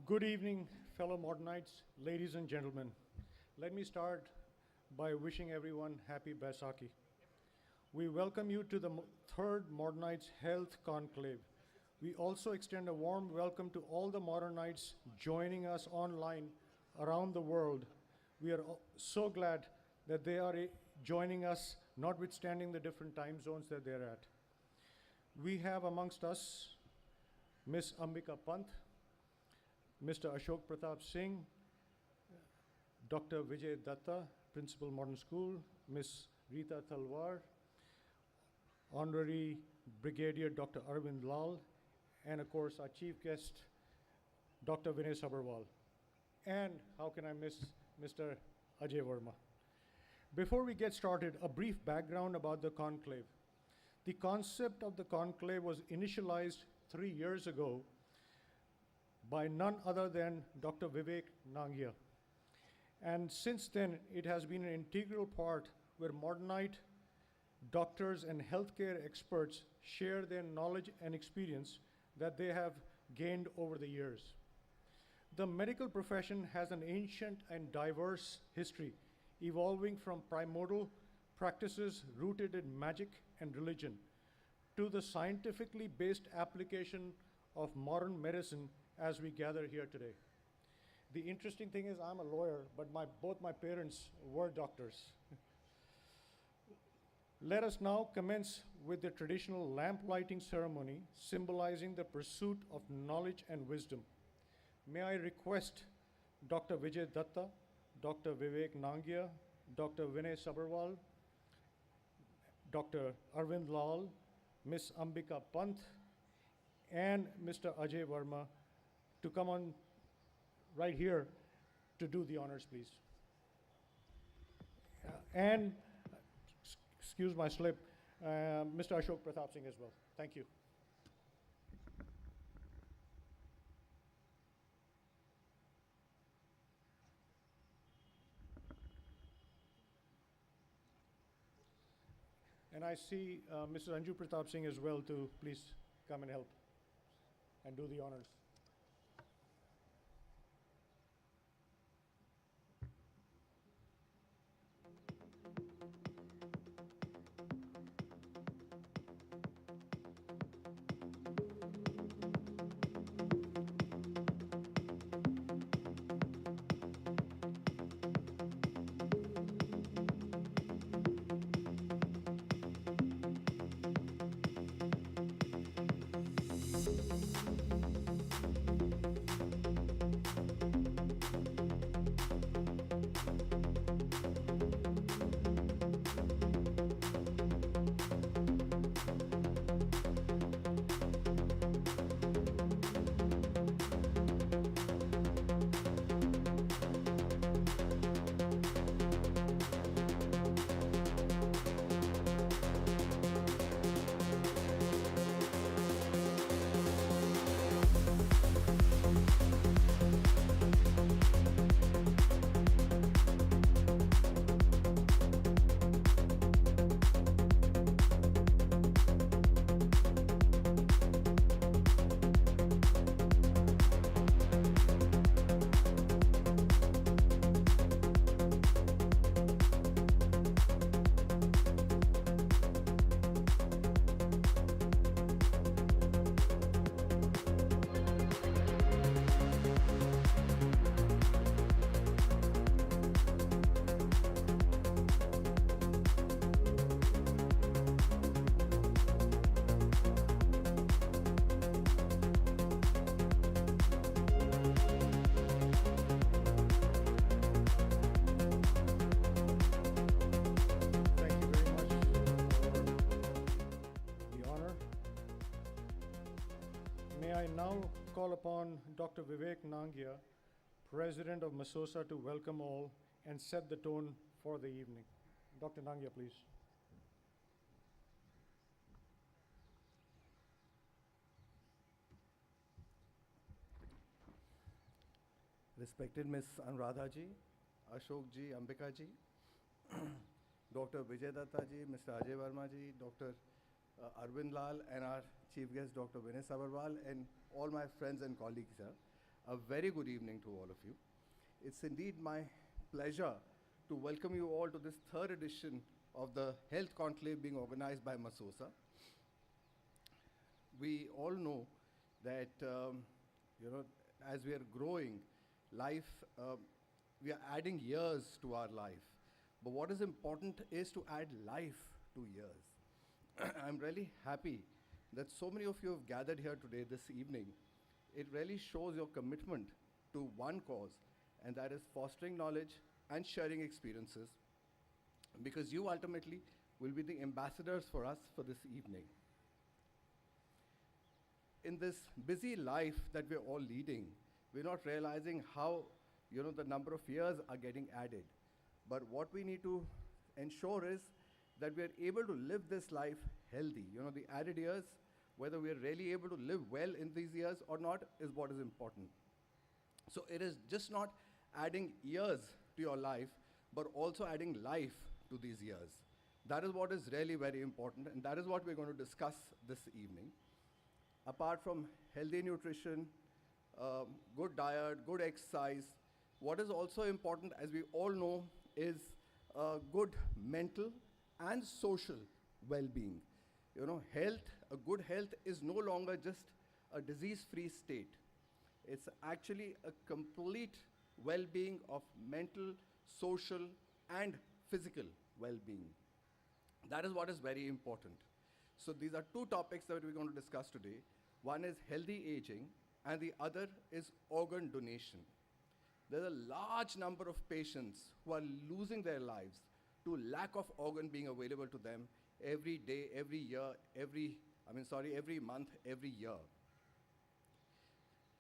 Good evening, fellow Modernites, ladies and gentlemen. Let me start by wishing everyone happy Baisakhi. We welcome you to the third Modernites Health Conclave. We also extend a warm welcome to all the Modernites joining us online around the world. We are so glad that they are joining us, notwithstanding the different time zones that they're at. We have amongst us Ms. Ambika Pant, Mr. Ashok Pratap Singh, Dr. Vijay Datta, Principal Modern School, Ms. Rita Talwar, Honorary Brigadier Dr. Arvind Lal, and of course our chief guest, Dr. Vinay Sabharwal. And how can I miss Mr. Ajay Verma? Before we get started, a brief background about the conclave. The concept of the conclave was initialized 3 years ago by none other than Dr. Vivek Nangia. And since then, it has been an integral part where Modernite doctors and healthcare experts share their knowledge and experience that they have gained over the years. The medical profession has an ancient and diverse history, evolving from primordial practices rooted in magic and religion to the scientifically based application of modern medicine as we gather here today. The interesting thing is I'm a lawyer, but both my parents were doctors. Let us now commence with the traditional lamp lighting ceremony symbolizing the pursuit of knowledge and wisdom. May I request Dr. Vijay Datta, Dr. Vivek Nangia, Dr. Vinay Sabharwal, Dr. Arvind Lal, Ms. Ambika Pant, and Mr. Ajay Verma to come on right here to do the honors, please. And, excuse my slip, Mr. Ashok Pratap Singh as well. Thank you. And I see Mr. Anju Pratap Singh as well to please come and help and do the honors. Call upon Dr. Vivek Nangia, President of MSOSA, to welcome all and set the tone for the evening. Dr. Nangia, please. Respected Ms. Anuradha ji, Ashok ji, Ambika ji, Dr. Vijay Datta ji, Mr. Ajay Verma ji, Dr. Arvind Lal, and our chief guest, Dr. Vinay Sabharwal, and all my friends and colleagues here. A very good evening to all of you. It's indeed my pleasure to welcome you all to this third edition of the Health Conclave being organized by MSOSA. We all know that, as we are growing, we are adding years to our life. But what is important is to add life to years. I'm really happy that so many of you have gathered here today, this evening. It really shows your commitment to one cause, and that is fostering knowledge and sharing experiences, because you ultimately will be the ambassadors for us for this evening. In this busy life that we're all leading, we're not realizing how the number of years are getting added. But what we need to ensure is that we are able to live this life healthy. The added years, whether we are really able to live well in these years or not, is what is important. So it is just not adding years to your life, but also adding life to these years. That is what is really very important, and that is what we're going to discuss this evening. Apart from healthy nutrition, good diet, good exercise, what is also important, as we all know, is good mental and social well-being. A good health is no longer just a disease-free state. It's actually a complete well-being of mental, social, and physical well-being. That is what is very important. So these are two topics that we're going to discuss today. One is healthy aging, and the other is organ donation. There's a large number of patients who are losing their lives to lack of organ being available to them every day, every year, every month, every year.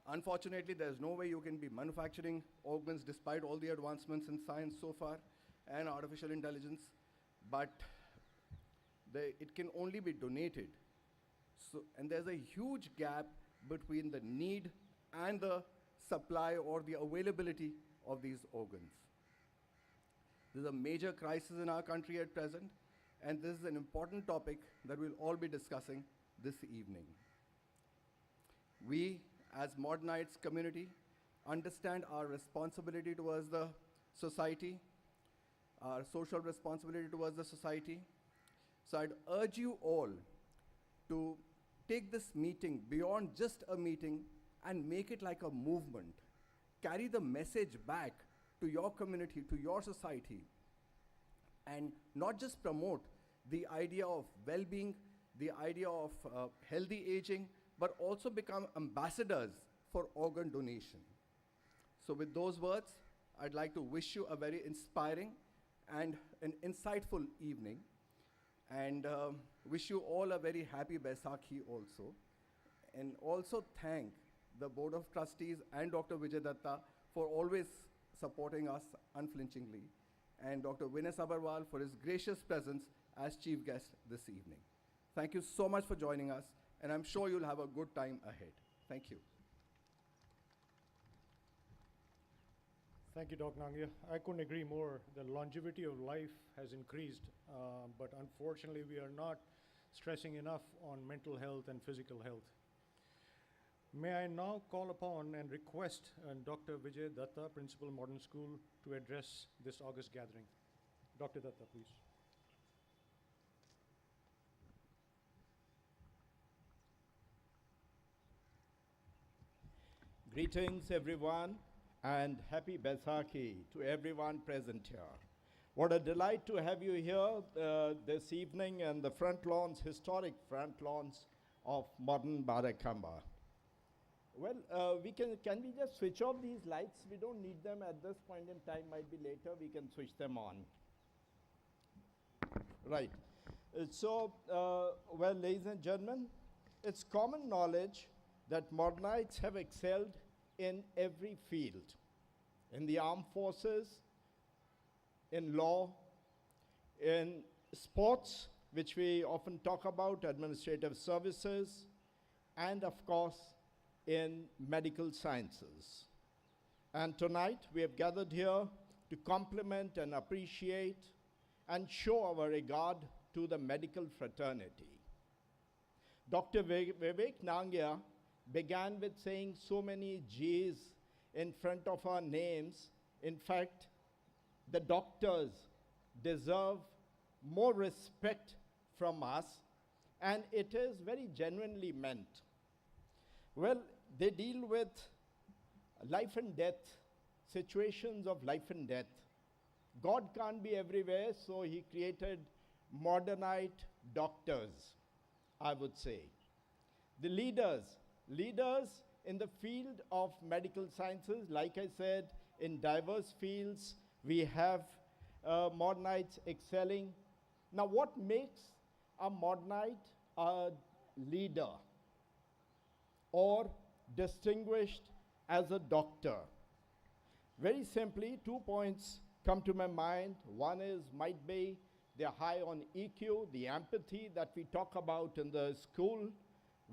Unfortunately, there's no way you can be manufacturing organs despite all the advancements in science so far and artificial intelligence, but it can only be donated. And there's a huge gap between the need and the supply or the availability of these organs. There's a major crisis in our country at present, and this is an important topic that we'll all be discussing this evening. We, as Modernites community, understand our responsibility towards the society, our social responsibility towards the society. So I'd urge you all to take this meeting beyond just a meeting and make it like a movement. Carry the message back to your community, to your society, and not just promote the idea of well-being, the idea of healthy aging, but also become ambassadors for organ donation. So with those words, I'd like to wish you a very inspiring and an insightful evening, and wish you all a very happy Baisakhi also, and also thank the Board of Trustees and Dr. Vijay Datta for always supporting us unflinchingly, and Dr. Vinay Sabharwal for his gracious presence as chief guest this evening. Thank you so much for joining us, and I'm sure you'll have a good time ahead. Thank you. Thank you, Dr. Nangia. I couldn't agree more. The longevity of life has increased, but unfortunately we are not stressing enough on mental health and physical health. May I now call upon and request Dr. Vijay Datta, Principal, Modern School, to address this August gathering. Dr. Datta, please. Greetings, everyone, and happy Baisakhi to everyone present here. What a delight to have you here this evening in the front lawns, historic front lawns of modern Barakamba. Well, can we just switch off these lights? We don't need them at this point in time, might be later, we can switch them on. Right. Well, ladies and gentlemen, it's common knowledge that Modernites have excelled in every field, in the armed forces, in law, in sports, which we often talk about, administrative services, and of course, in medical sciences. And tonight, we have gathered here to compliment and appreciate and show our regard to the medical fraternity. Dr. Vivek Nangia began with saying so many J's in front of our names. In fact, the doctors deserve more respect from us, and it is very genuinely meant. Well, they deal with life and death, situations of life and death. God can't be everywhere, so he created Modernite doctors, I would say. The leaders in the field of medical sciences, like I said, in diverse fields, we have Modernites excelling. Now, what makes a Modernite a leader or distinguished as a doctor? Very simply, 2 points come to my mind. One is, might be, they're high on EQ, the empathy that we talk about in the school.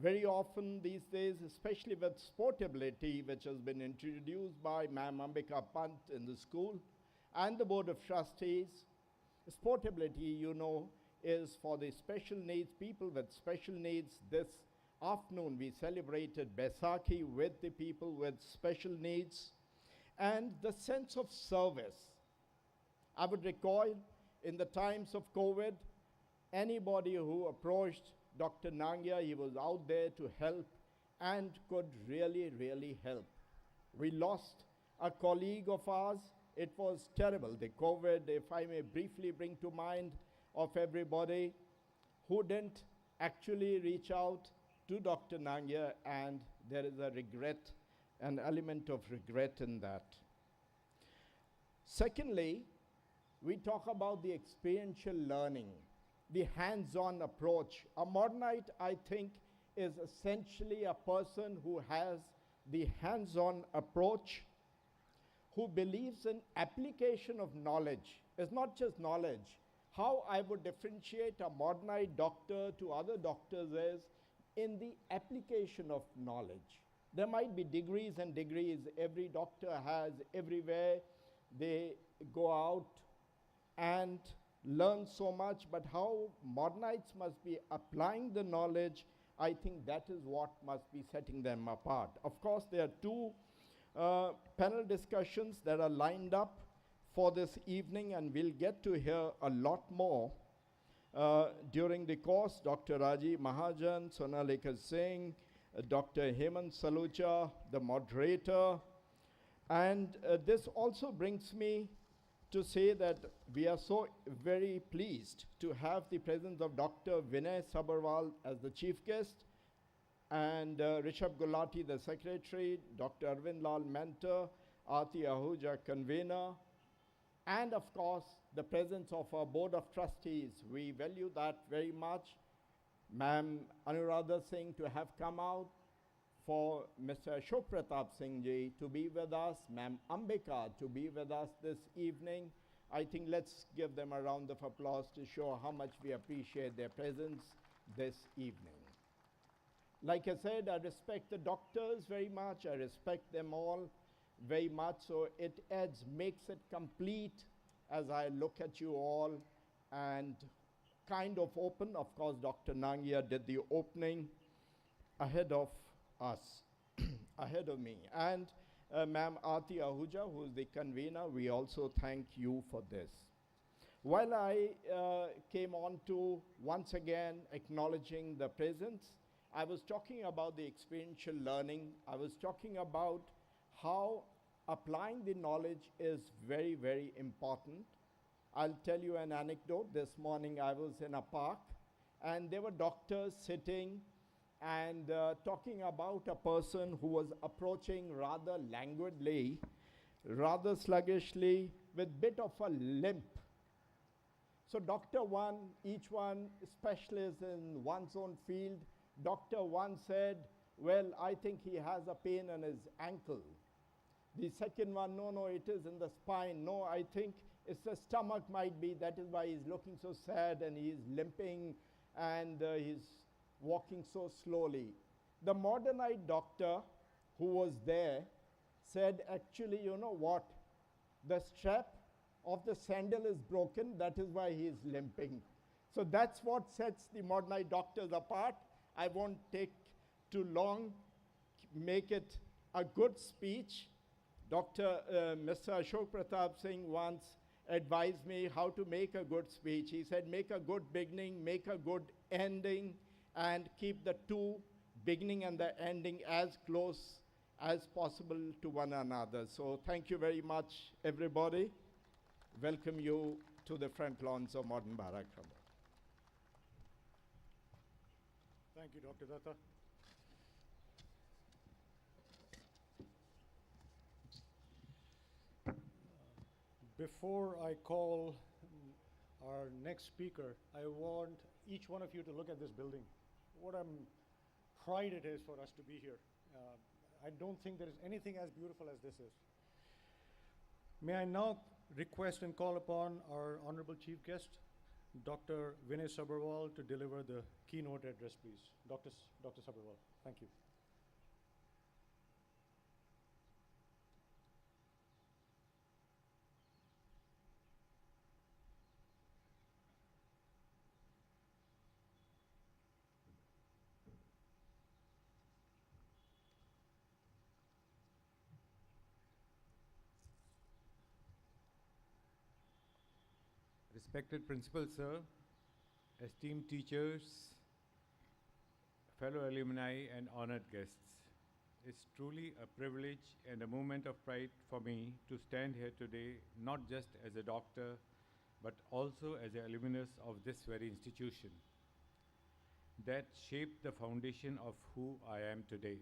Very often these days, especially with sportability, which has been introduced by Ma'am Ambika Pant in the school and the Board of Trustees. Sportability, you know, is for the special needs, people with special needs. This afternoon we celebrated Baisakhi with the people with special needs. And the sense of service. I would recall in the times of COVID, anybody who approached Dr. Nangia, he was out there to help and could really, really help. We lost a colleague of ours. It was terrible. The COVID, if I may briefly bring to mind of everybody who didn't actually reach out to Dr. Nangia, and there is a regret, an element of regret in that. Secondly, we talk about the experiential learning, the hands-on approach. A Modernite, I think, is essentially a person who has the hands-on approach, who believes in application of knowledge. It's not just knowledge. How I would differentiate a Modernite doctor to other doctors is in the application of knowledge. There might be degrees and degrees every doctor has everywhere. They go out and learn so much, but how Modernites must be applying the knowledge, I think that is what must be setting them apart. Of course, there are two panel discussions that are lined up for this evening, and we'll get to hear a lot more during the course. Dr. Rajiv Mahajan, Sonalika Singh, Dr. Hemant Salucha, the moderator. And this also brings me to say that we are so very pleased to have the presence of Dr. Vinay Sabharwal as the chief guest, and Rishabh Gulati, the secretary, Dr. Arvind Lal, mentor, Aati Ahuja, convener, and of course, the presence of our Board of Trustees. We value that very much. Ma'am Anuradha Singh to have come out, for Mr. Ashok Pratap Singh Ji to be with us, Ma'am Ambika to be with us this evening. I think let's give them a round of applause to show how much we appreciate their presence this evening. Like I said, I respect the doctors very much. I respect them all very much. So it adds, makes it complete as I look at you all and kind of open. Of course, Dr. Nangia did the opening ahead of us, ahead of me. And Ma'am Aati Ahuja, who is the convener, we also thank you for this. While I came on to once again acknowledging the presence, I was talking about the experiential learning. I was talking about how applying the knowledge is very, very important. I'll tell you an anecdote. This morning I was in a park and there were doctors sitting and talking about a person who was approaching rather languidly, rather sluggishly, with bit of a limp. So Dr. One, each one specialist in one's own field, Dr. One said, well, I think he has a pain in his ankle. The second one, no, it is in the spine. No, I think it's the stomach might be, that is why he's looking so sad and he's limping and he's walking so slowly. The Modernite doctor who was there said, actually, you know what? The strap of the sandal is broken, that is why he is limping. So that's what sets the Modernite doctors apart. I won't take too long, make it a good speech. Mr. Ashok Pratap Singh once advised me how to make a good speech. He said, make a good beginning, make a good ending, and keep the two beginning and the ending as close as possible to one another. So thank you very much, everybody. Welcome you to the front lawns of modern Barakrama. Thank you, Dr. Datta. Before I call our next speaker, I want each one of you to look at this building. What a pride it is for us to be here. I don't think there is anything as beautiful as this is. May I now request and call upon our honorable chief guest, Dr. Vinay Sabharwal, to deliver the keynote address, please. Dr. Sabharwal, thank you. Respected Principal Sir, esteemed teachers, fellow alumni and honored guests. It's truly a privilege and a moment of pride for me to stand here today, not just as a doctor, but also as an alumnus of this very institution that shaped the foundation of who I am today.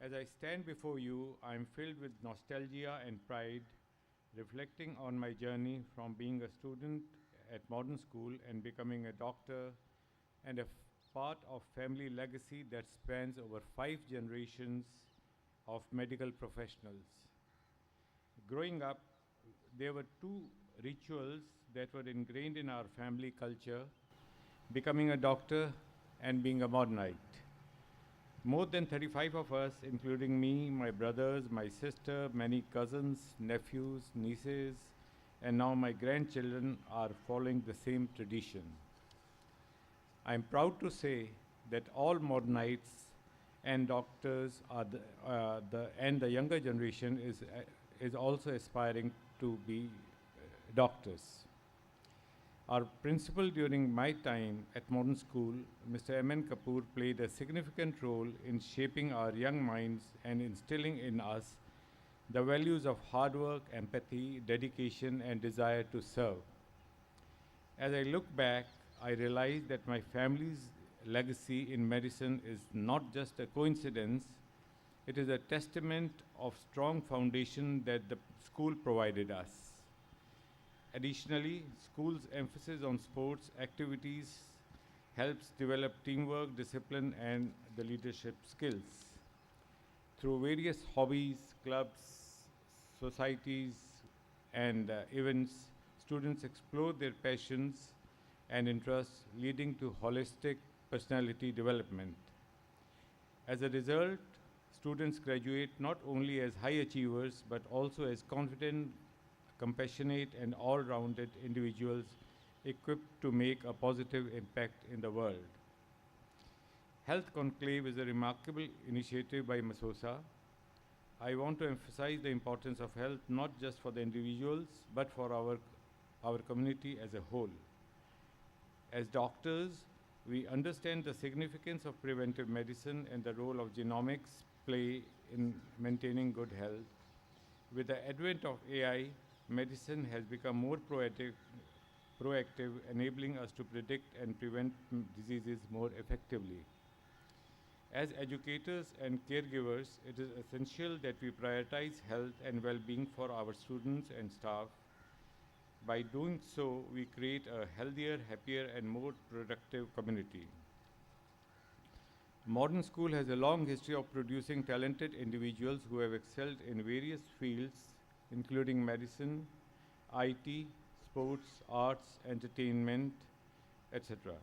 As I stand before you, I am filled with nostalgia and pride, reflecting on my journey from being a student at modern school and becoming a doctor and a part of family legacy that spans over 5 generations of medical professionals. Growing up, there were 2 rituals that were ingrained in our family culture: becoming a doctor and being a Modernite. More than 35 of us, including me, my brothers, my sister, many cousins, nephews, nieces, and now my grandchildren are following the same tradition. I am proud to say that all Modernites and doctors are and the younger generation is also aspiring to be doctors. Our principal during my time at modern school, Mr. M.N. Kapoor, played a significant role in shaping our young minds and instilling in us the values of hard work, empathy, dedication, and desire to serve. As I look back, I realize that my family's legacy in medicine is not just a coincidence, it is a testament of strong foundation that the school provided us. Additionally, school's emphasis on sports activities helps develop teamwork, discipline, and the leadership skills. Through various hobbies, clubs, societies, and events, students explore their passions and interests, leading to holistic personality development. As a result, students graduate not only as high achievers, but also as confident, compassionate, and all-rounded individuals equipped to make a positive impact in the world. Health Conclave is a remarkable initiative by MSOSA. I want to emphasize the importance of health not just for the individuals, but for our community as a whole. As doctors, we understand the significance of preventive medicine and the role of genomics play in maintaining good health. With the advent of AI, medicine has become more proactive, enabling us to predict and prevent diseases more effectively. As educators and caregivers, it is essential that we prioritize health and well-being for our students and staff. By doing so, we create a healthier, happier, and more productive community. Modern school has a long history of producing talented individuals who have excelled in various fields, including medicine, IT, sports, arts, entertainment, etc.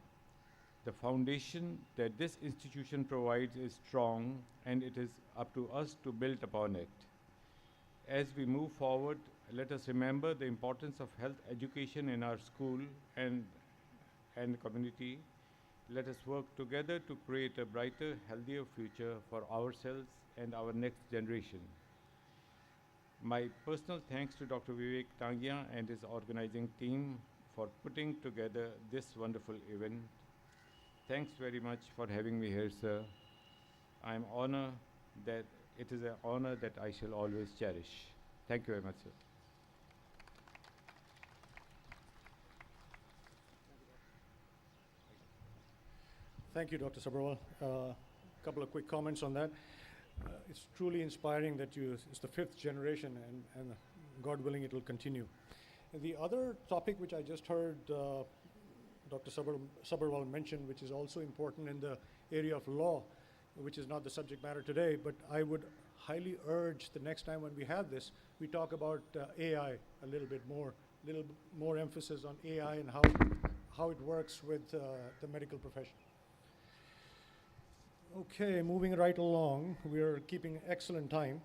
The foundation that this institution provides is strong, and it is up to us to build upon it. As we move forward, let us remember the importance of health education in our school and community. Let us work together to create a brighter, healthier future for ourselves and our next generation. My personal thanks to Dr. Vivek Tangia and his organizing team for putting together this wonderful event. Thanks very much for having me here, sir. I'm honored that it is an honor that I shall always cherish. Thank you very much, sir. Thank you, Dr. Sabharwal. A couple of quick comments on that. It's truly inspiring that it's the fifth generation, and God willing, it will continue. And the other topic which I just heard Dr. Sabharwal mention, which is also important in the area of law, which is not the subject matter today, but I would highly urge the next time when we have this, we talk about AI a little more emphasis on AI and how it works with the medical profession. Okay, moving right along, we are keeping excellent time.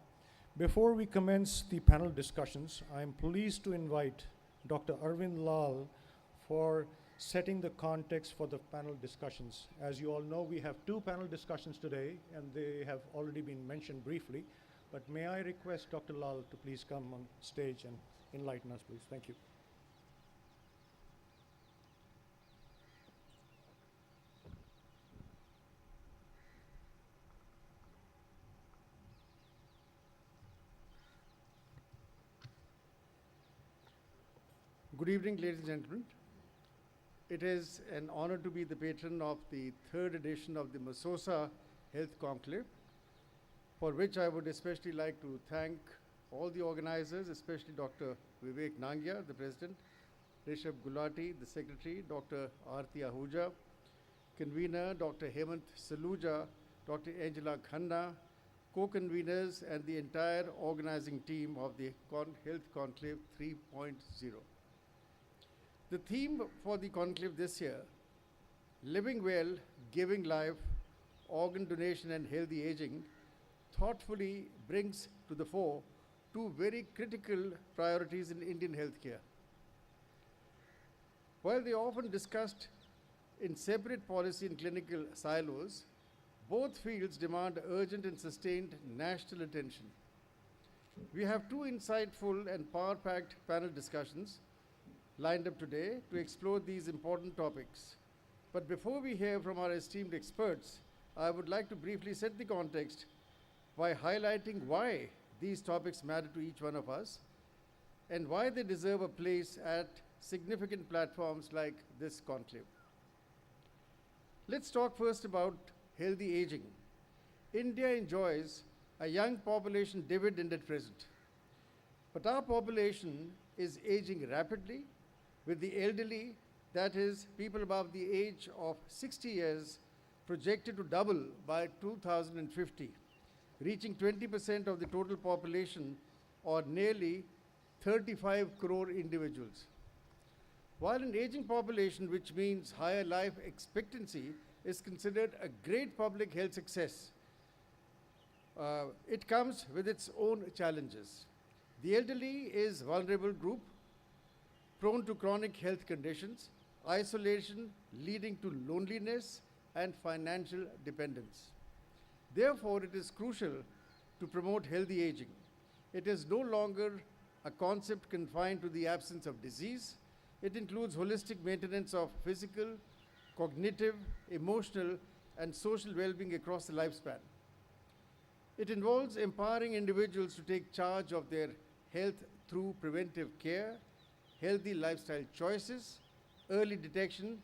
Before we commence the panel discussions, I am pleased to invite Dr. Arvind Lal for setting the context for the panel discussions. As you all know, we have two panel discussions today, and they have already been mentioned briefly. But may I request Dr. Lal to please come on stage and enlighten us, please. Thank you. Good evening, ladies and gentlemen. It is an honor to be the patron of the third edition of the MSOSA Health Conclave, for which I would especially like to thank all the organizers, especially Dr. Vivek Nangia, the president, Rishabh Gulati, the secretary, Dr. Aarti Ahuja, convener, Dr. Hemant Saluja, Dr. Angela Khanna, co-conveners, and the entire organizing team of the Health Conclave 3.0. The theme for the conclave this year, Living Well, Giving Life, Organ Donation and Healthy Aging, thoughtfully brings to the fore two very critical priorities in Indian healthcare. While they are often discussed in separate policy and clinical silos, both fields demand urgent and sustained national attention. We have two insightful and power-packed panel discussions lined up today to explore these important topics. But before we hear from our esteemed experts, I would like to briefly set the context by highlighting why these topics matter to each one of us and why they deserve a place at significant platforms like this conclave. Let's talk first about healthy aging. India enjoys a young population dividend at present, but our population is aging rapidly, with the elderly, that is, people above the age of 60 years, projected to double by 2050, reaching 20% of the total population, or nearly 35 crore individuals. While an aging population, which means higher life expectancy, is considered a great public health success, it comes with its own challenges. The elderly is a vulnerable group, prone to chronic health conditions, isolation leading to loneliness and financial dependence. Therefore, it is crucial to promote healthy aging. It is no longer a concept confined to the absence of disease. It includes holistic maintenance of physical, cognitive, emotional, and social well-being across the lifespan. It involves empowering individuals to take charge of their health through preventive care, healthy lifestyle choices, early detection,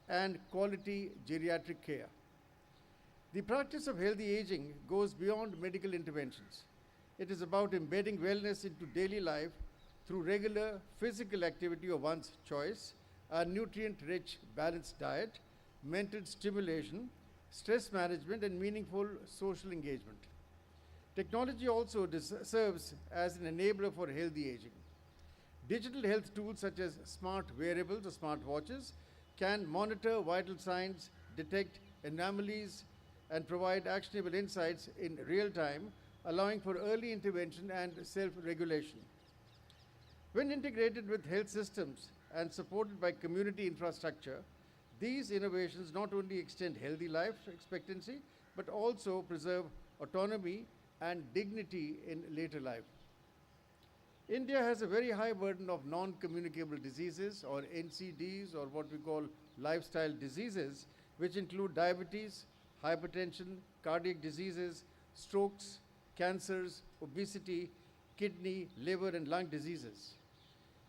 and quality geriatric care. The practice of healthy aging goes beyond medical interventions. It is about embedding wellness into daily life through regular physical activity of one's choice, a nutrient-rich, balanced diet, mental stimulation, stress management, and meaningful social engagement. Technology also serves as an enabler for healthy aging. Digital health tools such as smart wearables or smartwatches can monitor vital signs, detect anomalies, and provide actionable insights in real time, allowing for early intervention and self-regulation. When integrated with health systems and supported by community infrastructure, these innovations not only extend healthy life expectancy, but also preserve autonomy and dignity in later life. India has a very high burden of non-communicable diseases, or NCDs, or what we call lifestyle diseases, which include diabetes, hypertension, cardiac diseases, strokes, cancers, obesity, kidney, liver, and lung diseases.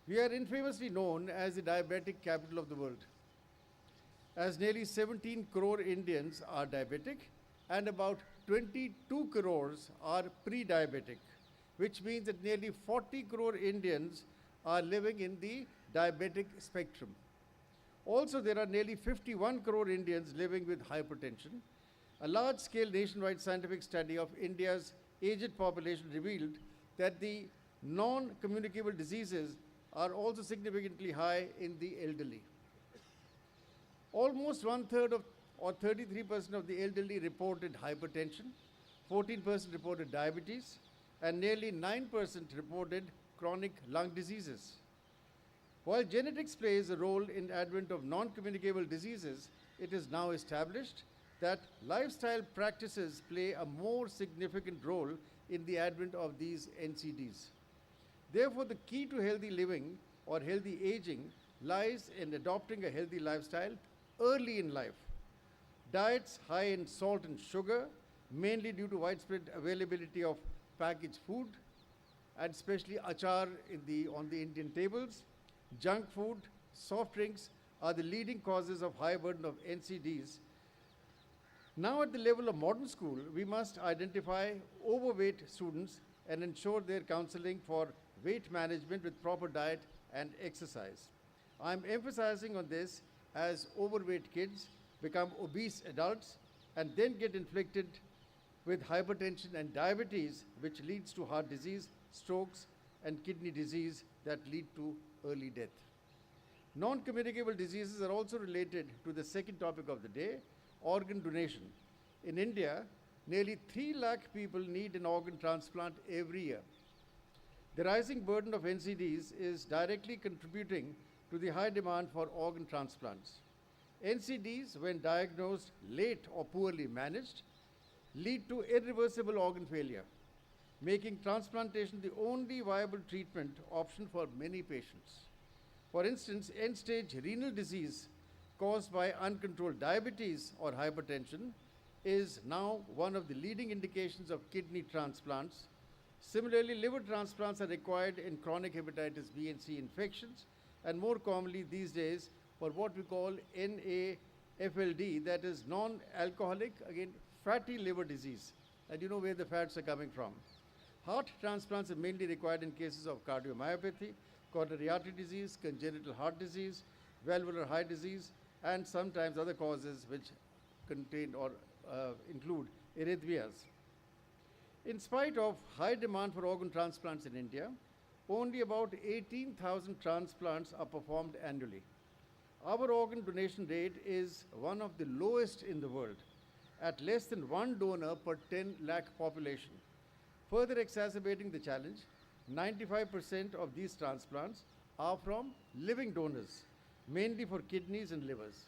We are infamously known as the diabetic capital of the world, as nearly 17 crore Indians are diabetic and about 22 crores are pre-diabetic, which means that nearly 40 crore Indians are living in the diabetic spectrum. Also, there are nearly 51 crore Indians living with hypertension. A large-scale nationwide scientific study of India's aged population revealed that the non-communicable diseases are also significantly high in the elderly. Almost one-third of, or 33% of the elderly reported hypertension, 14% reported diabetes, and nearly 9% reported chronic lung diseases. While genetics plays a role in advent of non-communicable diseases, it is now established that lifestyle practices play a more significant role in the advent of these NCDs. Therefore, the key to healthy living or healthy aging lies in adopting a healthy lifestyle early in life. Diets high in salt and sugar, mainly due to widespread availability of packaged food, and especially achar on the Indian tables, junk food, soft drinks are the leading causes of high burden of NCDs. Now at the level of modern school, we must identify overweight students and ensure their counseling for weight management with proper diet and exercise. I'm emphasizing on this as overweight kids become obese adults and then get inflicted with hypertension and diabetes, which leads to heart disease, strokes, and kidney disease that lead to early death. Non-communicable diseases are also related to the second topic of the day, organ donation. In India, nearly 3 lakh people need an organ transplant every year. The rising burden of NCDs is directly contributing to the high demand for organ transplants. NCDs, when diagnosed late or poorly managed, lead to irreversible organ failure, making transplantation the only viable treatment option for many patients. For instance, end-stage renal disease caused by uncontrolled diabetes or hypertension is now one of the leading indications of kidney transplants. Similarly, liver transplants are required in chronic hepatitis B and C infections, and more commonly these days for what we call NAFLD, that is non-alcoholic, again, fatty liver disease. And you know where the fats are coming from. Heart transplants are mainly required in cases of cardiomyopathy, coronary artery disease, congenital heart disease, valvular heart disease, and sometimes other causes which contain or include arrhythmias. In spite of high demand for organ transplants in India, only about 18,000 transplants are performed annually. Our organ donation rate is one of the lowest in the world, at less than 1 donor per 10 lakh population. Further exacerbating the challenge, 95% of these transplants are from living donors, mainly for kidneys and livers.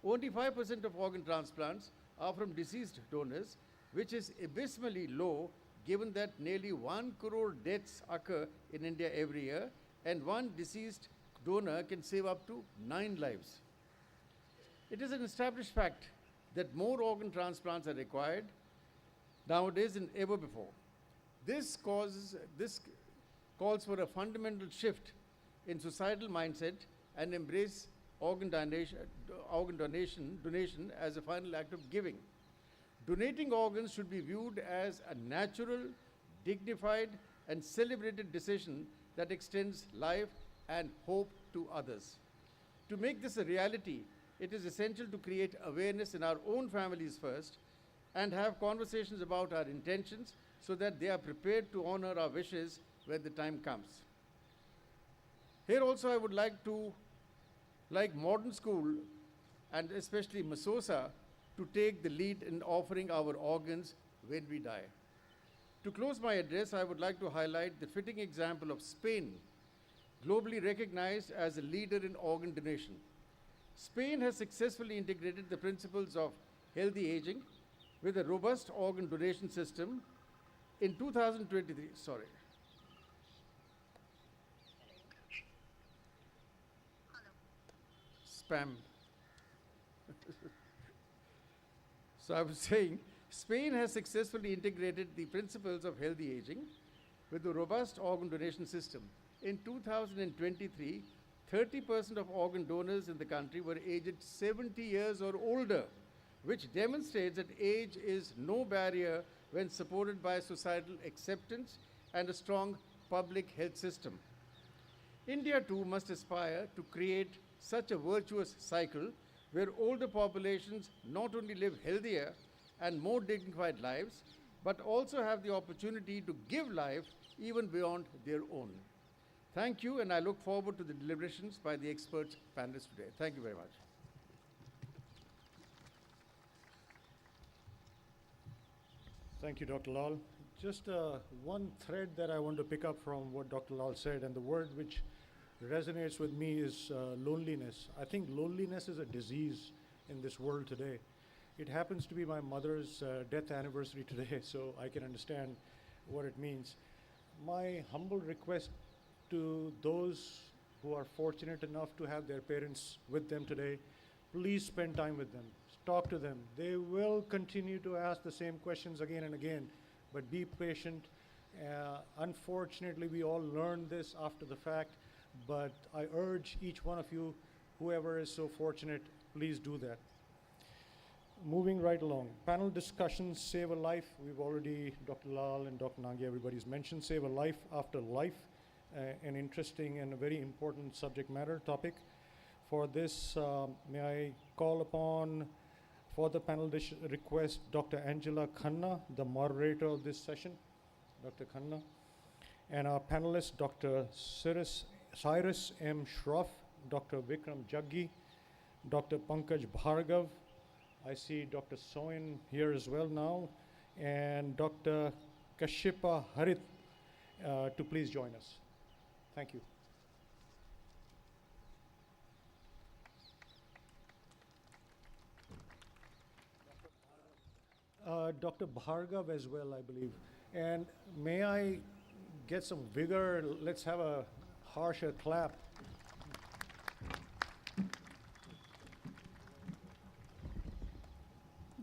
Only 5% of organ transplants are from deceased donors, which is abysmally low given that nearly 1 crore deaths occur in India every year, and one deceased donor can save up to 9 lives. It is an established fact that more organ transplants are required nowadays than ever before. This calls for a fundamental shift in societal mindset and embrace organ donation as a final act of giving. Donating organs should be viewed as a natural, dignified, and celebrated decision that extends life and hope to others. To make this a reality, it is essential to create awareness in our own families first and have conversations about our intentions so that they are prepared to honor our wishes when the time comes. Here also I would like to, like modern school and especially MSOSA, to take the lead in offering our organs when we die. To close my address, I would like to highlight the fitting example of Spain, globally recognized as a leader in organ donation. Spain has successfully integrated the principles of healthy aging with a robust organ donation system. In 2023, spam. So I was saying, Spain has successfully integrated the principles of healthy aging with a robust organ donation system. In 2023, 30% of organ donors in the country were aged 70 years or older, which demonstrates that age is no barrier when supported by societal acceptance and a strong public health system. India too must aspire to create such a virtuous cycle where older populations not only live healthier and more dignified lives, but also have the opportunity to give life even beyond their own. Thank you, and I look forward to the deliberations by the expert panelists today. Thank you very much. Thank you, Dr. Lal. Just one thread that I want to pick up from what Dr. Lal said, and the word which resonates with me is loneliness. I think loneliness is a disease in this world today. It happens to be my mother's death anniversary today, so I can understand what it means. My humble request to those who are fortunate enough to have their parents with them today, please spend time with them. Talk to them. They will continue to ask the same questions again and again, but be patient. Unfortunately, we all learn this after the fact, but I urge each one of you, whoever is so fortunate, please do that. Moving right along, panel discussions, save a life. We've already, Dr. Lal and Dr. Nangi, everybody's mentioned save a life after life, an interesting and a very important subject matter topic. For this, may I call upon, for the panel request, Dr. Angela Khanna, the moderator of this session, Dr. Khanna, and our panelists, Dr. Cyrus M. Shroff, Dr. Vikram Jaggi, Dr. Pankaj Bhargav, I see Dr. Soin here as well now, and Dr. Kashipa Harit to please join us. Thank you. Dr. Bhargav as well, I believe. And may I get some vigor? Let's have a harsher clap.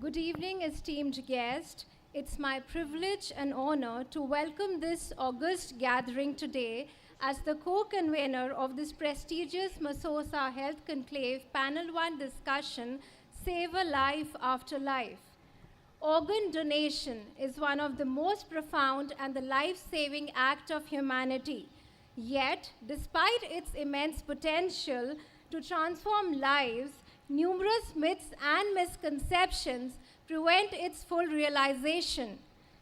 Good evening, esteemed guest. It's my privilege and honor to welcome this august gathering today as the co-convener of this prestigious MSOSA Health Conclave Panel 1 discussion, Save a Life After Life. Organ donation is one of the most profound and the life-saving act of humanity. Yet, despite its immense potential to transform lives, numerous myths and misconceptions prevent its full realization.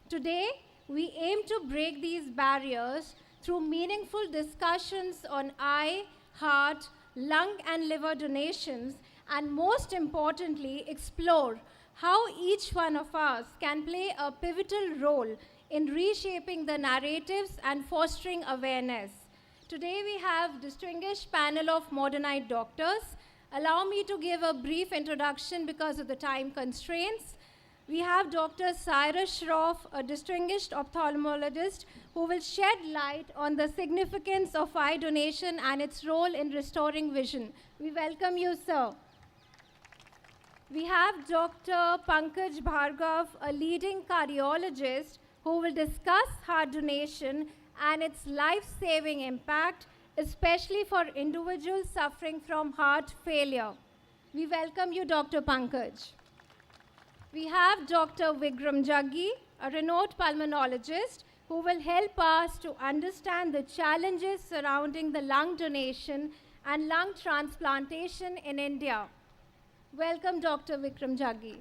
Today, we aim to break these barriers through meaningful discussions on eye, heart, lung, and liver donations, and most importantly, explore how each one of us can play a pivotal role in reshaping the narratives and fostering awareness. Today, we have distinguished panel of Modernite doctors. Allow me to give a brief introduction because of the time constraints. We have Dr. Cyrus Shroff, a distinguished ophthalmologist who will shed light on the significance of eye donation and its role in restoring vision. We welcome you, sir. We have Dr. Pankaj Bhargav, a leading cardiologist who will discuss heart donation and its life-saving impact, especially for individuals suffering from heart failure. We welcome you, Dr. Pankaj. We have Dr. Vikram Jaggi, a renowned pulmonologist, who will help us to understand the challenges surrounding the lung donation and lung transplantation in India. Welcome, Dr. Vikram Jaggi.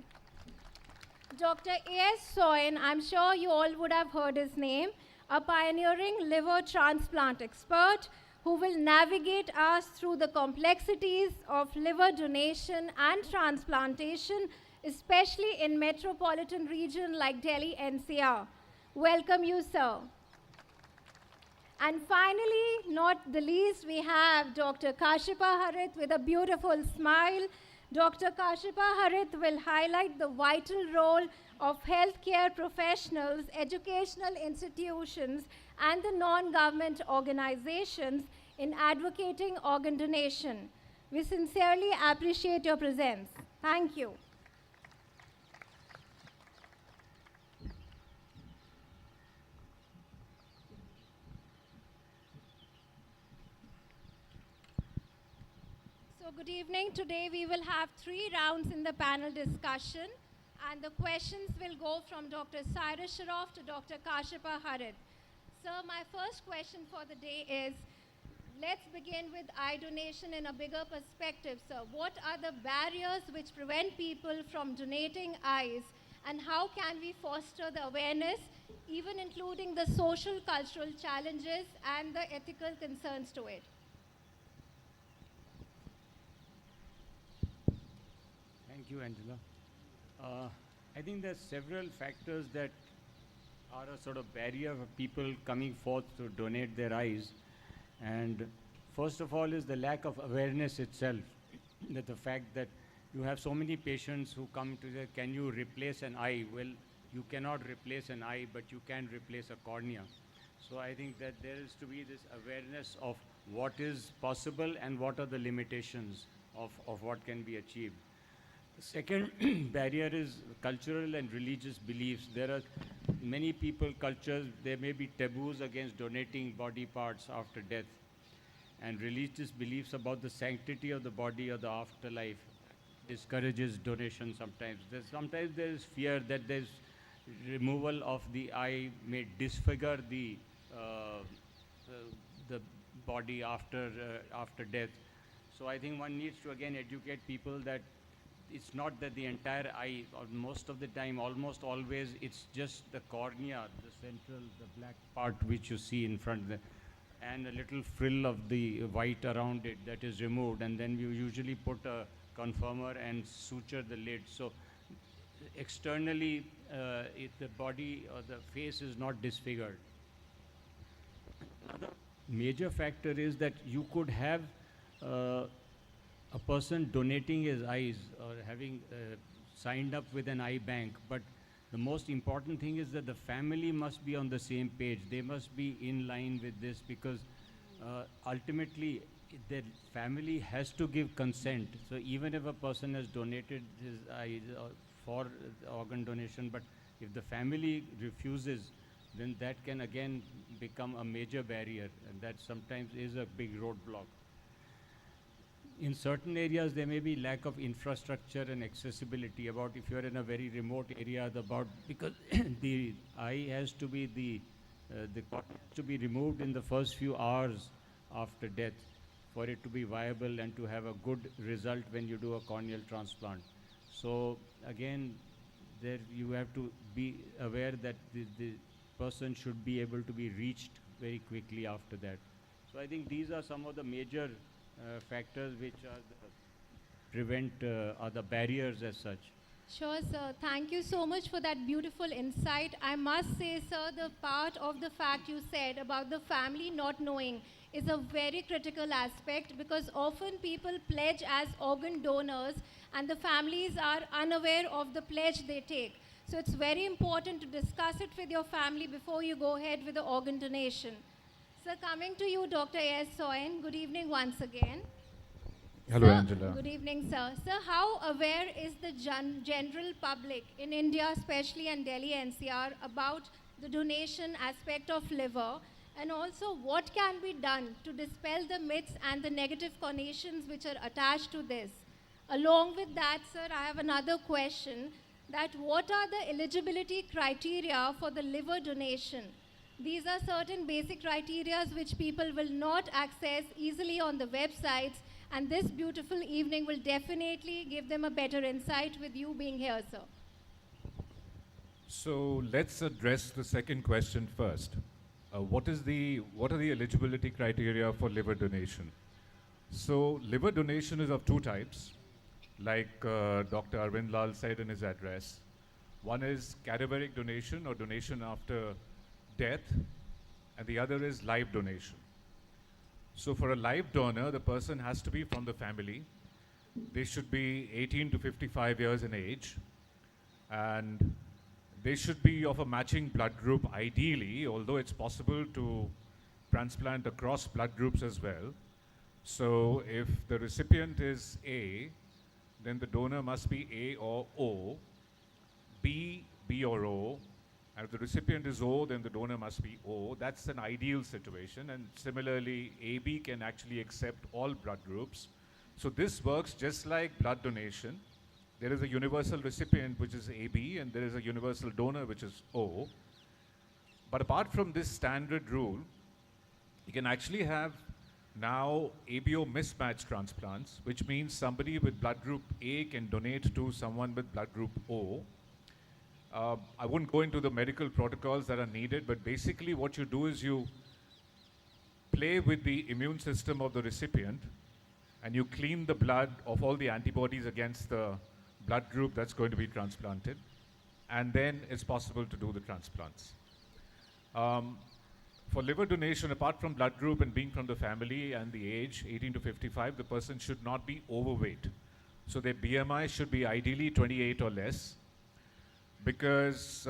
Dr. A.S. Soin, I'm sure you all would have heard his name, a pioneering liver transplant expert who will navigate us through the complexities of liver donation and transplantation, especially in metropolitan region like Delhi NCR. Welcome you, sir. And finally, not the least, we have Dr. Kashipa Harit with a beautiful smile. Dr. Kashipa Harit will highlight the vital role of healthcare professionals, educational institutions, and the non-government organizations in advocating organ donation. We sincerely appreciate your presence. Thank you. So good evening. Today we will have 3 rounds in the panel discussion, and the questions will go from Dr. Cyrus Shroff to Dr. Kashipa Harid. Sir, my first question for the day is, let's begin with eye donation in a bigger perspective, sir. What are the barriers which prevent people from donating eyes, and how can we foster the awareness, even including the social, cultural challenges and the ethical concerns to it? Thank you, Angela. I think there's several factors that are a sort of barrier for people coming forth to donate their eyes. And first of all is the lack of awareness itself. That the fact that you have so many patients who come to say, can you replace an eye? Well, you cannot replace an eye, but you can replace a cornea. So I think that there is to be this awareness of what is possible and what are the limitations of what can be achieved. The second barrier is cultural and religious beliefs. There are many people, cultures, there may be taboos against donating body parts after death, and religious beliefs about the sanctity of the body or the afterlife discourages donation sometimes. Sometimes there is fear that there's removal of the eye may disfigure the body after death. So I think one needs to again educate people that it's not that the entire eye, or most of the time, almost always, it's just the cornea, the central, the black part which you see in front, and a little frill of the white around it that is removed, and then you usually put a conformer and suture the lid. So externally, if the body or the face is not disfigured. Another major factor is that you could have a person donating his eyes or having signed up with an eye bank, but the most important thing is that the family must be on the same page. They must be in line with this, because ultimately the family has to give consent. So even if a person has donated his eyes for organ donation, but if the family refuses, then that can again become a major barrier, and that sometimes is a big roadblock. In certain areas, there may be lack of infrastructure and accessibility. About if you're in a very remote area, because the eye has to be the cornea has to be removed in the first few hours after death for it to be viable and to have a good result when you do a corneal transplant. So again, there you have to be aware that the person should be able to be reached very quickly after that. So I think these are some of the major factors which are the barriers as such. Sure, sir. Thank you so much for that beautiful insight. I must say, sir, the part of the fact you said about the family not knowing is a very critical aspect, because often people pledge as organ donors and the families are unaware of the pledge they take. So it's very important to discuss it with your family before you go ahead with the organ donation. Sir, coming to you, Dr. A.S. Soin, good evening once again. Hello, Sir, Angela. Good evening, sir. Sir, how aware is the general public in India, especially in Delhi NCR, about the donation aspect of liver? And also, what can be done to dispel the myths and the negative connotations which are attached to this? Along with that, sir, I have another question, that what are the eligibility criteria for the liver donation? These are certain basic criteria which people will not access easily on the websites, and this beautiful evening will definitely give them a better insight with you being here, sir. So let's address the second question first. What are the eligibility criteria for liver donation? So liver donation is of two types, like Dr. Arvind Lal said in his address. One is cadaveric donation, or donation after death, and the other is live donation. So for a live donor, the person has to be from the family. They should be 18 to 55 years in age, and they should be of a matching blood group ideally, although it's possible to transplant across blood groups as well. So if the recipient is A, then the donor must be A or O, B or O, and if the recipient is O, then the donor must be O. That's an ideal situation, and similarly, AB can actually accept all blood groups. So this works just like blood donation. There is a universal recipient, which is AB, and there is a universal donor, which is O. But apart from this standard rule, you can actually have now ABO mismatch transplants, which means somebody with blood group A can donate to someone with blood group O. I wouldn't go into the medical protocols that are needed, but basically what you do is you play with the immune system of the recipient and you clean the blood of all the antibodies against the blood group that's going to be transplanted, and then it's possible to do the transplants. For liver donation, apart from blood group and being from the family and the age, 18 to 55, the person should not be overweight. So their BMI should be ideally 28 or less, because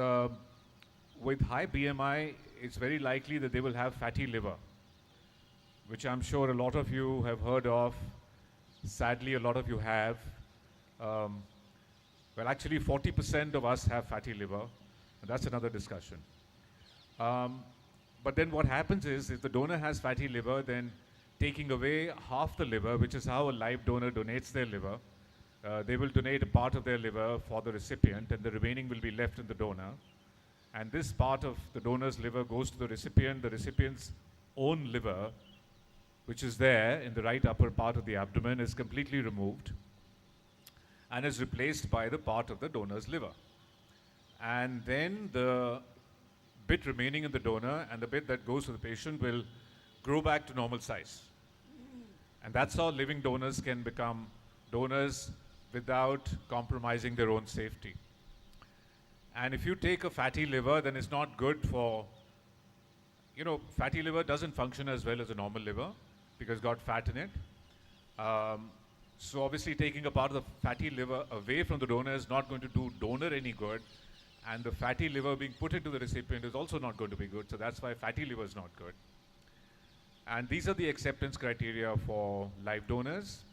with high BMI, it's very likely that they will have fatty liver, which I'm sure a lot of you have heard of. Sadly, a lot of you have. Well, actually, 40% of us have fatty liver, and that's another discussion. But then what happens is, if the donor has fatty liver, then taking away half the liver, which is how a live donor donates their liver, they will donate a part of their liver for the recipient, and the remaining will be left in the donor. And this part of the donor's liver goes to the recipient's own liver, which is there in the right upper part of the abdomen, is completely removed and is replaced by the part of the donor's liver. And then the bit remaining in the donor and the bit that goes to the patient will grow back to normal size. And that's how living donors can become donors without compromising their own safety. And if you take a fatty liver, then it's not good for, fatty liver doesn't function as well as a normal liver because it's got fat in it. So obviously taking a part of the fatty liver away from the donor is not going to do donor any good, and the fatty liver being put into the recipient is also not going to be good, so that's why fatty liver is not good. And these are the acceptance criteria for live donors.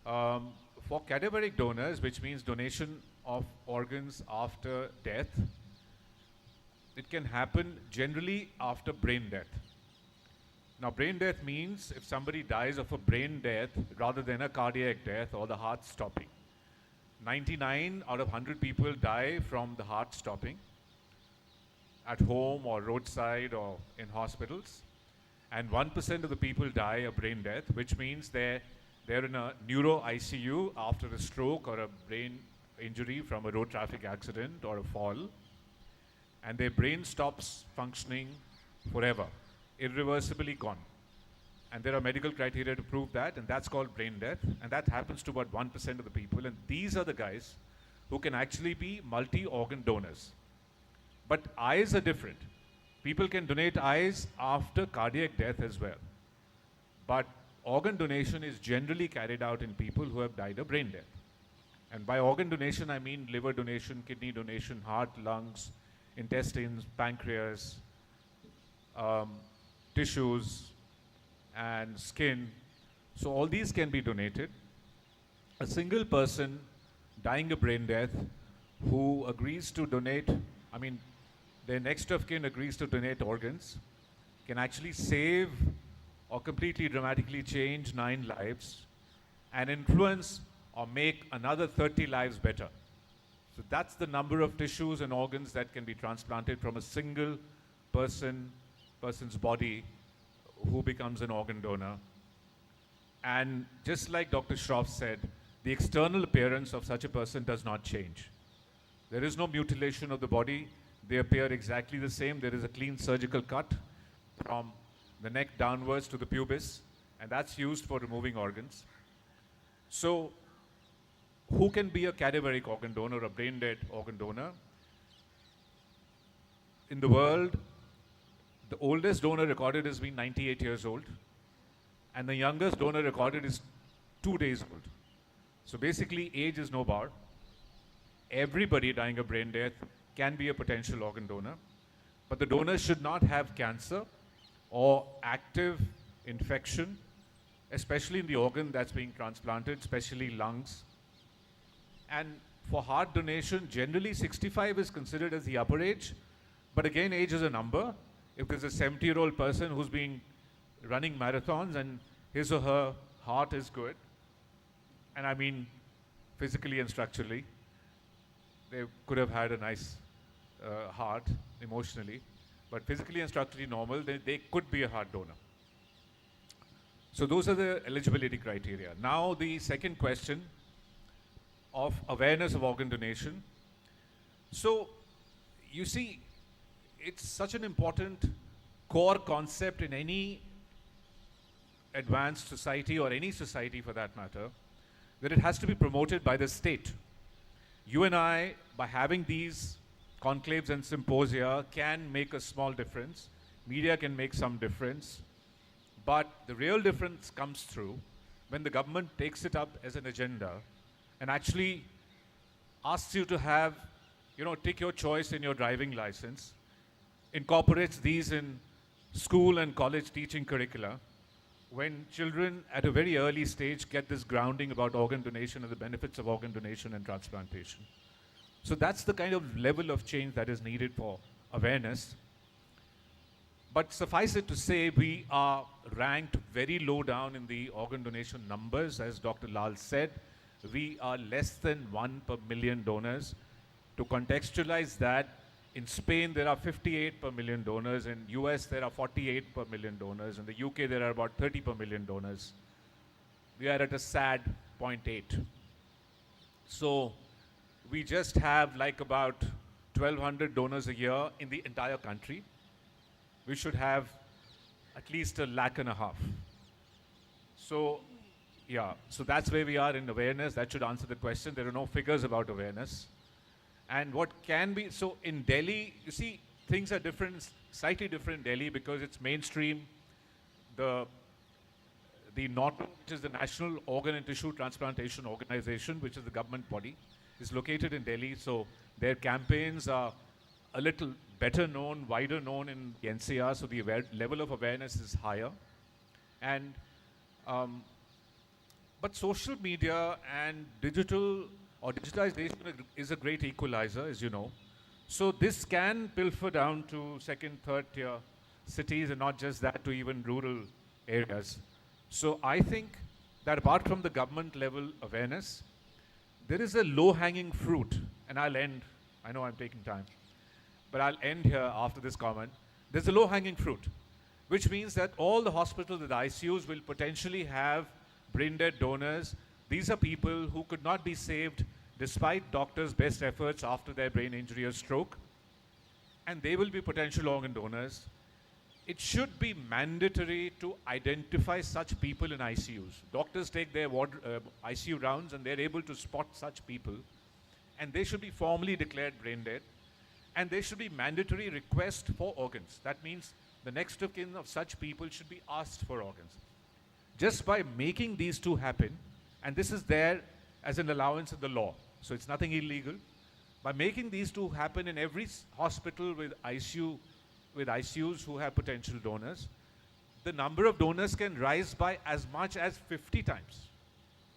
For cadaveric donors, which means donation of organs after death, it can happen generally after brain death. Now, brain death means if somebody dies of a brain death rather than a cardiac death or the heart stopping. 99 out of 100 people die from the heart stopping at home or roadside or in hospitals. And 1% of the people die a brain death, which means they're in a neuro ICU after a stroke or a brain injury from a road traffic accident or a fall. And their brain stops functioning forever, irreversibly gone. And there are medical criteria to prove that, and that's called brain death. And that happens to about 1% of the people. And these are the guys who can actually be multi-organ donors. But eyes are different. People can donate eyes after cardiac death as well. But organ donation is generally carried out in people who have died a brain death. And by organ donation, I mean liver donation, kidney donation, heart, lungs, intestines, pancreas, tissues, and skin. So all these can be donated. A single person dying a brain death who agrees to donate, their next of kin agrees to donate organs, can actually save or completely dramatically change 9 lives and influence or make another 30 lives better. So that's the number of tissues and organs that can be transplanted from a single person's body who becomes an organ donor. And just like Dr. Shroff said, the external appearance of such a person does not change. There is no mutilation of the body. They appear exactly the same. There is a clean surgical cut from the neck downwards to the pubis, and that's used for removing organs. So, who can be a cadaveric organ donor, a brain-dead organ donor? In the world, the oldest donor recorded has been 98 years old, and the youngest donor recorded is 2 days old. So basically, age is no bar. Everybody dying a brain death can be a potential organ donor, but the donor should not have cancer or active infection especially in the organ that's being transplanted, especially lungs. And for heart donation, generally 65 is considered as the upper age, but again, age is a number. If there's a 70-year-old person who's been running marathons and his or her heart is good, and I mean physically and structurally, they could have had a nice heart emotionally, but physically and structurally normal, they could be a heart donor. So those are the eligibility criteria. Now the second question of awareness of organ donation. So you see, it's such an important core concept in any advanced society, or any society for that matter, that it has to be promoted by the state. You and I, by having these conclaves and symposia, can make a small difference. Media can make some difference. But the real difference comes through when the government takes it up as an agenda and actually asks you to have, take your choice in your driving license, incorporates these in school and college teaching curricula, when children at a very early stage get this grounding about organ donation and the benefits of organ donation and transplantation. So that's the kind of level of change that is needed for awareness. But suffice it to say, we are ranked very low down in the organ donation numbers. As Dr. Lal said, we are less than 1 per million donors. To contextualize that, in Spain there are 58 per million donors, in US there are 48 per million donors, in the UK there are about 30 per million donors. We are at a sad 0.8. So we just have like about 1,200 donors a year in the entire country. We should have at least 1.5 lakh. So, yeah, so that's where we are in awareness. That should answer the question. There are no figures about awareness. And what can be, so in Delhi, you see, things are different, slightly different in Delhi because it's mainstream. The NOT, which is the National Organ and Tissue Transplantation Organization, which is the government body, is located in Delhi. So their campaigns are a little better known, wider known in the NCR, so the level of awareness is higher. And, but social media and digitalization is a great equalizer, as you know. So this can pilfer down to second, third tier cities, and not just that, to even rural areas. So I think that apart from the government level awareness, there is a low-hanging fruit, and I'll end, I know I'm taking time, but I'll end here after this comment. There's a low-hanging fruit, which means that all the hospitals and the ICUs will potentially have brain-dead donors. These are people who could not be saved despite doctors' best efforts after their brain injury or stroke, and they will be potential organ donors. It should be mandatory to identify such people in ICUs. Doctors take their ICU rounds and they're able to spot such people, and they should be formally declared brain dead, and there should be mandatory request for organs. That means the next of kin of such people should be asked for organs. Just by making these two happen, and this is there as an allowance in the law, so it's nothing illegal, by making these two happen in every hospital with ICUs who have potential donors, the number of donors can rise by as much as 50 times,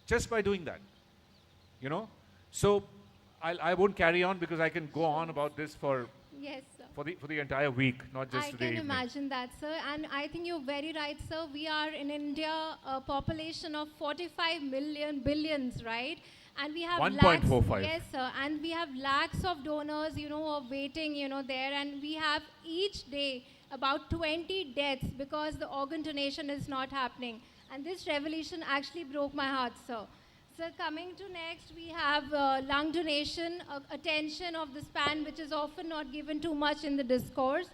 just by doing that, So I won't carry on because I can go on about this for Yes, sir. for the entire week, not just today I can evening. imagine that, sir. And I think you're very right, sir. We are in India a population of 45 million billions, right? And we have 1.45. Yes, sir. And we have lakhs of donors, of waiting, there. And we have each day about 20 deaths because the organ donation is not happening. And this revelation actually broke my heart, sir. So coming to next, we have lung donation, attention of the span, which is often not given too much in the discourse.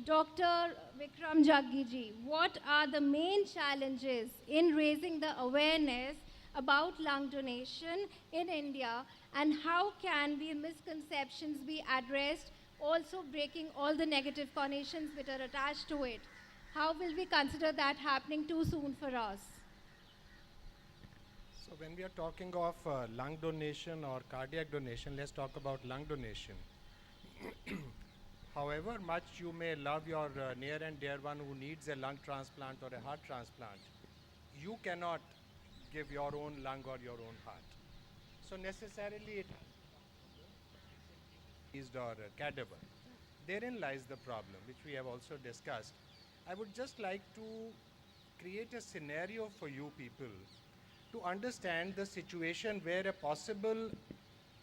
Dr. Vikram Jaggiji, what are the main challenges in raising the awareness about lung donation in India, and how can the misconceptions be addressed, also breaking all the negative connotations which are attached to it? How will we consider that happening too soon for us? So when we are talking of lung donation or cardiac donation, let's talk about lung donation. However much you may love your near and dear one who needs a lung transplant or a heart transplant, you cannot give your own lung or your own heart. So necessarily it is or cadaver. Therein lies the problem, which we have also discussed. I would just like to create a scenario for you people to understand the situation where a possible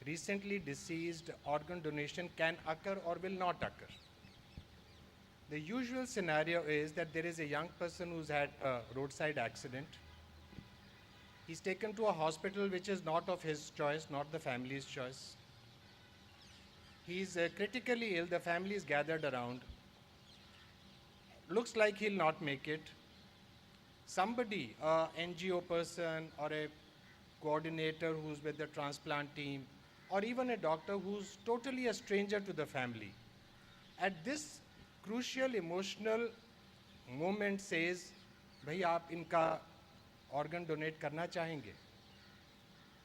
recently deceased organ donation can occur or will not occur. The usual scenario is that there is a young person who's had a roadside accident. He's taken to a hospital which is not of his choice, not the family's choice. He's critically ill, the family is gathered around. Looks like he'll not make it. Somebody, a NGO person or a coordinator who's with the transplant team, or even a doctor who's totally a stranger to the family, at this crucial emotional moment says, "Bhai, aap inka organ donate karna chahenge?"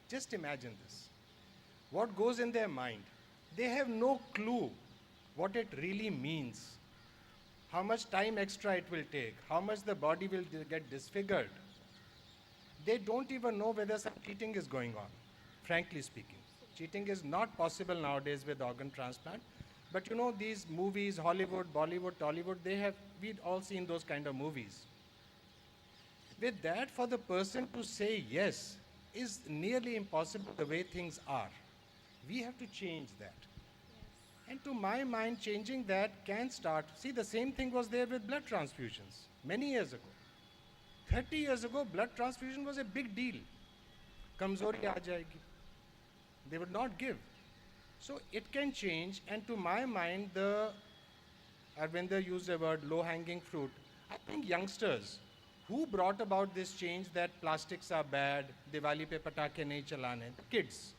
Just imagine this. What goes in their mind? They have no clue what it really means, how much time extra it will take, how much the body will get disfigured. They don't even know whether some cheating is going on, frankly speaking. Cheating is not possible nowadays with organ transplant. But you know, these movies, Hollywood, Bollywood, Tollywood, we'd all seen those kind of movies. With that, for the person to say yes is nearly impossible the way things are. We have to change that. And to my mind, changing that can start. See, the same thing was there with blood transfusions many years ago. 30 years ago, blood transfusion was a big deal. Kamzori aa jayegi. They would not give. So it can change, and to my mind, Arvinder used the word low-hanging fruit. I think youngsters who brought about this change that plastics are bad, Diwali pe patake nahi chalane, kids.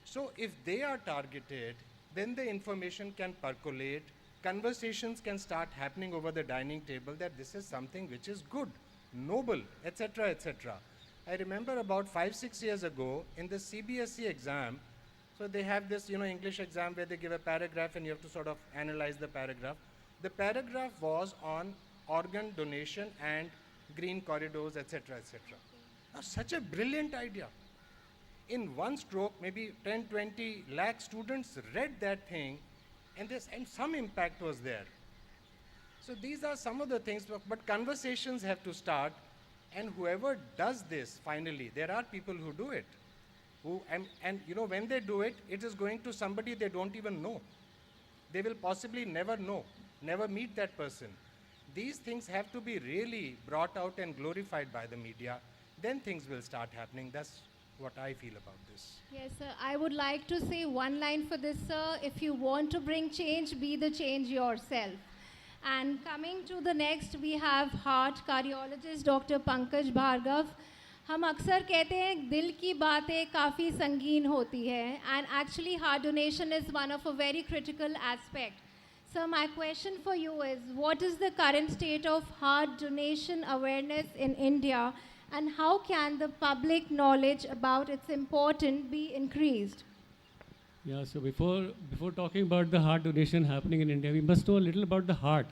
So if they are targeted, then the information can percolate, conversations can start happening over the dining table that this is something which is good, noble, etc., etc. I remember about 5-6 years ago in the CBSE exam, so they have this, English exam where they give a paragraph and you have to sort of analyze the paragraph. The paragraph was on organ donation and green corridors, etc., etc. Now, such a brilliant idea. In one stroke, maybe 10-20 lakh students read that thing, and some impact was there. So these are some of the things, but conversations have to start, and whoever does this, finally, there are people who do it. When they do it, it is going to somebody they don't even know. They will possibly never know, never meet that person. These things have to be really brought out and glorified by the media. Then things will start happening. That's what I feel about this. Yes, sir. I would like to say one line for this, sir. If you want to bring change, be the change yourself. And coming to the next, we have heart cardiologist Dr. Pankaj Bhargav. हम अक्सर कहते हैं दिल की बातें काफ़ी संगीन होती है, and actually heart donation is one of a very critical aspect. So my question for you is, what is the current state of heart donation awareness in India, and how can the public knowledge about its importance be increased? Yeah, so before talking about the heart donation happening in India, we must know a little about the heart.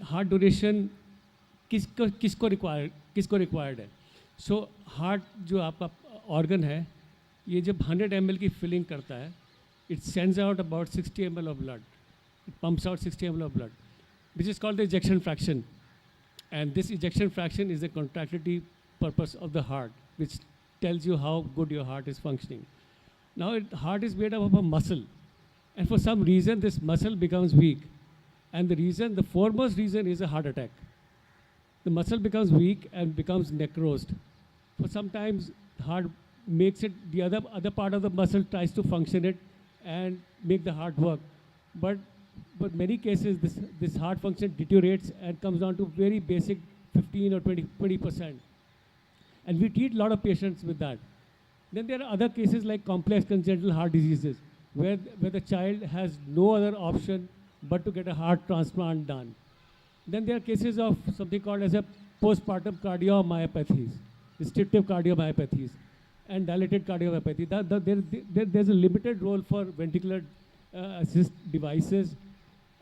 Heart donation किसको required है? So heart जो आपका organ है, ये जब 100 ml की filling करता है, it sends out about 60 ml of blood. It pumps out 60 ml of blood, which is called the ejection fraction. And this ejection fraction is the contractility purpose of the heart, which tells you how good your heart is functioning. Now, heart is made up of a muscle, and for some reason, this muscle becomes weak. And the foremost reason is a heart attack. The muscle becomes weak and becomes necrosed. For sometimes, heart makes it, the other part of the muscle tries to function it and make the heart work. But many cases, this heart function deteriorates and comes down to very basic 15 or 20%. And we treat a lot of patients with that. Then there are other cases like complex congenital heart diseases, where the child has no other option but to get a heart transplant done. Then there are cases of something called as a postpartum cardiomyopathies, restrictive cardiomyopathies, and dilated cardiomyopathy. There's a limited role for ventricular assist devices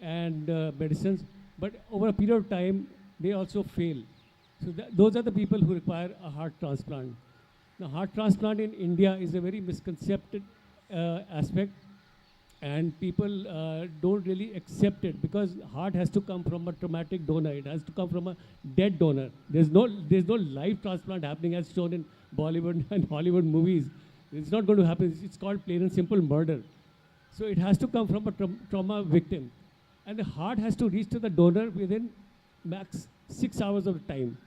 and medicines, but over a period of time, they also fail. So those are the people who require a heart transplant. Now, heart transplant in India is a very misconcepted aspect, and people don't really accept it because heart has to come from a traumatic donor. It has to come from a dead donor. There's no live transplant happening as shown in Bollywood and Hollywood movies. It's not going to happen. It's called plain and simple murder. So it has to come from a trauma victim. And the heart has to reach to the donor within max 6 hours of time.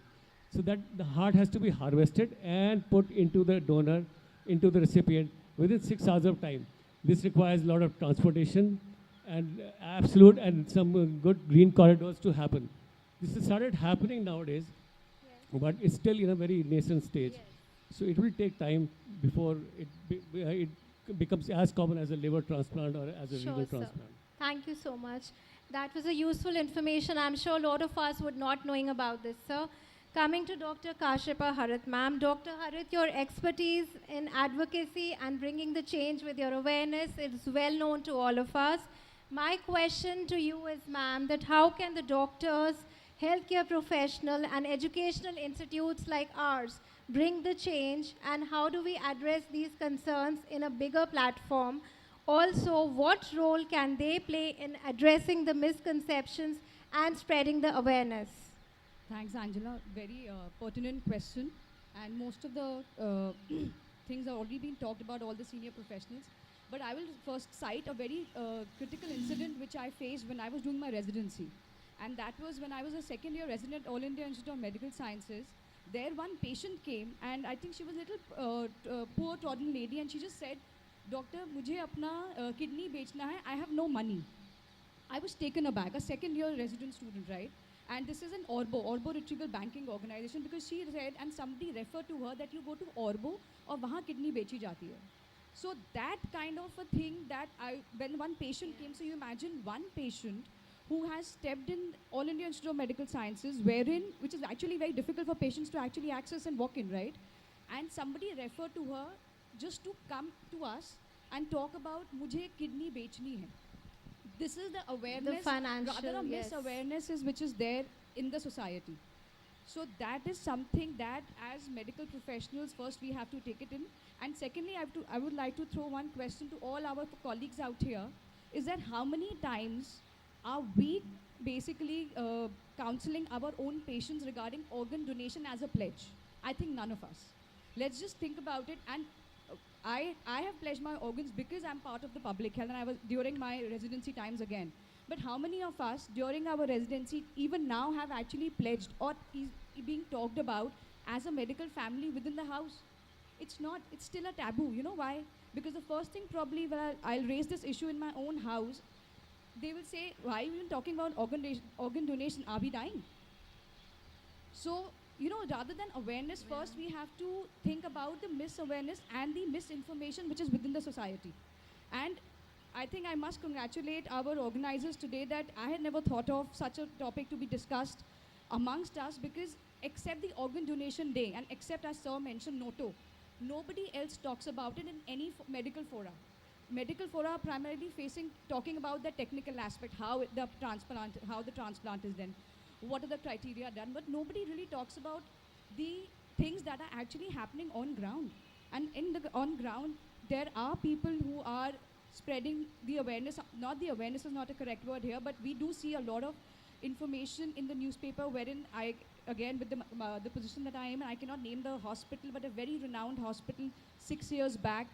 So that the heart has to be harvested and put into the donor, into the recipient within 6 hours of time. This requires a lot of transportation and absolute and some good green corridors to happen. This has started happening nowadays, but it's still in a very nascent stage. So it will take time before it becomes as common as a liver transplant or as a renal transplant. Thank you so much. That was a useful information. I'm sure a lot of us would not knowing about this, sir. Coming to Dr. Kashyapa Harit, ma'am. Dr. Harit, your expertise in advocacy and bringing the change with your awareness is well known to all of us. My question to you is, ma'am, that how can the doctors, healthcare professional and educational institutes like ours bring the change, and how do we address these concerns in a bigger platform? Also, what role can they play in addressing the misconceptions and spreading the awareness? Thanks, Angela. Very pertinent question. And most of the things are already being talked about, all the senior professionals. But I will first cite a very critical incident which I faced when I was doing my residency. And that was when I was a second-year resident at All India Institute of Medical Sciences. There one patient came, and I think she was a little poor, trodden lady, and she just said, "Doctor, mujhe apna kidney bechna hai, I have no money." I was taken aback, a second-year resident student, right? And this is an Orbo Retrieval Banking Organization, because she said, and somebody referred to her, that you go to Orbo or wahan kidney bechi jati hai. So that kind of a thing that when one patient came, so you imagine one patient who has stepped in All India Institute of Medical Sciences, which is actually very difficult for patients to actually access and walk in, right? And somebody referred to her just to come to us and talk about, mujhe kidney bechni hai. This is the awareness, rather a misawareness which is there in the society. So that is something that as medical professionals, first we have to take it in. And secondly, I would like to throw one question to all our colleagues out here, is that how many times are we basically counseling our own patients regarding organ donation as a pledge? I think none of us. Let's just think about it. And I have pledged my organs because I'm part of the public health, and I was during my residency times again. But how many of us during our residency even now have actually pledged or is being talked about as a medical family within the house? It's not, it's still a taboo. You know why? Because the first thing probably when I'll raise this issue in my own house, they will say, why are you even talking about organ donation? Are we dying? So, you know, rather than awareness, first we have to think about the misawareness and the misinformation which is within the society. And I think I must congratulate our organizers today that I had never thought of such a topic to be discussed amongst us, because except the organ donation day and except, as Sir mentioned, NOTO, nobody else talks about it in any medical fora. Medical fora are primarily talking about the technical aspect, how the transplant is done, what are the criteria done, but nobody really talks about the things that are actually happening on ground. And on ground, there are people who are spreading the awareness. Not the awareness is not a correct word here, but we do see a lot of information in the newspaper wherein again with the position that I am, and I cannot name the hospital, but a very renowned hospital 6 years back,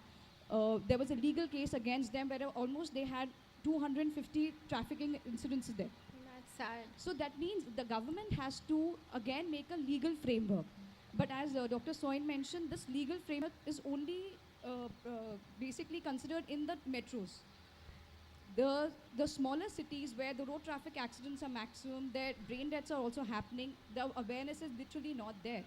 there was a legal case against them where almost they had 250 trafficking incidents there. That's sad. So that means the government has to again make a legal framework. But as Dr. Soin mentioned, this legal framework is only basically considered in the metros. The smaller cities where the road traffic accidents are maximum, their brain deaths are also happening, the awareness is literally not there.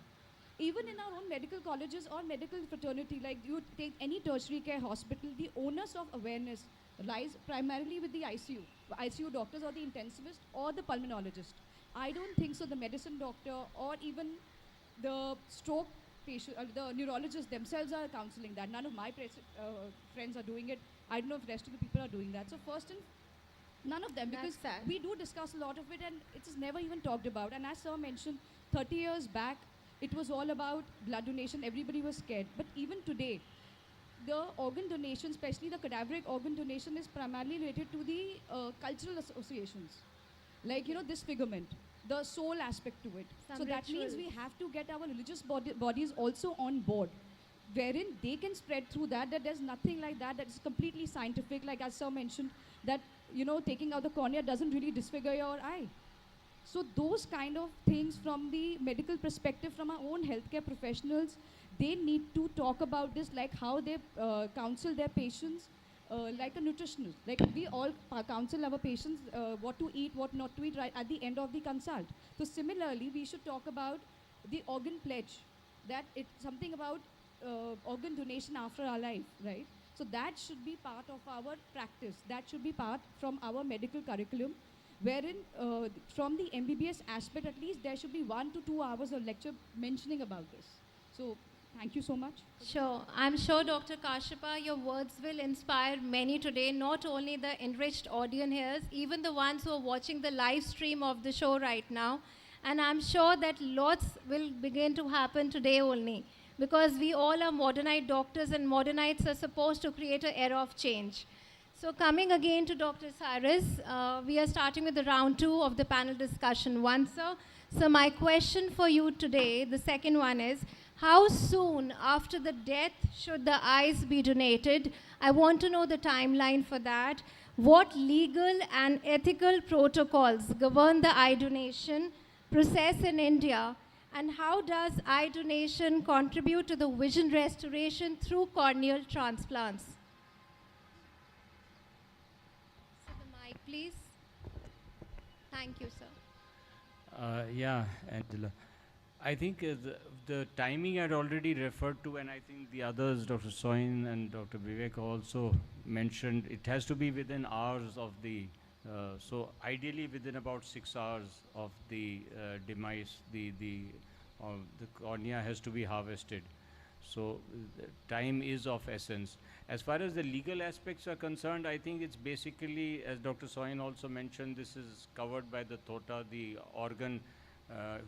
Even in our own medical colleges or medical fraternity, like you take any tertiary care hospital, the onus of awareness lies primarily with the ICU doctors or the intensivist or the pulmonologist. I don't think so the medicine doctor or even the stroke patient, the neurologists themselves are counseling that. None of my friends are doing it. I don't know if the rest of the people are doing that. So first and None of them, because That's sad. we do discuss a lot of it and it is never even talked about. And as sir mentioned, 30 years back, it was all about blood donation. Everybody was scared. But even today, the organ donation, especially the cadaveric organ donation, is primarily related to the cultural associations. Like, disfigurement, the soul aspect to it. Some So that means rituals. we have to get our religious bodies also on board, wherein they can spread through that there's nothing like that is completely scientific, like as sir mentioned, that, taking out the cornea doesn't really disfigure your eye. So those kind of things from the medical perspective, from our own healthcare professionals, they need to talk about this, like how they counsel their patients, like a nutritionist. Like we all counsel our patients what to eat, what not to eat right at the end of the consult. So similarly, we should talk about the organ pledge, that it's something about organ donation after our life, right? So that should be part of our practice. That should be part from our medical curriculum, wherein from the MBBS aspect at least, there should be 1 to 2 hours of lecture mentioning about this. So thank you so much. Sure. I'm sure, Dr. Kashyapa, your words will inspire many today, not only the enriched audience here, even the ones who are watching the live stream of the show right now. And I'm sure that lots will begin to happen today only, because we all are Modernite doctors, and Modernites are supposed to create an era of change. So coming again to Dr. Cyrus, we are starting with the round 2 of the panel discussion. One, sir. So my question for you today, the second one is, how soon after the death should the eyes be donated? I want to know the timeline for that. What legal and ethical protocols govern the eye donation process in India? And how does eye donation contribute to the vision restoration through corneal transplants? So the mic, please. Thank you, sir. Yeah, Angela. I think the timing I'd already referred to, and I think the others, Dr. Soin and Dr. Vivek also mentioned, it has to be within hours of the, so ideally within about 6 hours of the demise, the cornea has to be harvested. So time is of essence. As far as the legal aspects are concerned, I think it's basically, as Dr. Soin also mentioned, this is covered by the TOTA, the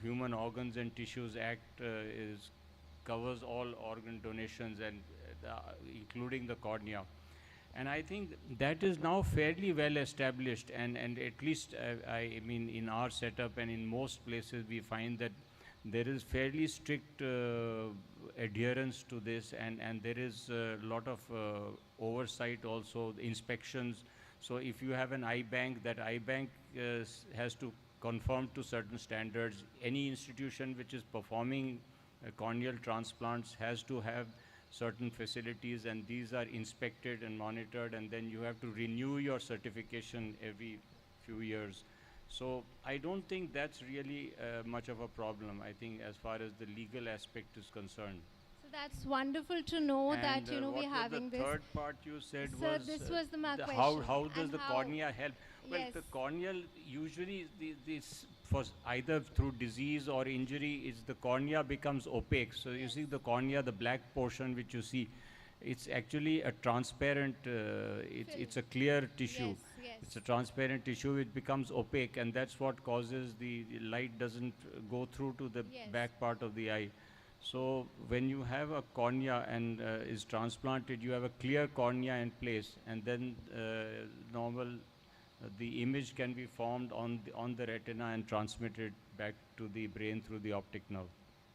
Human Organs and Tissues Act covers all organ donations and including the cornea. And I think that is now fairly well established, and at least I mean in our setup and in most places we find that there is fairly strict adherence to this, and there is a lot of oversight also, inspections. So if you have an eye bank, that eye bank has to conform to certain standards. Any institution which is performing corneal transplants has to have certain facilities, and these are inspected and monitored, and then you have to renew your certification every few years. So I don't think that's really much of a problem, I think, as far as the legal aspect is concerned. So that's wonderful to know that, we're having the this. third part you said Sir, was this was my question. how does And the how- cornea help? Well, Yes. the corneal usually for either through disease or injury, is the cornea becomes opaque. So you see the cornea, the black portion which you see, it's actually a transparent, it's a clear tissue. Yes, yes. It's a transparent tissue which becomes opaque, and that's what causes the light doesn't go through to the Yes. back part of the eye. So when you have a cornea and is transplanted, you have a clear cornea in place, and then the image can be formed on the retina and transmitted back to the brain through the optic nerve.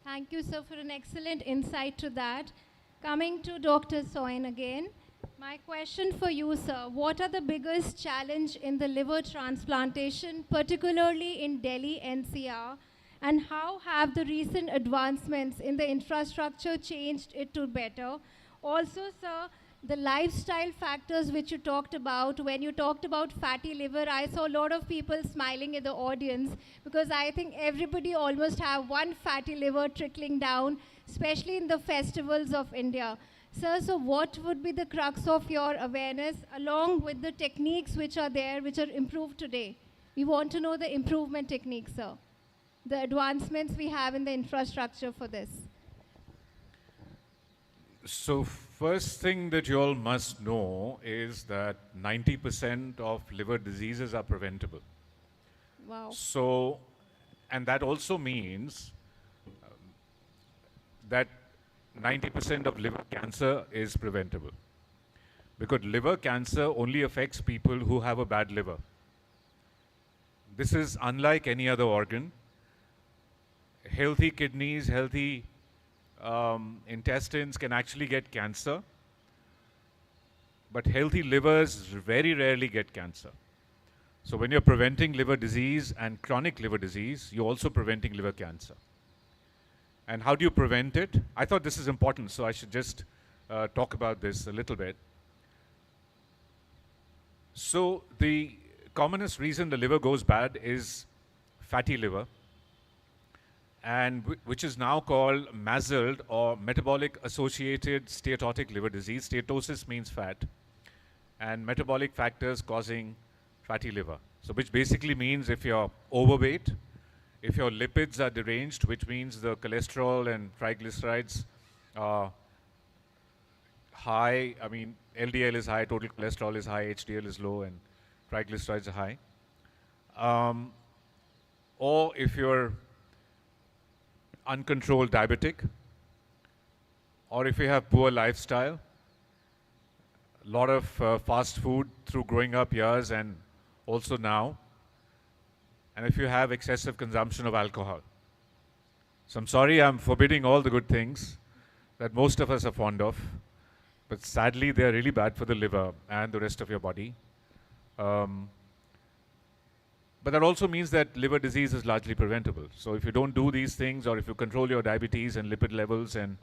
Thank you, sir, for an excellent insight to that. Coming to Dr. Soin again. My question for you, sir, what are the biggest challenge in the liver transplantation, particularly in Delhi NCR, and how have the recent advancements in the infrastructure changed it to better? Also, sir, the lifestyle factors which you talked about, when you talked about fatty liver, I saw a lot of people smiling in the audience, because I think everybody almost have one fatty liver trickling down, especially in the festivals of India. Sir, so what would be the crux of your awareness along with the techniques which are there, which are improved today? We want to know the improvement techniques, sir. The advancements we have in the infrastructure for this. So first thing that you all must know is that 90% of liver diseases are preventable. Wow. So, and that also means that 90% of liver cancer is preventable. Because liver cancer only affects people who have a bad liver. This is unlike any other organ. Healthy kidneys, healthy intestines can actually get cancer, but healthy livers very rarely get cancer. So when you're preventing liver disease and chronic liver disease, you're also preventing liver cancer. And how do you prevent it? I thought this is important, so I should just talk about this a little bit. So the commonest reason the liver goes bad is fatty liver, and which is now called MASLD, or metabolic associated steatotic liver disease. Steatosis means fat, and metabolic factors causing fatty liver. So which basically means if you're overweight, if your lipids are deranged, which means the cholesterol and triglycerides are high, I mean LDL is high, total cholesterol is high, HDL is low, and triglycerides are high. Or if you're uncontrolled diabetic, or if you have poor lifestyle, a lot of fast food through growing up years and also now, and if you have excessive consumption of alcohol. So I'm sorry, I'm forbidding all the good things that most of us are fond of, but sadly they're really bad for the liver and the rest of your body. But that also means that liver disease is largely preventable. So if you don't do these things, or if you control your diabetes and lipid levels and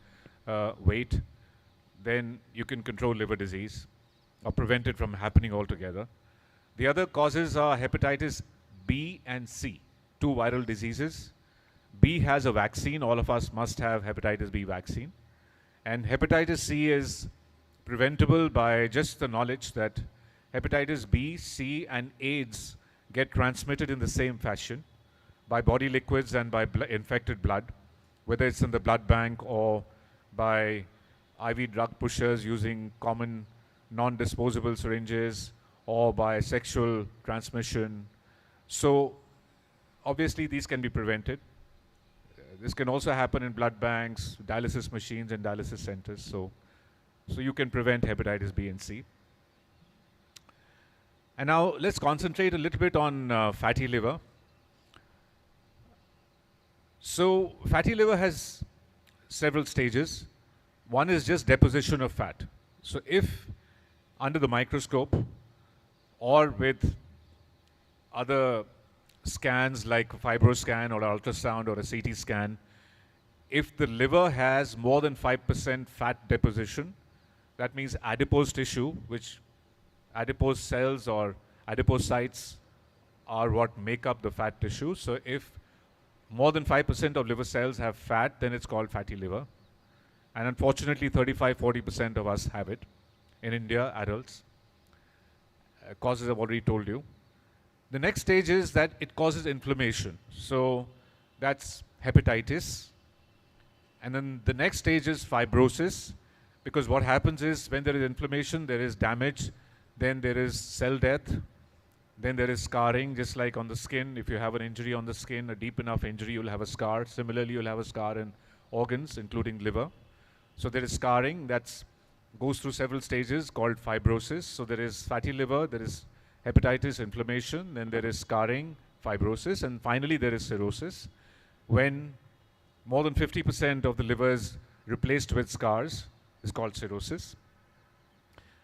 weight, then you can control liver disease or prevent it from happening altogether. The other causes are hepatitis B and C, two viral diseases. B has a vaccine. All of us must have hepatitis B vaccine. And hepatitis C is preventable by just the knowledge that hepatitis B, C, and AIDS get transmitted in the same fashion by body liquids and by infected blood, whether it's in the blood bank or by IV drug pushers using common non-disposable syringes, or by sexual transmission. So obviously these can be prevented. This can also happen in blood banks, dialysis machines, and dialysis centers. So you can prevent hepatitis B and C. And now let's concentrate a little bit on fatty liver. So fatty liver has several stages. One is just deposition of fat. So if under the microscope or with other scans like a fibroscan or ultrasound or a CT scan, if the liver has more than 5% fat deposition, that means adipose tissue, which adipose cells or adipocytes are what make up the fat tissue. So if more than 5% of liver cells have fat, then it's called fatty liver. And unfortunately, 35–40% of us have it in India, adults. Causes I've already told you. The next stage is that it causes inflammation. So that's hepatitis. And then the next stage is fibrosis, because what happens is when there is inflammation, there is damage, then there is cell death, then there is scarring, just like on the skin. If you have an injury on the skin, a deep enough injury, you'll have a scar. Similarly, you'll have a scar in organs, including liver. So there is scarring that goes through several stages called fibrosis. So there is fatty liver, there is hepatitis, inflammation, then there is scarring, fibrosis, and finally there is cirrhosis, when more than 50% of the liver is replaced with scars, is called cirrhosis.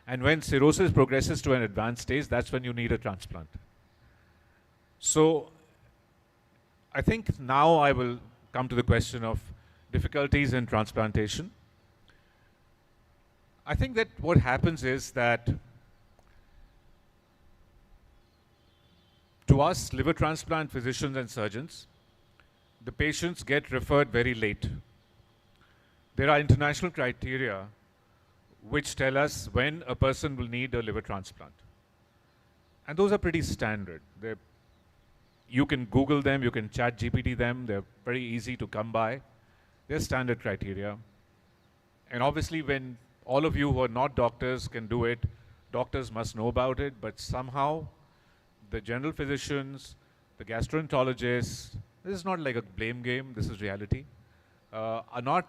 And when cirrhosis progresses to an advanced stage, that's when you need a transplant. So I think now I will come to the question of difficulties in transplantation. I think that what happens is that to us, liver transplant physicians and surgeons, the patients get referred very late. There are international criteria which tell us when a person will need a liver transplant. And those are pretty standard. You can Google them, you can chat GPT them, they're very easy to come by. They're standard criteria. And obviously, when all of you who are not doctors can do it, doctors must know about it, but somehow the general physicians, the gastroenterologists, this is not like a blame game, this is reality, are not,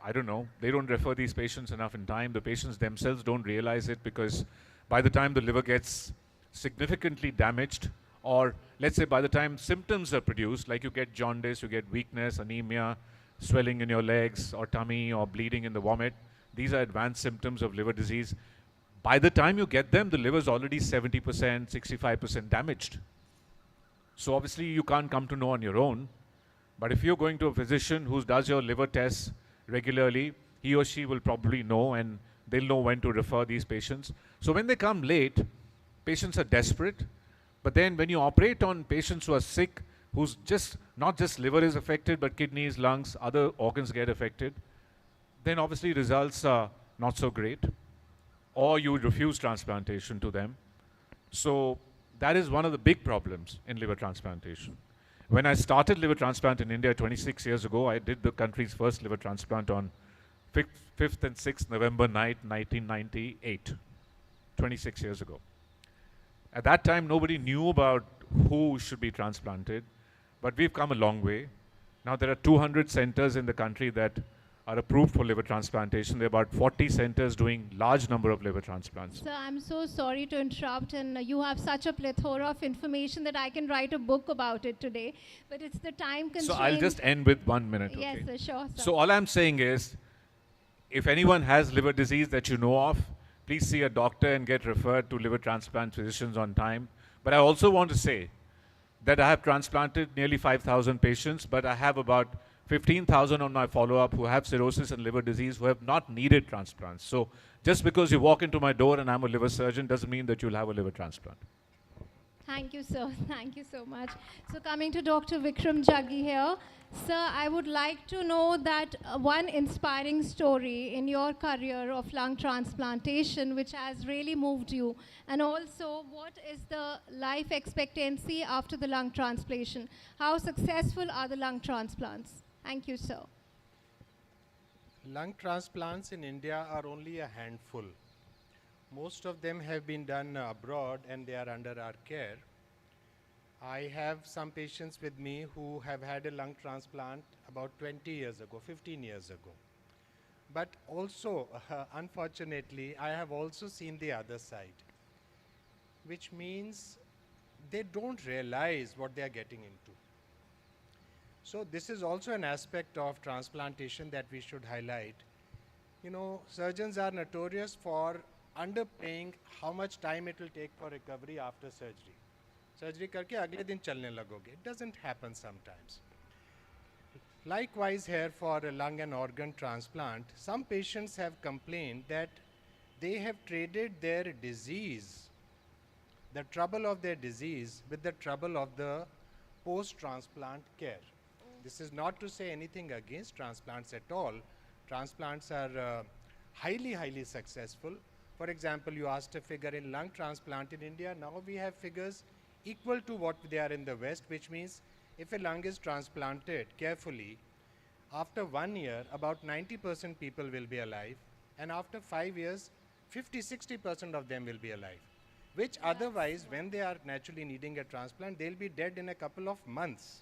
I don't know, they don't refer these patients enough in time. The patients themselves don't realize it because by the time the liver gets significantly damaged, or let's say by the time symptoms are produced, like you get jaundice, you get weakness, anemia, swelling in your legs or tummy or bleeding in the vomit, these are advanced symptoms of liver disease. By the time you get them, the liver is already 70%, 65% damaged. So obviously you can't come to know on your own. But if you're going to a physician who does your liver tests regularly, he or she will probably know, and they'll know when to refer these patients. So when they come late, patients are desperate. But then when you operate on patients who are sick, who's just, not just liver is affected, but kidneys, lungs, other organs get affected, then obviously results are not so great. Or you refuse transplantation to them. So that is one of the big problems in liver transplantation. When I started liver transplant in India 26 years ago, I did the country's first liver transplant on 5th and 6th November night, 1998, 26 years ago. At that time, nobody knew about who should be transplanted, but we've come a long way. Now there are 200 centers in the country that are approved for liver transplantation. There are about 40 centers doing large number of liver transplants. Sir, I'm so sorry to interrupt, and you have such a plethora of information that I can write a book about it today, but it's the time constraint. So I'll just end with 1 minute, okay? Yes, sir, sure, sir. So all I'm saying is, if anyone has liver disease that you know of, please see a doctor and get referred to liver transplant physicians on time. But I also want to say that I have transplanted nearly 5,000 patients, but I have about 15,000 on my follow-up who have cirrhosis and liver disease who have not needed transplants. So just because you walk into my door and I'm a liver surgeon doesn't mean that you'll have a liver transplant. Thank you, sir. Thank you so much. So coming to Dr. Vikram Jaggi here. Sir, I would like to know that one inspiring story in your career of lung transplantation which has really moved you, and also what is the life expectancy after the lung transplantation? How successful are the lung transplants? Thank you, sir. Lung transplants in India are only a handful. Most of them have been done abroad and they are under our care. I have some patients with me who have had a lung transplant about 20 years ago, 15 years ago. But also, unfortunately, I have also seen the other side, which means they don't realize what they are getting into. So this is also an aspect of transplantation that we should highlight. You know, surgeons are notorious for underplaying how much time it will take for recovery after surgery. Surgery karke agle din chalne lagoge. It doesn't happen sometimes. Likewise here for a lung and organ transplant, some patients have complained that they have traded their disease, the trouble of their disease, with the trouble of the post-transplant care. This is not to say anything against transplants at all. Transplants are highly, highly successful. For example, you asked a figure in lung transplant in India. Now we have figures equal to what they are in the West, which means if a lung is transplanted carefully, after 1 year, about 90% people will be alive, and after 5 years, 50–60% of them will be alive, which otherwise, when they are naturally needing a transplant, they'll be dead in a couple of months.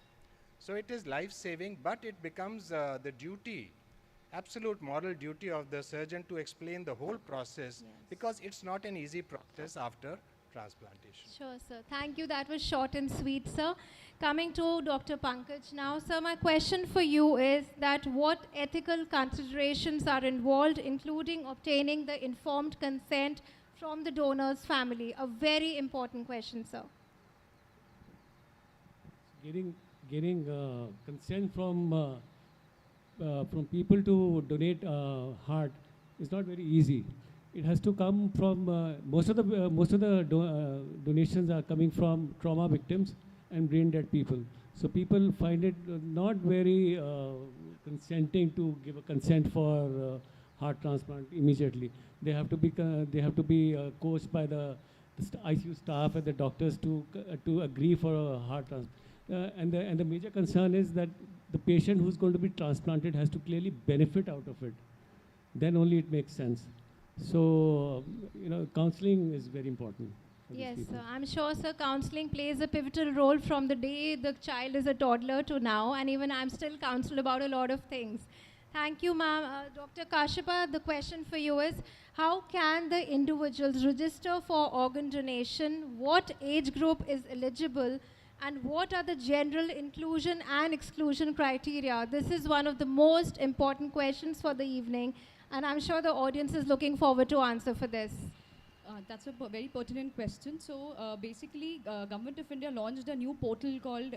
So it is life-saving, but it becomes the duty, absolute moral duty of the surgeon to explain the whole process, because it's not an easy process after transplantation. Sure, sir. Thank you. That was short and sweet, sir. Coming to Dr. Pankaj now. Sir, my question for you is that what ethical considerations are involved, including obtaining the informed consent from the donor's family? A very important question, sir. Getting consent from people to donate heart is not very easy. It has to come from most of the donations are coming from trauma victims and brain dead people. So people find it not very consenting to give a consent for heart transplant immediately. They have to be coached by the ICU staff and the doctors to agree for a heart transplant. and the major concern is that the patient who's going to be transplanted has to clearly benefit out of it. Then only it makes sense. So, counseling is very important. Yes, I'm sure, sir, counseling plays a pivotal role from the day the child is a toddler to now, and even I'm still counseled about a lot of things. Thank you, ma'am. Dr. Kashyapa, the question for you is, how can the individuals register for organ donation? What age group is eligible? And what are the general inclusion and exclusion criteria? This is one of the most important questions for the evening, and I'm sure the audience is looking forward to answer for this. That's a very pertinent question. So basically, Government of India launched a new portal called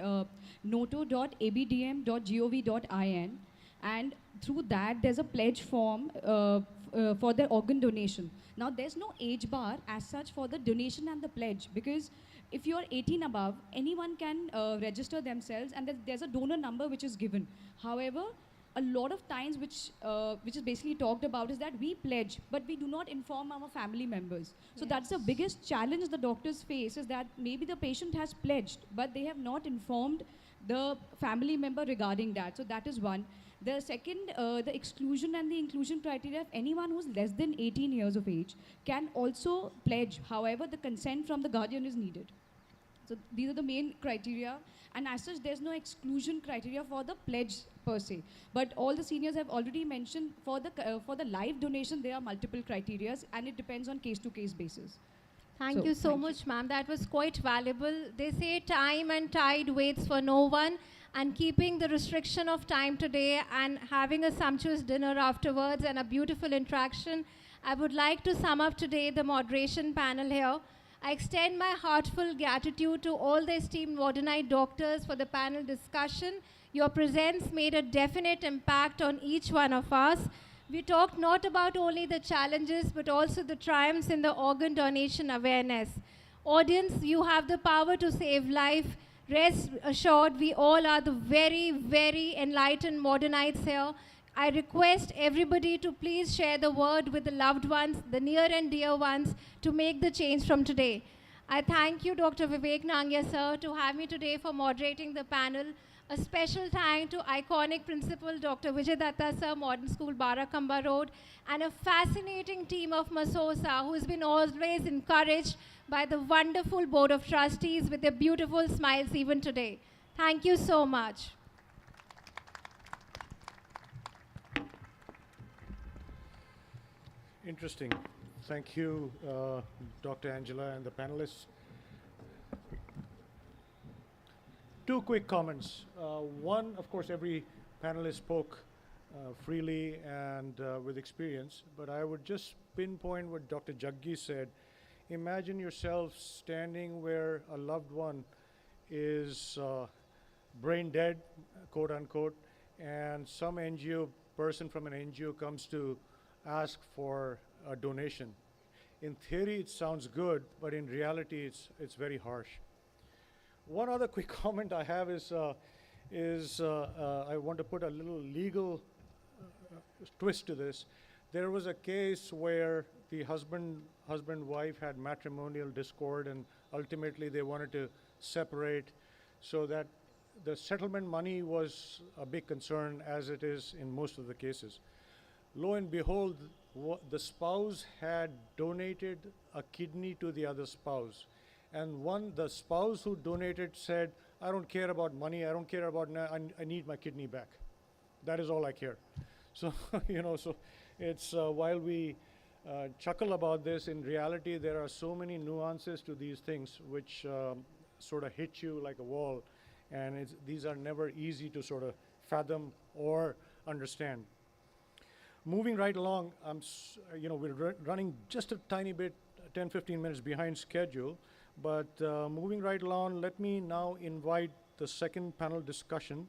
noto.abdm.gov.in, and through that, there's a pledge form for the organ donation. Now, there's no age bar as such for the donation and the pledge, because if you're 18 above, anyone can register themselves, and there's a donor number which is given. However, a lot of times which is basically talked about is that we pledge, but we do not inform our family members. So that's the biggest challenge the doctors face, is that maybe the patient has pledged, but they have not informed the family member regarding that. So that is one. The second, the exclusion and the inclusion criteria, if anyone who's less than 18 years of age can also pledge. However, the consent from the guardian is needed. So these are the main criteria. And as such, there's no exclusion criteria for the pledge per se. But all the seniors have already mentioned for the live donation, there are multiple criteria, and it depends on case-to-case basis. Thank you so much, ma'am. That was quite valuable. They say time and tide waits for no one, and keeping the restriction of time today and having a sumptuous dinner afterwards and a beautiful interaction, I would like to sum up today the moderation panel here. I extend my heartfelt gratitude to all the esteemed Modernite doctors for the panel discussion. Your presence made a definite impact on each one of us. We talked not about only the challenges, but also the triumphs in the organ donation awareness. Audience, you have the power to save life. Rest assured, we all are the very, very enlightened Modernites here. I request everybody to please share the word with the loved ones, the near and dear ones, to make the change from today. I thank you, Dr. Vivek Nangia, sir, to have me today for moderating the panel. A special thank to iconic principal, Dr. Vijay Datta, sir, Modern School, Barakamba Road, and a fascinating team of MSOSA who has been always encouraged by the wonderful Board of Trustees with their beautiful smiles even today. Thank you so much. Interesting. Thank you, Dr. Angela and the panelists. Two quick comments. One, of course, every panelist spoke freely and with experience, but I would just pinpoint what Dr. Jaggi said. Imagine yourself standing where a loved one is brain dead, quote unquote, and some NGO person from an NGO comes to ask for a donation. In theory, it sounds good, but in reality, it's very harsh. One other quick comment I have is I want to put a little legal twist to this. There was a case where the husband-wife had matrimonial discord, and ultimately they wanted to separate, so that the settlement money was a big concern, as it is in most of the cases. Lo and behold, the spouse had donated a kidney to the other spouse. And the spouse who donated said, I don't care about money, I don't care about, I need my kidney back. That is all I care. So, so it's, while we chuckle about this, in reality, there are so many nuances to these things which sort of hit you like a wall. And these are never easy to sort of fathom or understand. Moving right along, we're running just a tiny bit, 10, 15 minutes behind schedule, but moving right along, let me now invite the second panel discussion,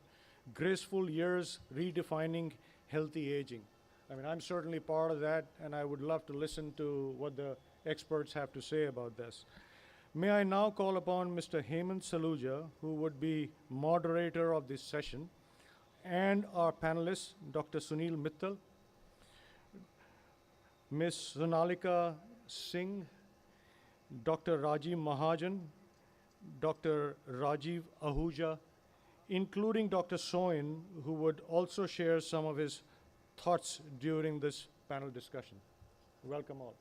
Graceful Years Redefining Healthy Aging. I mean, I'm certainly part of that, and I would love to listen to what the experts have to say about this. May I now call upon Mr. Hemant Saluja, who would be moderator of this session, and our panelists, Dr. Sunil Mittal, Ms. Sonalika Singh, Dr. Rajiv Mahajan, Dr. Rajiv Ahuja, including Dr. Soin, who would also share some of his thoughts during this panel discussion. Welcome all.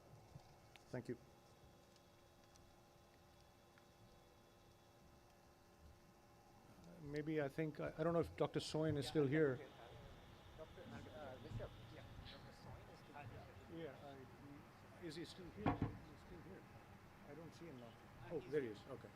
Thank you. Maybe I don't know if Dr. Soin is still here. Yeah, is he still here? He's still here. I don't see him now. Oh, there he is. Okay.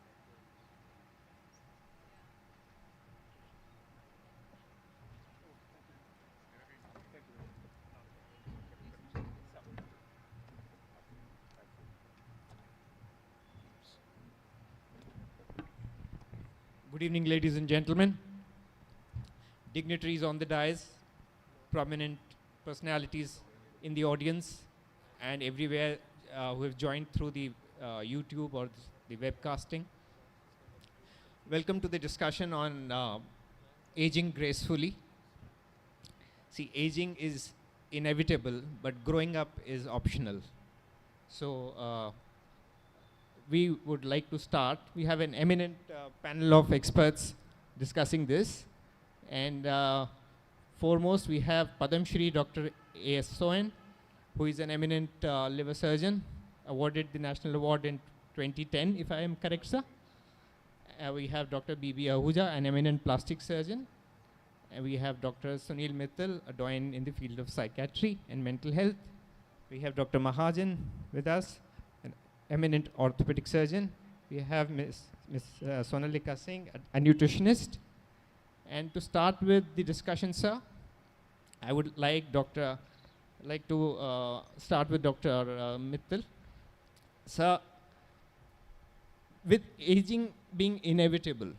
Good evening, ladies and gentlemen. Dignitaries on the dais, prominent personalities in the audience, and everywhere who have joined through the YouTube or the webcasting. Welcome to the discussion on aging gracefully. See, aging is inevitable, but growing up is optional. So we would like to start. We have an eminent panel of experts discussing this. And foremost, we have Padam Shri Dr. A.S. Soin, who is an eminent liver surgeon, awarded the National Award in 2010, if I am correct, sir. We have Dr. B.B. Ahuja, an eminent plastic surgeon. And we have Dr. Sunil Mittal, a doyen in the field of psychiatry and mental health. We have Dr. Mahajan with us, an eminent orthopedic surgeon. We have Ms. Sonalika Singh, a nutritionist. And to start with the discussion, sir, I would like to start with Dr. Mittal. Sir, with aging being inevitable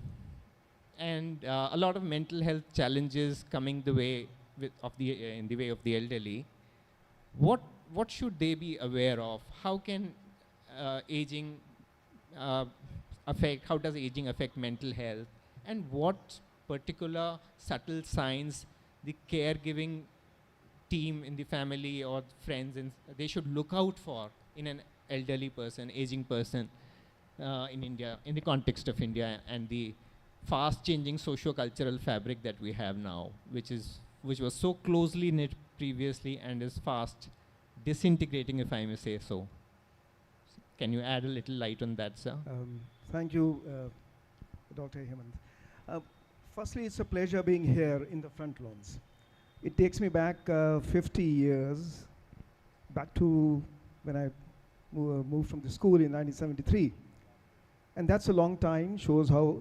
and a lot of mental health challenges coming the way in the way of the elderly, what should they be aware of? How can aging how does aging affect mental health? And what particular subtle signs the caregiving team in the family or friends they should look out for in an elderly person, aging person in India, in the context of India and the fast changing socio-cultural fabric that we have now, which was so closely knit previously and is fast disintegrating, if I may say so. Can you add a little light on that, sir? Thank you, Dr. Hemant. Firstly, it's a pleasure being here in the front lawns. It takes me back 50 years, back to when I moved from the school in 1973. And that's a long time, shows how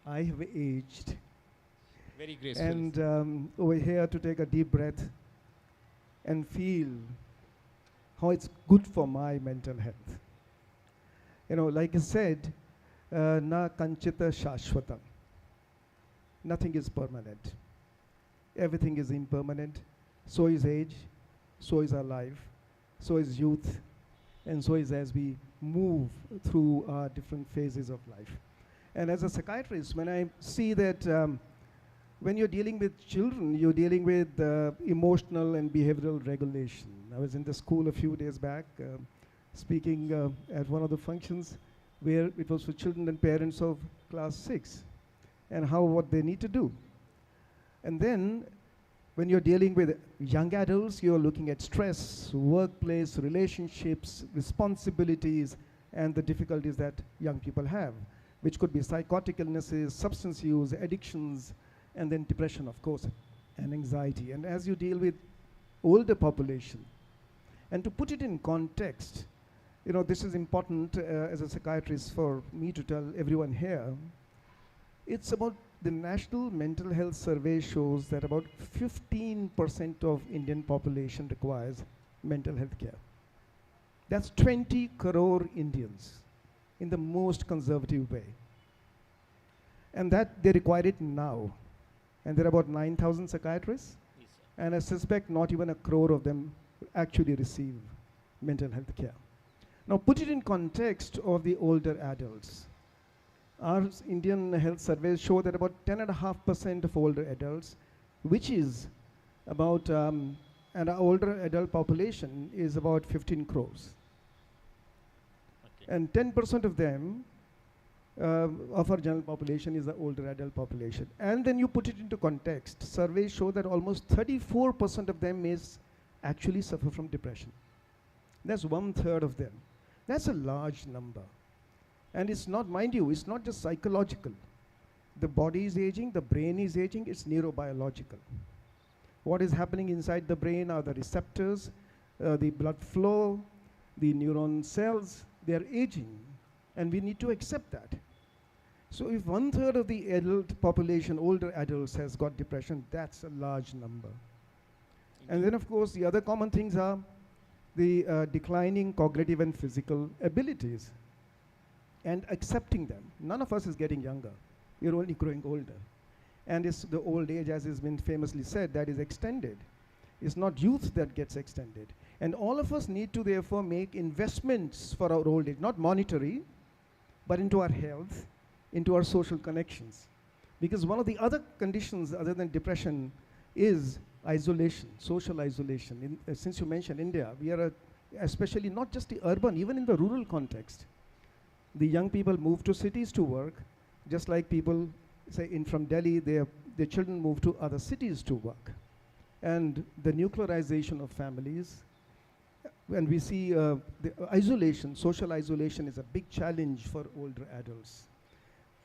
I have aged. Very graceful. And over here to take a deep breath and feel how it's good for my mental health. You know, like I said, na kanchita shashwatam. Nothing is permanent. Everything is impermanent. So is age, so is our life, so is youth, and so is as we move through our different phases of life. And as a psychiatrist, when I see that when you're dealing with children, you're dealing with emotional and behavioral regulation. I was in the school a few days back speaking at one of the functions where it was for children and parents of class 6 and what they need to do. And then when you're dealing with young adults, you're looking at stress, workplace, relationships, responsibilities, and the difficulties that young people have, which could be psychotic illnesses, substance use, addictions, and then depression, of course, and anxiety. And as you deal with older population, and to put it in context, you know, this is important as a psychiatrist for me to tell everyone here. It's about the National Mental Health Survey shows that about 15% of Indian population requires mental health care. That's 20 crore Indians in the most conservative way. And that they require it now. And there are about 9,000 psychiatrists. Yes, and I suspect not even a crore of them actually receive mental health care. Now put it in context of the older adults. Our Indian health surveys show that about 10.5% of older adults, which is about, and our older adult population is about 15 crores. Okay. And 10% of them of our general population is the older adult population. And then you put it into context. Surveys show that almost 34% of them actually suffer from depression. That's 1/3 of them. That's a large number. And it's not, mind you, it's not just psychological. The body is aging, the brain is aging, it's neurobiological. What is happening inside the brain are the receptors, the blood flow, the neuron cells, they are aging. And we need to accept that. So if 1/3 of the adult population, older adults, has got depression, that's a large number. And then, of course, the other common things are the declining cognitive and physical abilities and accepting them. None of us is getting younger. We're only growing older. And it's the old age, as has been famously said, that is extended. It's not youth that gets extended. And all of us need to, therefore, make investments for our old age, not monetary, but into our health, into our social connections. Because one of the other conditions other than depression is isolation, social isolation. Since you mentioned India, we are, especially not just the urban, even in the rural context. The young people move to cities to work, just like people, say, from Delhi, their children move to other cities to work. And the nuclearization of families, and we see the isolation, social isolation is a big challenge for older adults.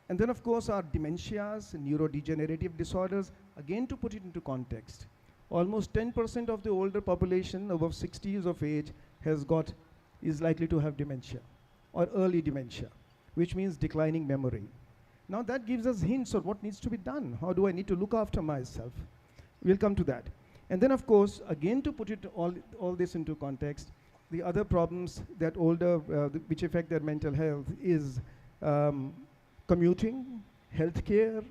And then, of course, our dementias, neurodegenerative disorders, again, to put it into context, almost 10% of the older population above 60 years of age is likely to have dementia or early dementia, which means declining memory. Now that gives us hints of what needs to be done. How do I need to look after myself? We'll come to that. And then, of course, again, to put it all this into context, the other problems that which affect their mental health is commuting, healthcare,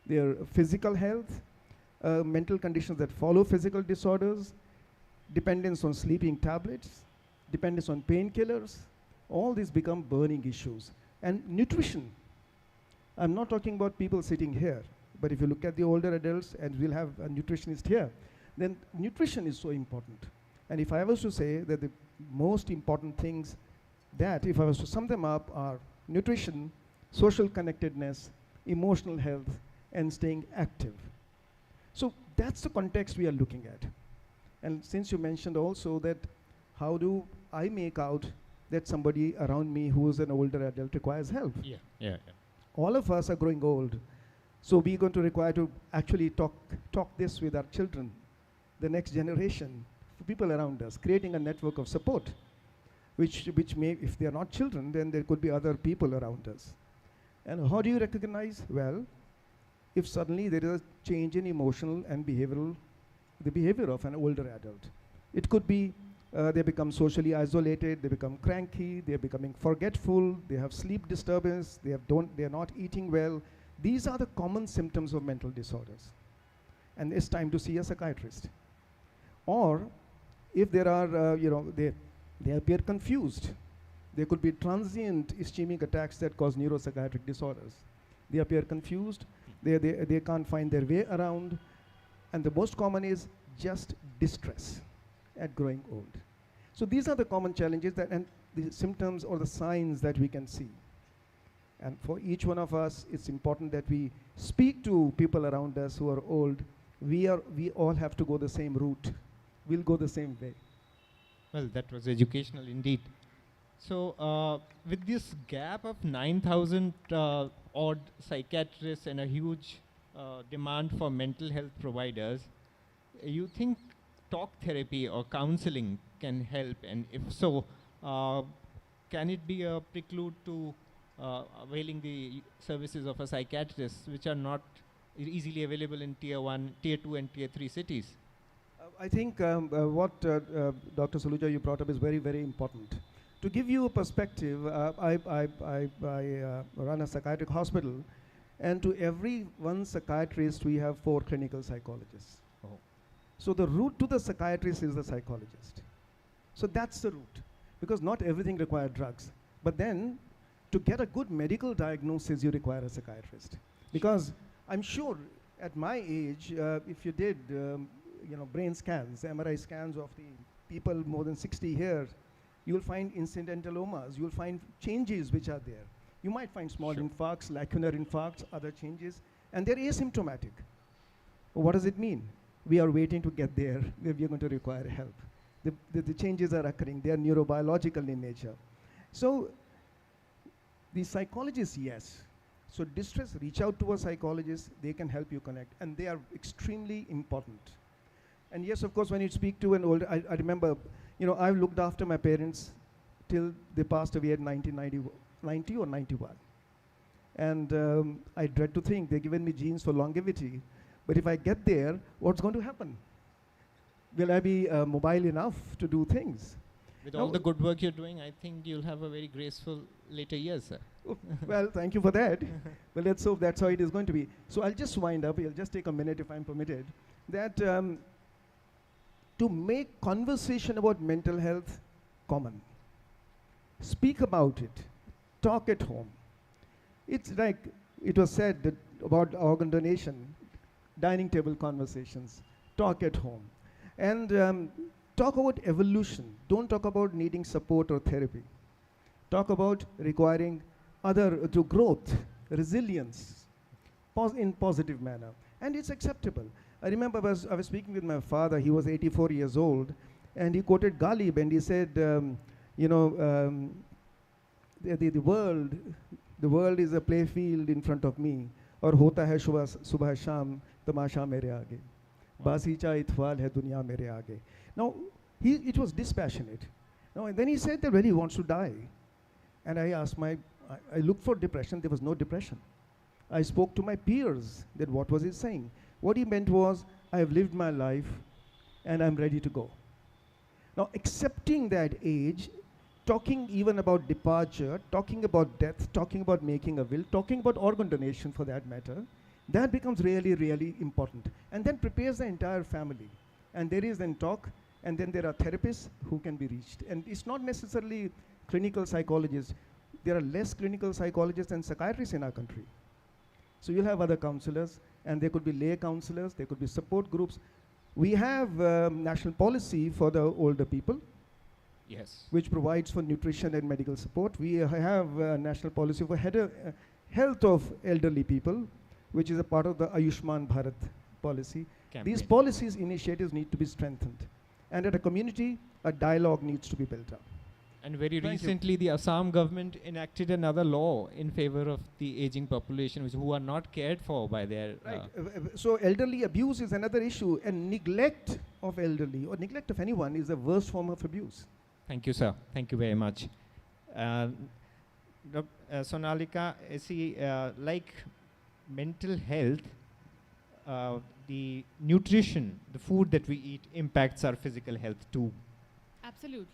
their physical health, mental conditions that follow physical disorders, dependence on sleeping tablets, dependence on painkillers. All these become burning issues. And nutrition. I'm not talking about people sitting here, but if you look at the older adults, and we'll have a nutritionist here, then nutrition is so important. And if I was to say that the most important things that, if I was to sum them up, are nutrition, social connectedness, emotional health, and staying active. So that's the context we are looking at. And since you mentioned also that how do I make out that somebody around me who is an older adult requires help? Yeah. All of us are growing old. So we're going to require to actually talk this with our children, the next generation, people around us, creating a network of support, which may, if they're not children, then there could be other people around us. And how do you recognize? Well, if suddenly there is a change in emotional and the behavior of an older adult. It could be they become socially isolated, they become cranky, they're becoming forgetful, they have sleep disturbance, they're not eating well. These are the common symptoms of mental disorders. And it's time to see a psychiatrist. Or if there are, they appear confused. There could be transient ischemic attacks that cause neuropsychiatric disorders. They appear confused, they can't find their way around, and the most common is just distress at growing old. So these are the common challenges and the symptoms or the signs that we can see. And for each one of us, it's important that we speak to people around us who are old. We all have to go the same route. We'll go the same way. Well, that was educational indeed. So with this gap of 9,000 odd psychiatrists and a huge demand for mental health providers, you think talk therapy or counseling can help? And if so, can it be a preclude to availing the services of a psychiatrist, which are not easily available in tier 1, tier 2 and tier 3 cities? I think what Dr. Saluja you brought up is very, very important. To give you a perspective, I run a psychiatric hospital, and to every one psychiatrist, we have 4 clinical psychologists. Oh. So the route to the psychiatrist is the psychologist. So that's the route, because not everything requires drugs. But then, to get a good medical diagnosis, you require a psychiatrist. Because I'm sure at my age, if you did brain scans, MRI scans of the people more than 60 here, you'll find incidentalomas, you'll find changes which are there. You might find small infarcts, lacunar infarcts, other changes, and they're asymptomatic. What does it mean? We are waiting to get there, where we are going to require help. The changes are occurring. They are neurobiological in nature. So the psychologists, yes. So distress, reach out to a psychologist. They can help you connect. And they are extremely important. And yes, of course, when you speak to an older, I remember, I've looked after my parents till they passed away at 90 or 91. And I dread to think they've given me genes for longevity. But if I get there, what's going to happen? Will I be mobile enough to do things? With all the good work you're doing, I think you'll have a very graceful later years, sir. Oh, well, thank you for that. Well, let's hope that's how it is going to be. So I'll just wind up. I'll just take a minute if I'm permitted. That to make conversation about mental health common, speak about it, talk at home. It's like it was said that about organ donation, dining table conversations, talk at home. And talk about evolution. Don't talk about needing support or therapy. Talk about requiring to growth, resilience, in positive manner. And it's acceptable. I remember I was speaking with my father. He was 84 years old. And he quoted Ghalib, and he said, the world is a playfield in front of me. Aur hota hai subah sham, tamasha mere aage. Basicha itwal hai dunya mere aage. Now, it was dispassionate. Now, and then he said that when he wants to die, and I asked I looked for depression, there was no depression. I spoke to my peers that what was he saying? What he meant was, I have lived my life and I'm ready to go. Now, accepting that age, talking even about departure, talking about death, talking about making a will, talking about organ donation for that matter, that becomes really, really important. And then prepares the entire family. And there is then talk, and then there are therapists who can be reached. And it's not necessarily clinical psychologists. There are less clinical psychologists than psychiatrists in our country. So you'll have other counselors, and there could be lay counselors, there could be support groups. We have national policy for the older people, yes, which provides for nutrition and medical support. We have national policy for health of elderly people, which is a part of the Ayushman Bharat policy. Campaign. These policies, initiatives need to be strengthened. And at a community, a dialogue needs to be built up. And very Thank recently, the Assam government enacted another law in favor of the aging population, who are not cared for by their... Right. So elderly abuse is another issue, and neglect of elderly, or neglect of anyone, is the worst form of abuse. Thank you, sir. Thank you very much. Sonalika, like mental health, the nutrition, the food that we eat impacts our physical health too. Absolutely.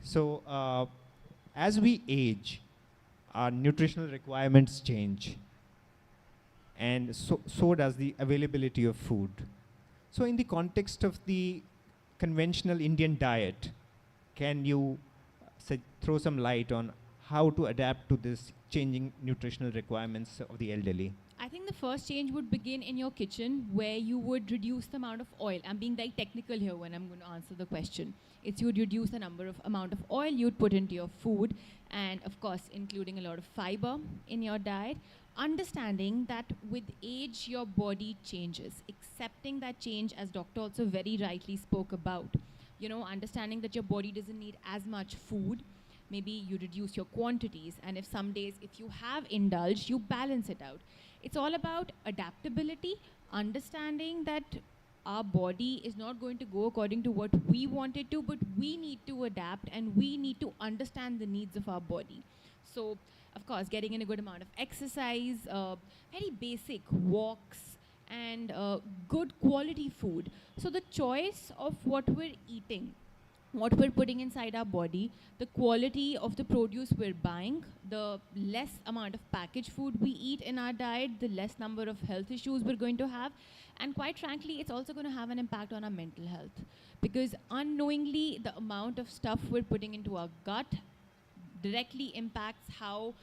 So as we age, our nutritional requirements change, and so does the availability of food. So in the context of the conventional Indian diet, can you throw some light on how to adapt to this changing nutritional requirements of the elderly? I think the first change would begin in your kitchen, where you would reduce the amount of oil. I'm being very technical here when I'm going to answer the question. It's you would reduce the amount of oil you'd put into your food, and of course including a lot of fiber in your diet. Understanding that with age your body changes, accepting that change, as doctor also very rightly spoke about. Understanding that your body doesn't need as much food. Maybe you reduce your quantities, and if some days, if you have indulged, you balance it out. It's all about adaptability, understanding that our body is not going to go according to what we want it to, but we need to adapt, and we need to understand the needs of our body. So, of course, getting in a good amount of exercise, very basic walks, and good quality food. So the choice of what we're eating, what we're putting inside our body, the quality of the produce we're buying, the less amount of packaged food we eat in our diet, the less number of health issues we're going to have. And quite frankly, it's also going to have an impact on our mental health, because unknowingly the amount of stuff we're putting into our gut directly impacts how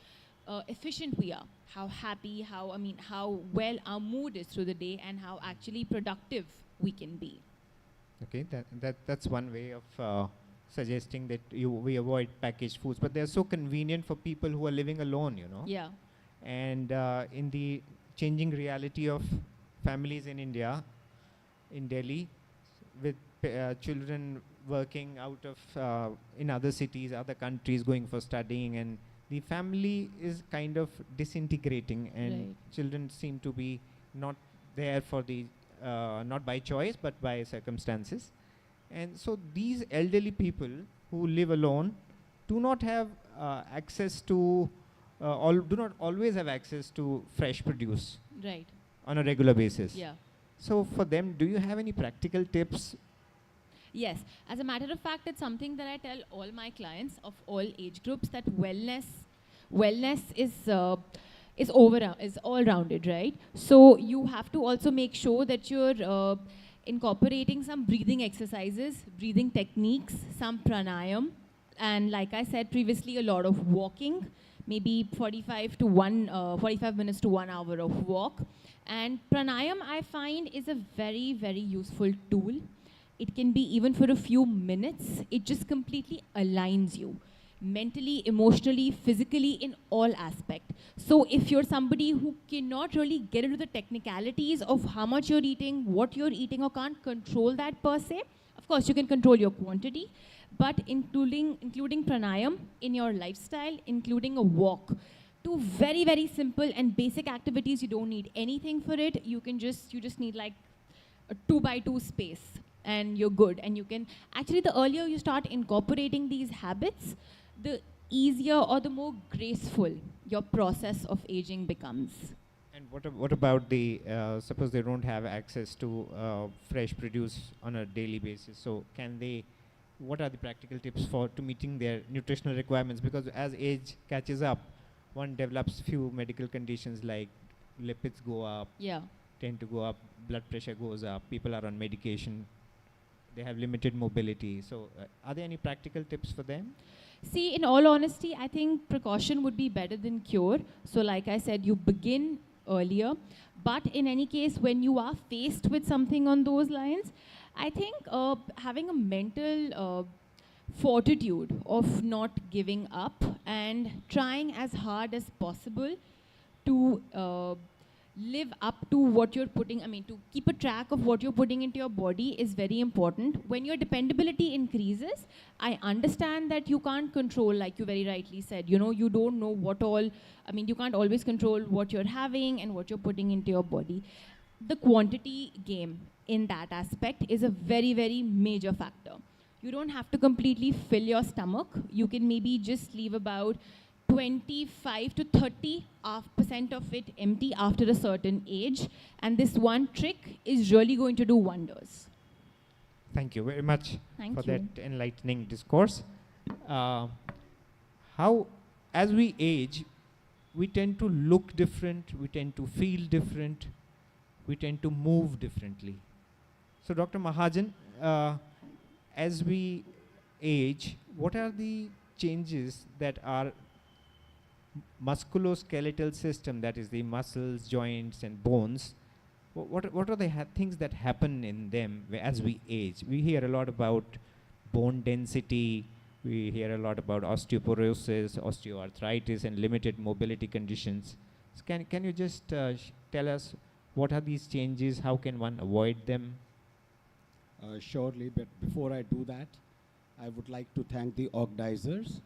efficient we are, how happy, how well our mood is through the day, and how actually productive we can be. Okay, that's one way of suggesting that we avoid packaged foods, but they're so convenient for people who are living alone, you know. Yeah. And in the changing reality of families in India, in Delhi, with children working out of in other cities, other countries, going for studying, and the family is kind of disintegrating, and Right. children seem to be not there for the not by choice but by circumstances. And so these elderly people who live alone do not have access to do not always have access to fresh produce Right. on a regular basis. Yeah. So for them, do you have any practical tips? Yes. As a matter of fact, it's something that I tell all my clients of all age groups, that wellness is all rounded, right? So you have to also make sure that you're incorporating some breathing exercises, breathing techniques, some pranayam, and like I said previously, a lot of walking, maybe 45 minutes to 1 hour of walk. And pranayam, I find, is a very, very useful tool. It can be even for a few minutes. It just completely aligns you mentally, emotionally, physically, in all aspects. So if you're somebody who cannot really get into the technicalities of how much you're eating, what you're eating, or can't control that per se, of course you can control your quantity, but including pranayam in your lifestyle, including a walk, two very, very simple and basic activities. You don't need anything for it. You just need like a 2x2 space, and you're good. And you can actually, the earlier you start incorporating these habits, the easier or the more graceful your process of aging becomes. And what about the suppose they don't have access to fresh produce on a daily basis? So can they? What are the practical tips to meeting their nutritional requirements? Because as age catches up, one develops few medical conditions like lipids go up, Yeah. tend to go up, blood pressure goes up, people are on medication, they have limited mobility. So are there any practical tips for them? See, in all honesty, I think precaution would be better than cure. So like I said, you begin earlier. But in any case, when you are faced with something on those lines, I think having a mental fortitude of not giving up and trying as hard as possible to live up to what you're putting, to keep a track of what you're putting into your body is very important. When your dependability increases, I understand that you can't control, like you very rightly said, you don't know what all, you can't always control what you're having and what you're putting into your body. The quantity game in that aspect is a very, very major factor. You don't have to completely fill your stomach. You can maybe just leave about 25 to 30% of it empty after a certain age. And this one trick is really going to do wonders. Thank you very much Thank for you. that enlightening discourse. How, as we age, we tend to look different, we tend to feel different, we tend to move differently. So Dr. Mahajan, as we age, what are the changes that our musculoskeletal system, that is the muscles, joints and bones, what are the things that happen in them as we age? We hear a lot about bone density, we hear a lot about osteoporosis, osteoarthritis and limited mobility conditions. So can you just tell us what are these changes, how can one avoid them? Surely, but before I do that, I would like to thank the organizers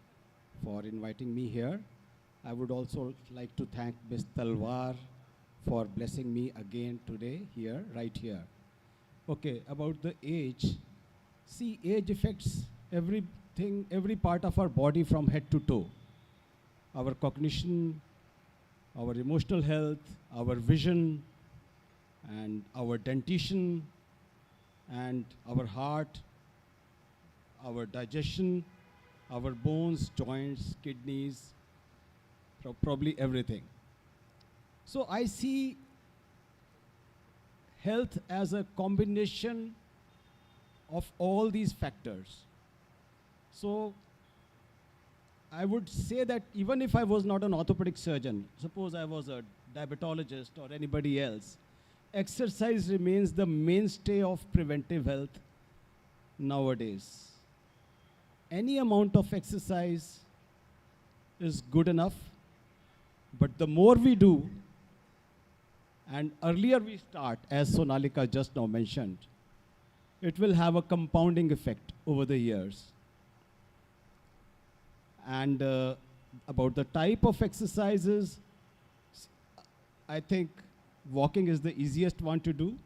for inviting me here. I would also like to thank Ms. Talwar for blessing me again today here, right here. Okay, about the age. See, age affects everything, every part of our body from head to toe. Our cognition, our emotional health, our vision, and our dentition, and our heart, our digestion, our bones, joints, kidneys, probably everything. So I see health as a combination of all these factors. So I would say that even if I was not an orthopedic surgeon, suppose I was a diabetologist or anybody else, exercise remains the mainstay of preventive health nowadays. any amount of exercise is good enough, but the more we do, and earlier we start, as Sonalika just now mentioned, it will have a compounding effect over the years. And about the type of exercises, I think walking is the easiest one to do.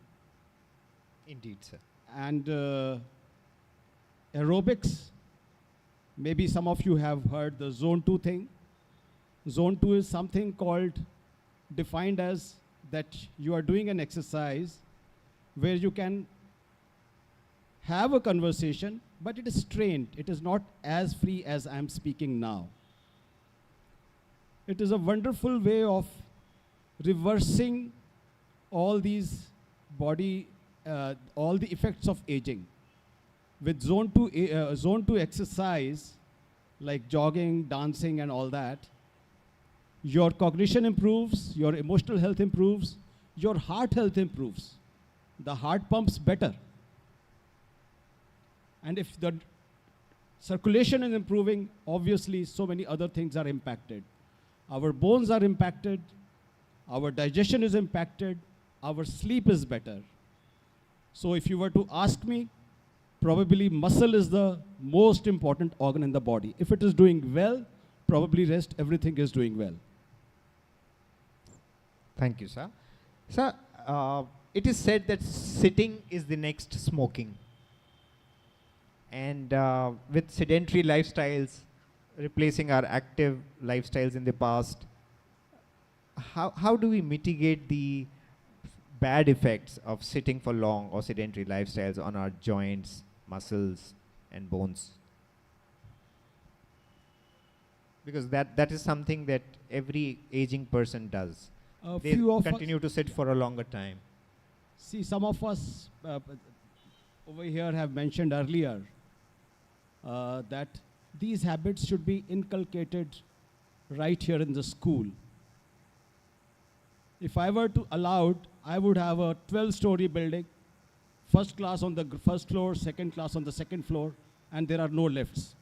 Indeed, sir. And aerobics, maybe some of you have heard the zone 2 thing. Zone 2 is something defined as that you are doing an exercise where you can have a conversation, but it is trained. It is not as free as I am speaking now. It is a wonderful way of reversing all these all the effects of aging. With zone 2 exercise, like jogging, dancing, and all that, your cognition improves, your emotional health improves, your heart health improves. The heart pumps better. And if the circulation is improving, obviously so many other things are impacted. Our bones are impacted, our digestion is impacted, our sleep is better. So if you were to ask me, probably muscle is the most important organ in the body. If it is doing well, probably rest, everything is doing well. Thank you, sir. Sir, it is said that sitting is the next smoking. And with sedentary lifestyles replacing our active lifestyles in the past, how do we mitigate the bad effects of sitting for long or sedentary lifestyles on our joints, muscles, and bones? Because that is something that every aging person does. They continue to sit for a longer time. See, some of us over here have mentioned earlier that these habits should be inculcated right here in the school. If I were to allow it, I would have a 12-story building, first class on the first floor, second class on the second floor, and there are no lifts.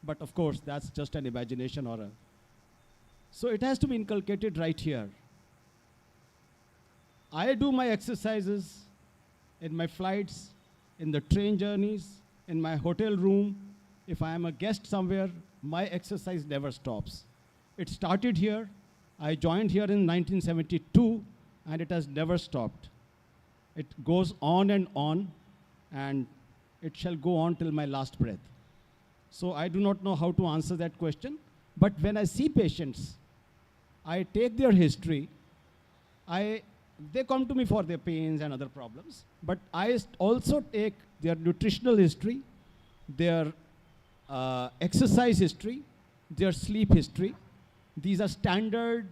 But of course, that's just an imagination or a... So it has to be inculcated right here. I do my exercises in my flights, in the train journeys, in my hotel room. If I am a guest somewhere, my exercise never stops. It started here. I joined here in 1972, and it has never stopped. It goes on, and it shall go on till my last breath. So I do not know how to answer that question. But when I see patients, I take their history. They come to me for their pains and other problems, but I also take their nutritional history, their exercise history, their sleep history. These are standard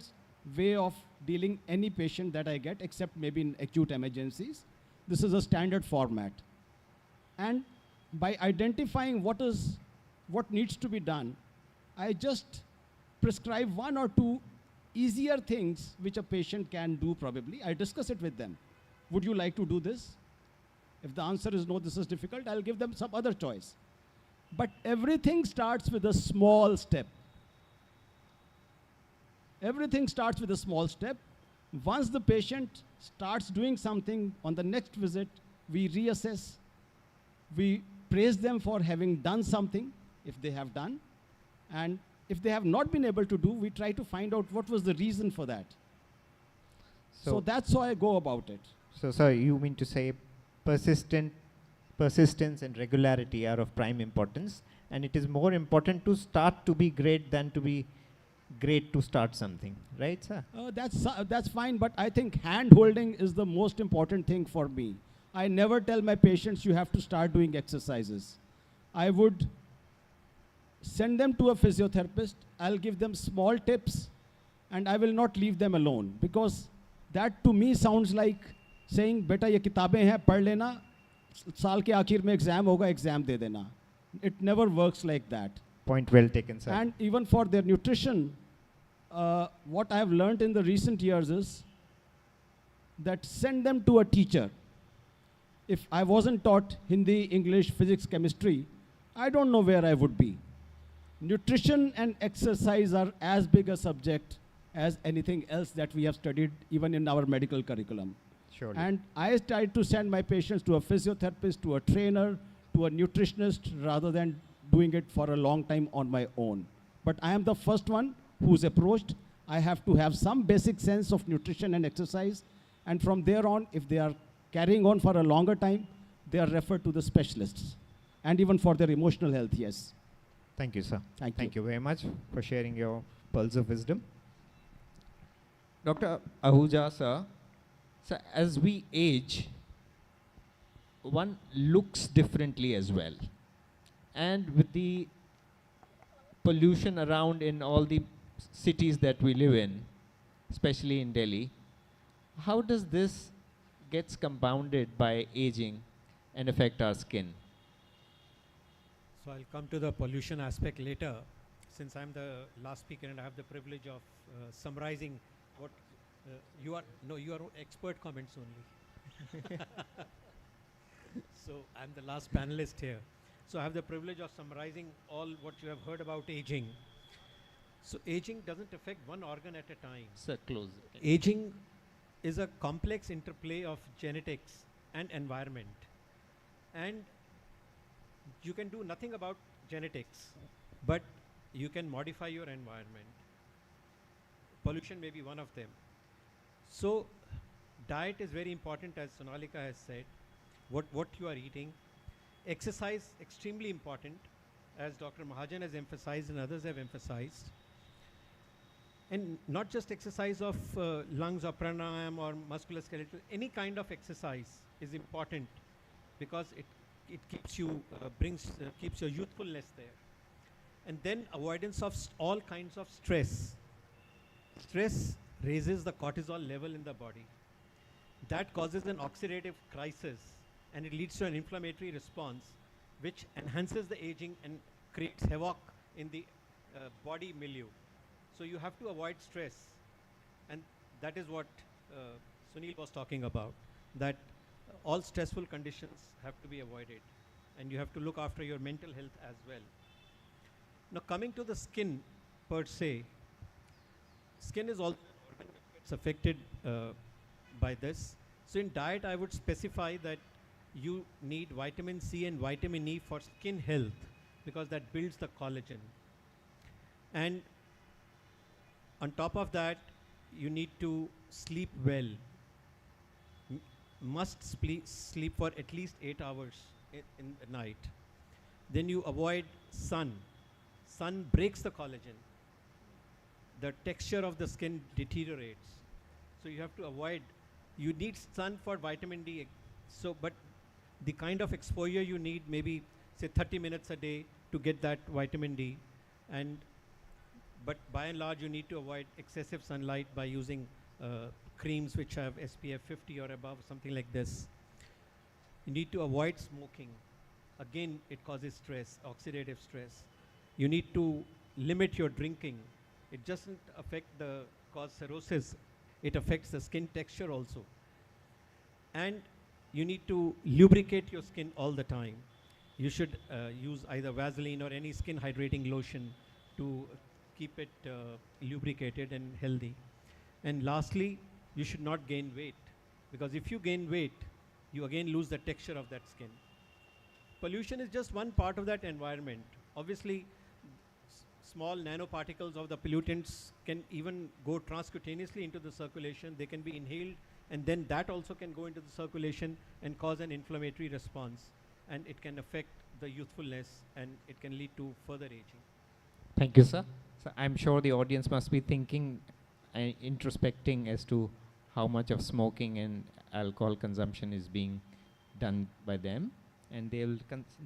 way of dealing any patient that I get, except maybe in acute emergencies. This is a standard format. And by identifying what needs to be done, I just prescribe 1 or 2 easier things which a patient can do probably. I discuss it with them. Would you like to do this? If the answer is no, this is difficult, I'll give them some other choice. But everything starts with a small step. Everything starts with a small step. Once the patient starts doing something, on the next visit, we reassess. We praise them for having done something, if they have done. And if they have not been able to do, we try to find out what was the reason for that. So that's how I go about it. So, sir, you mean to say persistence and regularity are of prime importance, and it is more important to start to be great than to be great to start something, right, sir? That's fine, but I think hand-holding is the most important thing for me. I never tell my patients you have to start doing exercises. I would send them to a physiotherapist. I'll give them small tips, and I will not leave them alone, because that to me sounds like saying, beta ye kitabein hain, pad lena, saal ke aakhir mein exam hoga, exam de dena. It never works like that. Point well taken, sir. And even for their nutrition, what I have learned in the recent years is that send them to a teacher. If I wasn't taught Hindi, English, physics, chemistry, I don't know where I would be. Nutrition and exercise are as big a subject as anything else that we have studied even in our medical curriculum. Surely. And I try to send my patients to a physiotherapist, to a trainer, to a nutritionist, rather than doing it for a long time on my own. But I am the first one who's approached. I have to have some basic sense of nutrition and exercise. And from there on, if they are carrying on for a longer time, they are referred to the specialists. And even for their emotional health, yes. Thank you, sir. Thank you very much for sharing your pearls of wisdom. Dr. Ahuja, sir, so as we age, one looks differently as well. And with the pollution around in all the cities that we live in, especially in Delhi, how does this gets compounded by aging and affect our skin? So I'll come to the pollution aspect later, since I'm the last speaker and I have the privilege of summarizing what you are expert comments only. So I'm the last panelist here. So I have the privilege of summarizing all what you have heard about aging. So aging doesn't affect one organ at a time. Sir, close. Aging is a complex interplay of genetics and environment. And you can do nothing about genetics, but you can modify your environment. Pollution may be one of them. So diet is very important, as Sonalika has said, what you are eating. Exercise, extremely important, as Dr. Mahajan has emphasized and others have emphasized. And not just exercise of lungs or pranayam or musculoskeletal, any kind of exercise is important because it keeps you, keeps your youthfulness there. And then avoidance of all kinds of stress. Stress raises the cortisol level in the body. That causes an oxidative crisis and it leads to an inflammatory response which enhances the aging and creates havoc in the body milieu. So you have to avoid stress, and that is what Sunil was talking about, that all stressful conditions have to be avoided and you have to look after your mental health as well. Now coming to the skin per se, skin is also it's affected by this. So in diet I would specify that you need vitamin C and vitamin E for skin health because that builds the collagen. And on top of that, you need to sleep well. Must sleep for at least 8 hours in the night. Then you avoid sun. Sun breaks the collagen. The texture of the skin deteriorates. So you have to avoid, you need sun for vitamin D. So, but the kind of exposure you need, maybe say 30 minutes a day to get that vitamin D. But by and large, you need to avoid excessive sunlight by using creams which have SPF 50 or above, something like this. You need to avoid smoking. Again, it causes stress, oxidative stress. You need to limit your drinking. It doesn't cause cirrhosis. It affects the skin texture also. And you need to lubricate your skin all the time. You should use either Vaseline or any skin hydrating lotion to keep it lubricated and healthy. And lastly, you should not gain weight, because if you gain weight, you again lose the texture of that skin. Pollution is just one part of that environment. Obviously, small nanoparticles of the pollutants can even go transcutaneously into the circulation. They can be inhaled, and then that also can go into the circulation and cause an inflammatory response. And it can affect the youthfulness, and it can lead to further aging. Thank you, sir. So I'm sure the audience must be thinking and introspecting as to how much of smoking and alcohol consumption is being done by them, and they will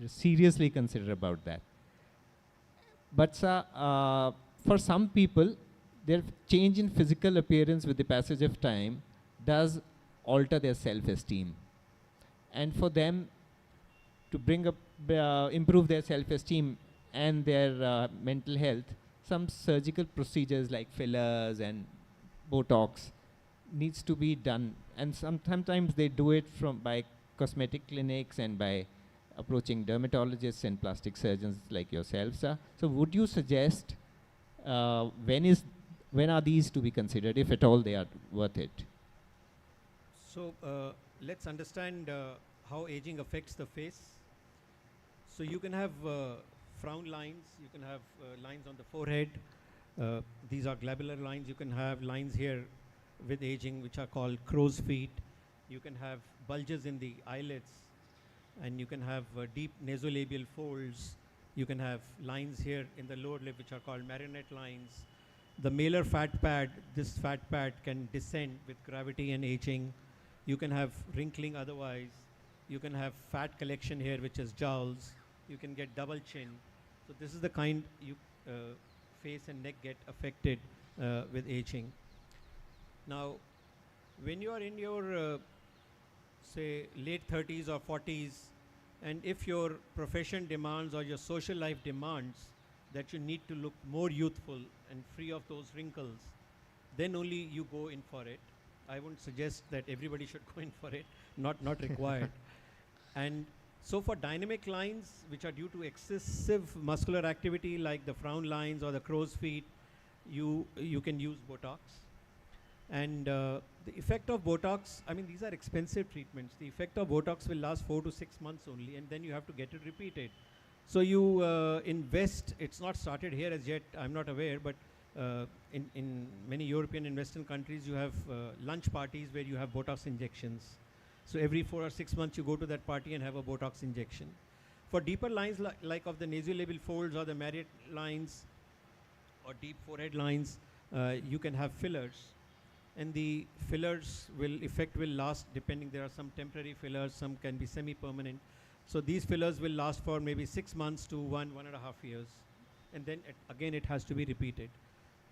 seriously consider about that. But sir, for some people, their change in physical appearance with the passage of time does alter their self-esteem. And for them to bring up, improve their self-esteem and their mental health, some surgical procedures like fillers and Botox needs to be done. And sometimes they do it by cosmetic clinics and by approaching dermatologists and plastic surgeons like yourself, sir. So would you suggest when are these to be considered, if at all they are worth it? So let's understand how aging affects the face. So you can have frown lines, you can have lines on the forehead. These are glabellar lines. You can have lines here with aging which are called crow's feet. You can have bulges in the eyelids, and you can have deep nasolabial folds. You can have lines here in the lower lip which are called marionette lines. The malar fat pad, this fat pad can descend with gravity and aging. You can have wrinkling otherwise. You can have fat collection here which is jowls. You can get double chin. So this is the kind you face and neck get affected with aging. Now, when you are in your say late 30s or 40s, and if your profession demands or your social life demands that you need to look more youthful and free of those wrinkles, then only you go in for it. I wouldn't suggest that everybody should go in for it, not required. And so for dynamic lines which are due to excessive muscular activity like the frown lines or the crow's feet, you can use Botox. And the effect of Botox, I mean, these are expensive treatments. The effect of Botox will last 4 to 6 months only, and then you have to get it repeated. So you invest, it's not started here as yet, I'm not aware, but in many European and Western countries, you have lunch parties where you have Botox injections. So every 4 or 6 months, you go to that party and have a Botox injection. For deeper lines like of the nasolabial folds or the Marriott lines or deep forehead lines, you can have fillers. And the fillers effect will last depending. There are some temporary fillers, some can be semi-permanent. So these fillers will last for maybe 6 months to 1.5 years. And then again, it has to be repeated.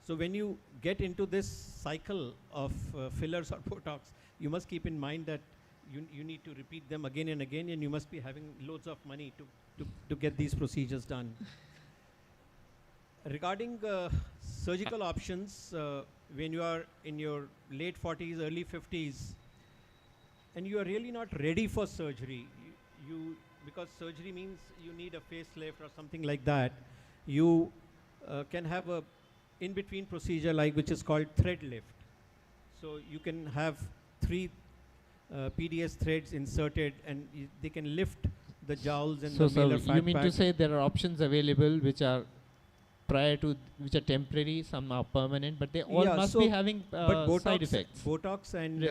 So when you get into this cycle of fillers or Botox, you must keep in mind that you need to repeat them again and again, and you must be having loads of money to get these procedures done. Regarding surgical options, when you are in your late 40s, early 50s, and you are really not ready for surgery, because surgery means you need a facelift or something like that, you can have a in-between procedure which is called thread lift. So you can have 3 PDS threads inserted, and they can lift the jowls and the malar fat you mean pad. to say there are options available which are which are temporary, some are permanent, but they all must be having side effects. Botox and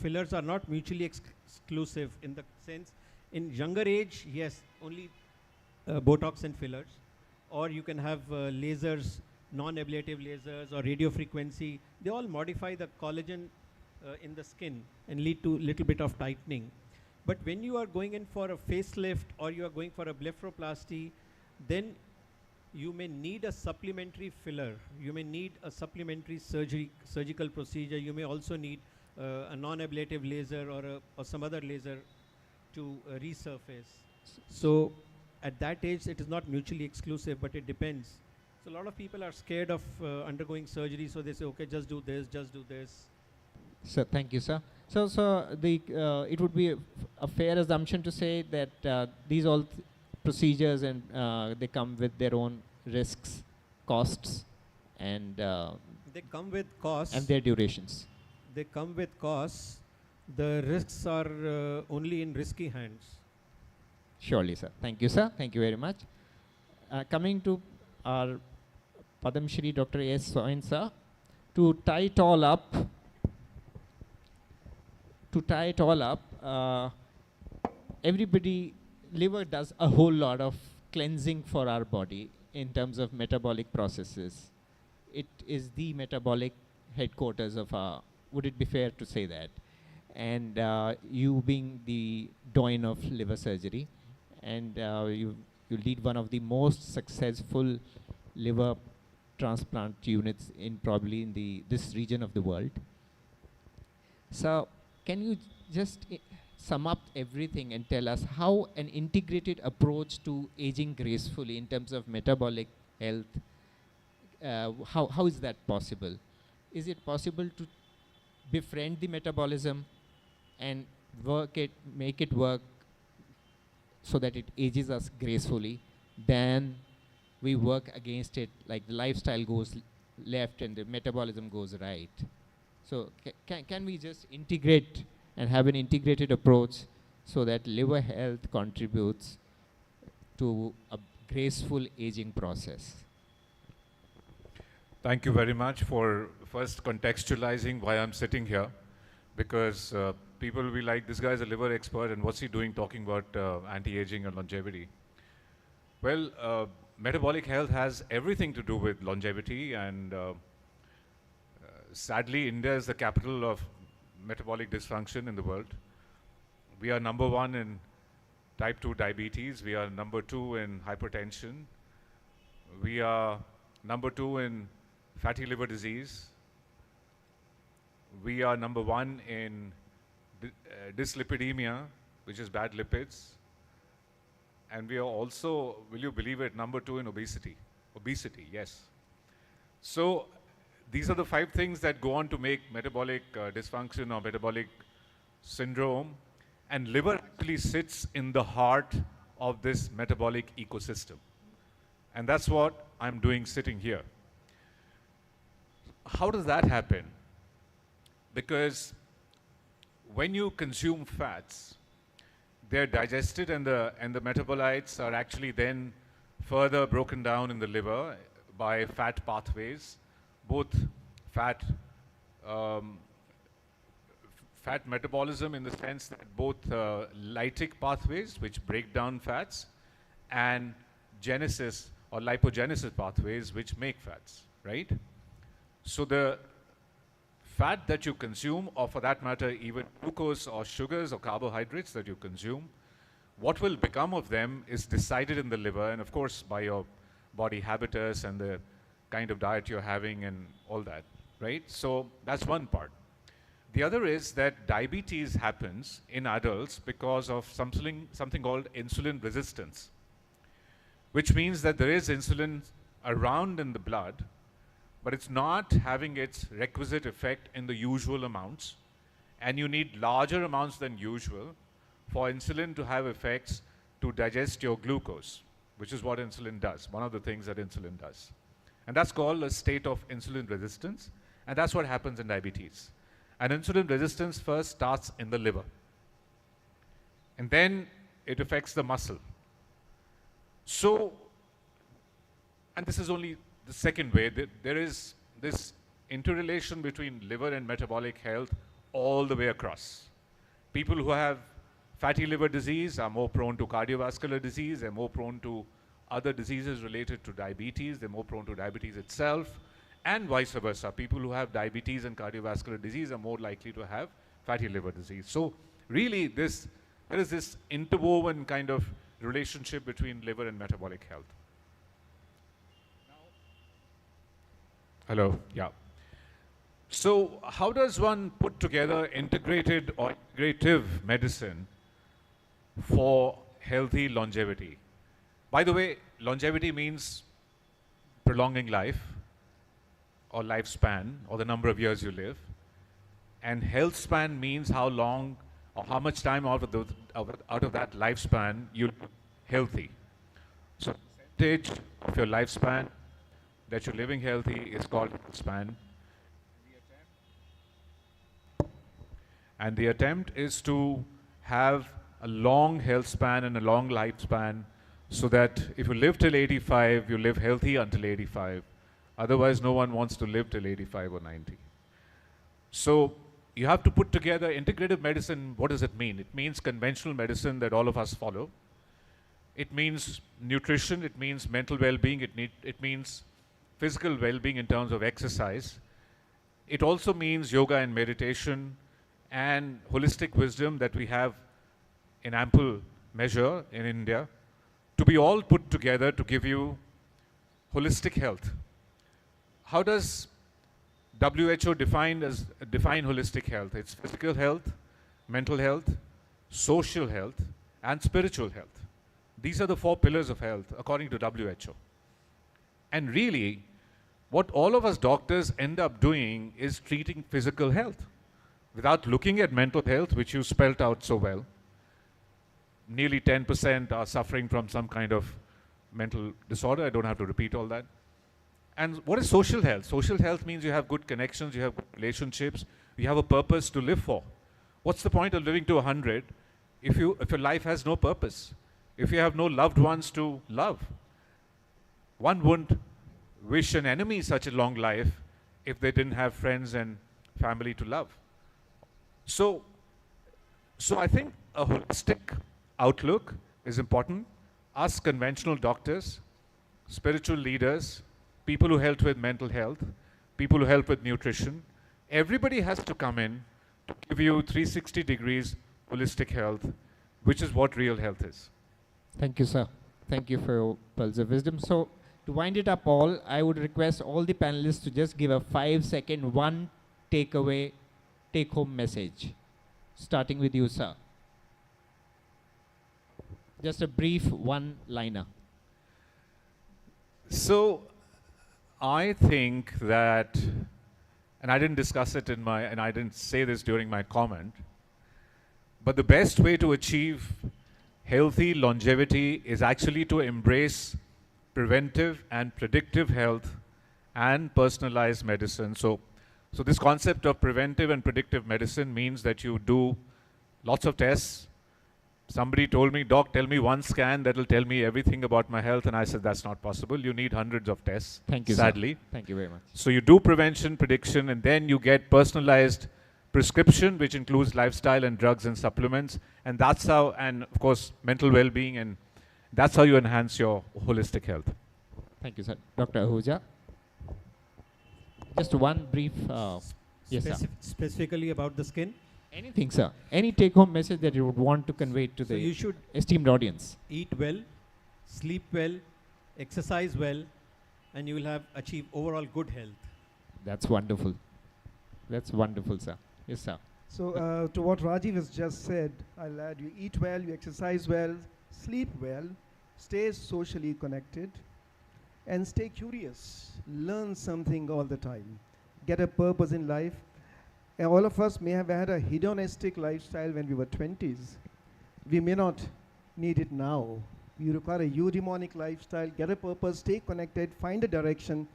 fillers are not mutually exclusive in the sense, in younger age, yes, only Botox and fillers, or you can have lasers, non-ablative lasers or radio frequency. They all modify the collagen in the skin and lead to little bit of tightening. But when you are going in for a facelift or you are going for a blepharoplasty, then you may need a supplementary filler. You may need a supplementary surgical procedure. You may also need a non-ablative laser or some other laser to resurface. So at that age, it is not mutually exclusive, but it depends. So a lot of people are scared of undergoing surgery, so they say, okay, just do this, just do this. Sir, thank you, sir. So it would be a fair assumption to say that these all procedures and they come with their own risks, costs, and they come with costs and their durations. They come with costs. The risks are only in risky hands. Surely, sir. Thank you, sir. Thank you very much. Coming to our Padam Shri Dr. S. Soin, sir, to tie it all up. Liver does a whole lot of cleansing for our body in terms of metabolic processes. It is the metabolic headquarters of our, would it be fair to say that? And you being the doyen of liver surgery, and you lead one of the most successful liver transplant units in probably in this region of the world. So can you just sum up everything and tell us how an integrated approach to aging gracefully in terms of metabolic health, how is that possible? Is it possible to befriend the metabolism and make it work so that it ages us gracefully, then we work against it, like the lifestyle goes left and the metabolism goes right. So can we just integrate and have an integrated approach so that liver health contributes to a graceful aging process? Thank you very much for first contextualizing why I'm sitting here, because people will be like, this guy's a liver expert and what's he doing talking about anti-aging and longevity? Well, metabolic health has everything to do with longevity, and sadly, India is the capital of metabolic dysfunction in the world. We are number 1 in type 2 diabetes. We are number 2 in hypertension. We are number 2 in fatty liver disease. We are number 1 in dyslipidemia, which is bad lipids. And we are also, will you believe it, number 2 in obesity. Obesity, yes. So these are the 5 things that go on to make metabolic dysfunction or metabolic syndrome. And liver actually sits in the heart of this metabolic ecosystem. And that's what I'm doing sitting here. How does that happen? Because when you consume fats, they're digested and the metabolites are actually then further broken down in the liver by fat pathways, both fat metabolism in the sense that both lytic pathways, which break down fats, and genesis or lipogenesis pathways, which make fats, right? So the fat that you consume, or for that matter, even glucose or sugars or carbohydrates that you consume, what will become of them is decided in the liver, and of course by your body habitus and the kind of diet you're having and all that, right? So that's one part. The other is that diabetes happens in adults because of something called insulin resistance, which means that there is insulin around in the blood, but it's not having its requisite effect in the usual amounts, and you need larger amounts than usual for insulin to have effects to digest your glucose, which is what insulin does, one of the things that insulin does. And that's called a state of insulin resistance, and that's what happens in diabetes. And insulin resistance first starts in the liver, and then it affects the muscle. So, and this is only the second way. There is this interrelation between liver and metabolic health all the way across. People who have fatty liver disease are more prone to cardiovascular disease, they're more prone to other diseases related to diabetes, they're more prone to diabetes itself, and vice versa. People who have diabetes and cardiovascular disease are more likely to have fatty liver disease. So really there is this interwoven kind of relationship between liver and metabolic health. Hello, yeah. So how does one put together integrated or integrative medicine for healthy longevity? By the way, longevity means prolonging life or lifespan or the number of years you live. And health span means how long or how much time out of that lifespan you're healthy. So percentage of your lifespan that you're living healthy is called span. And the attempt is to have a long health span and a long lifespan, so that if you live till 85, you live healthy until 85. Otherwise, no one wants to live till 85 or 90. So you have to put together integrative medicine. What does it mean? It means conventional medicine that all of us follow. It means nutrition. It means mental well-being. It means physical well-being in terms of exercise. It also means yoga and meditation and holistic wisdom that we have in ample measure in India, to be all put together to give you holistic health. How does WHO define holistic health? It's physical health, mental health, social health, and spiritual health. These are the 4 pillars of health according to WHO. And really, what all of us doctors end up doing is treating physical health without looking at mental health, which you spelt out so well. nearly 10% are suffering from some kind of mental disorder. I don't have to repeat all that. And what is social health? Social health means you have good connections, you have good relationships, you have a purpose to live for. What's the point of living to 100 if your life has no purpose? If you have no loved ones to love? One wouldn't wish an enemy such a long life if they didn't have friends and family to love. So I think a holistic outlook is important. Us conventional doctors, spiritual leaders, people who help with mental health, people who help with nutrition, everybody has to come in to give you 360 degrees holistic health, which is what real health is. Thank you, sir. Thank you for your pearls of wisdom. So, to wind it up all, I would request all the panelists to just give a 5-second, one takeaway, take-home message. Starting with you, sir. Just a brief one-liner. So, I think that, and I didn't discuss it and I didn't say this during my comment, but the best way to achieve healthy longevity is actually to embrace preventive and predictive health and personalized medicine. So this concept of preventive and predictive medicine means that you do lots of tests. Somebody told me, "Doc, tell me one scan that will tell me everything about my health," and I said, that's not possible. You need hundreds of tests, Thank you, sadly. sir. Thank you very much. So you do prevention, prediction, and then you get personalized prescription, which includes lifestyle and drugs and supplements. And that's how, and of course, mental well-being, and that's how you enhance your holistic health. Thank you, sir. Dr. Ahuja. Just one brief, yes, sir. Specifically about the skin? Anything, sir. Any take-home message that you would want to convey to So the you should esteemed audience. eat well, sleep well, exercise well, and you will have achieved overall good health. That's wonderful. That's wonderful, sir. Yes, sir. So to what Rajiv has just said, I'll add, you eat well, you exercise well, sleep well, stay socially connected, and stay curious. Learn something all the time. Get a purpose in life. And all of us may have had a hedonistic lifestyle when we were 20s. We may not need it now. You require a eudaimonic lifestyle, get a purpose, stay connected, find a direction,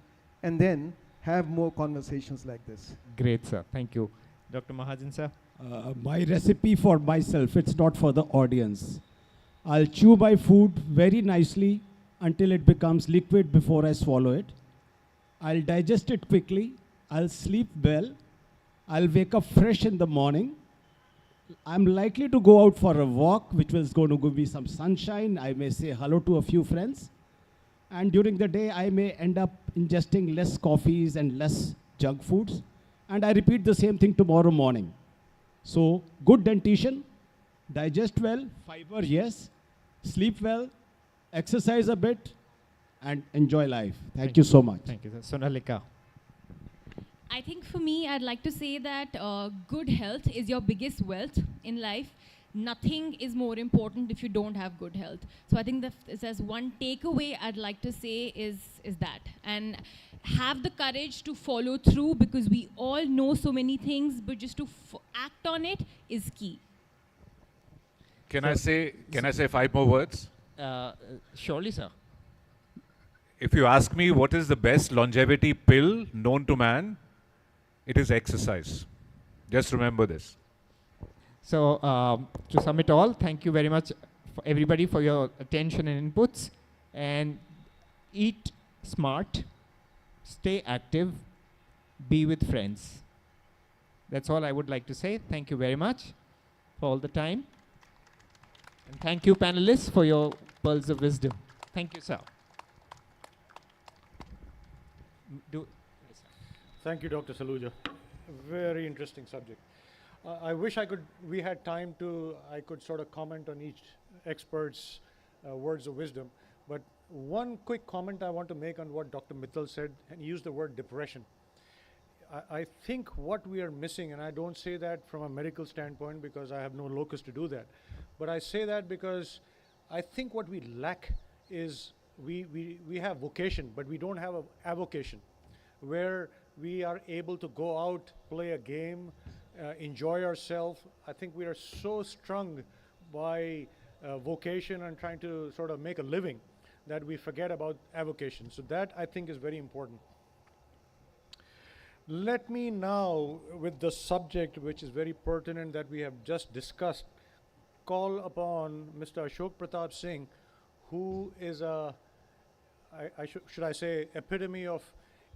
and then have more conversations like this. Great, sir. Thank you. Dr. Mahajan, sir. My recipe for myself, it's not for the audience. I'll chew my food very nicely until it becomes liquid before I swallow it. I'll digest it quickly. I'll sleep well. I'll wake up fresh in the morning. I'm likely to go out for a walk, which is going to give me some sunshine. I may say hello to a few friends. And during the day, I may end up ingesting less coffees and less junk foods. And I repeat the same thing tomorrow morning. So, good dentition, digest well, fiber, yes, sleep well, exercise a bit, and enjoy life. Thank you so much. Thank you, sir. Sonalika. I think for me, I'd like to say that good health is your biggest wealth in life. Nothing is more important if you don't have good health. So I think that if there's one takeaway I'd like to say is that. And have the courage to follow through, because we all know so many things, but just to act on it is key. Can I say 5 more words? Surely, sir. If you ask me what is the best longevity pill known to man, it is exercise. Just remember this. So, to sum it all, thank you very much for everybody for your attention and inputs. And eat smart, stay active, be with friends. That's all I would like to say. Thank you very much for all the time. And thank you, panelists, for your pearls of wisdom. Thank you, sir. Thank you, Dr. Saluja. Very interesting subject. I wish we had time I could sort of comment on each expert's words of wisdom. But one quick comment I want to make on what Dr. Mittal said, and he used the word depression. I think what we are missing, and I don't say that from a medical standpoint because I have no locus to do that, but I say that because I think what we lack is we have vocation, but we don't have a avocation, where we are able to go out, play a game, enjoy ourselves. I think we are so strung by vocation and trying to sort of make a living that we forget about avocation. So that, I think, is very important. Let me now, with the subject which is very pertinent that we have just discussed, call upon Mr. Ashok Pratap Singh, who is a, should I say, epitome of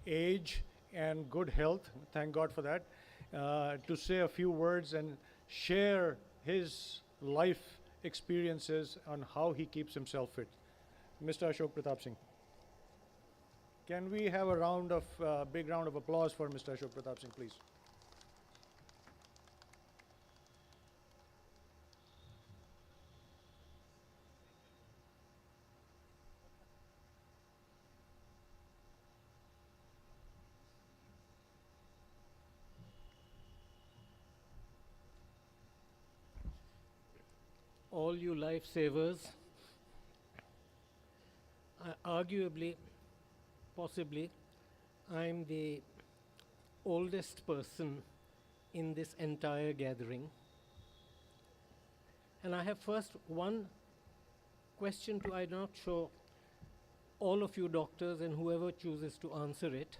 age and good health, thank God for that, to say a few words and share his life experiences on how he keeps himself fit. Mr. Ashok Pratap Singh. Can we have a round of, big round of applause for Mr. Ashok Pratap Singh, please? All you lifesavers, arguably, possibly, I'm the oldest person in this entire gathering. And I have first one question to, I'm not sure all of you doctors and whoever chooses to answer it.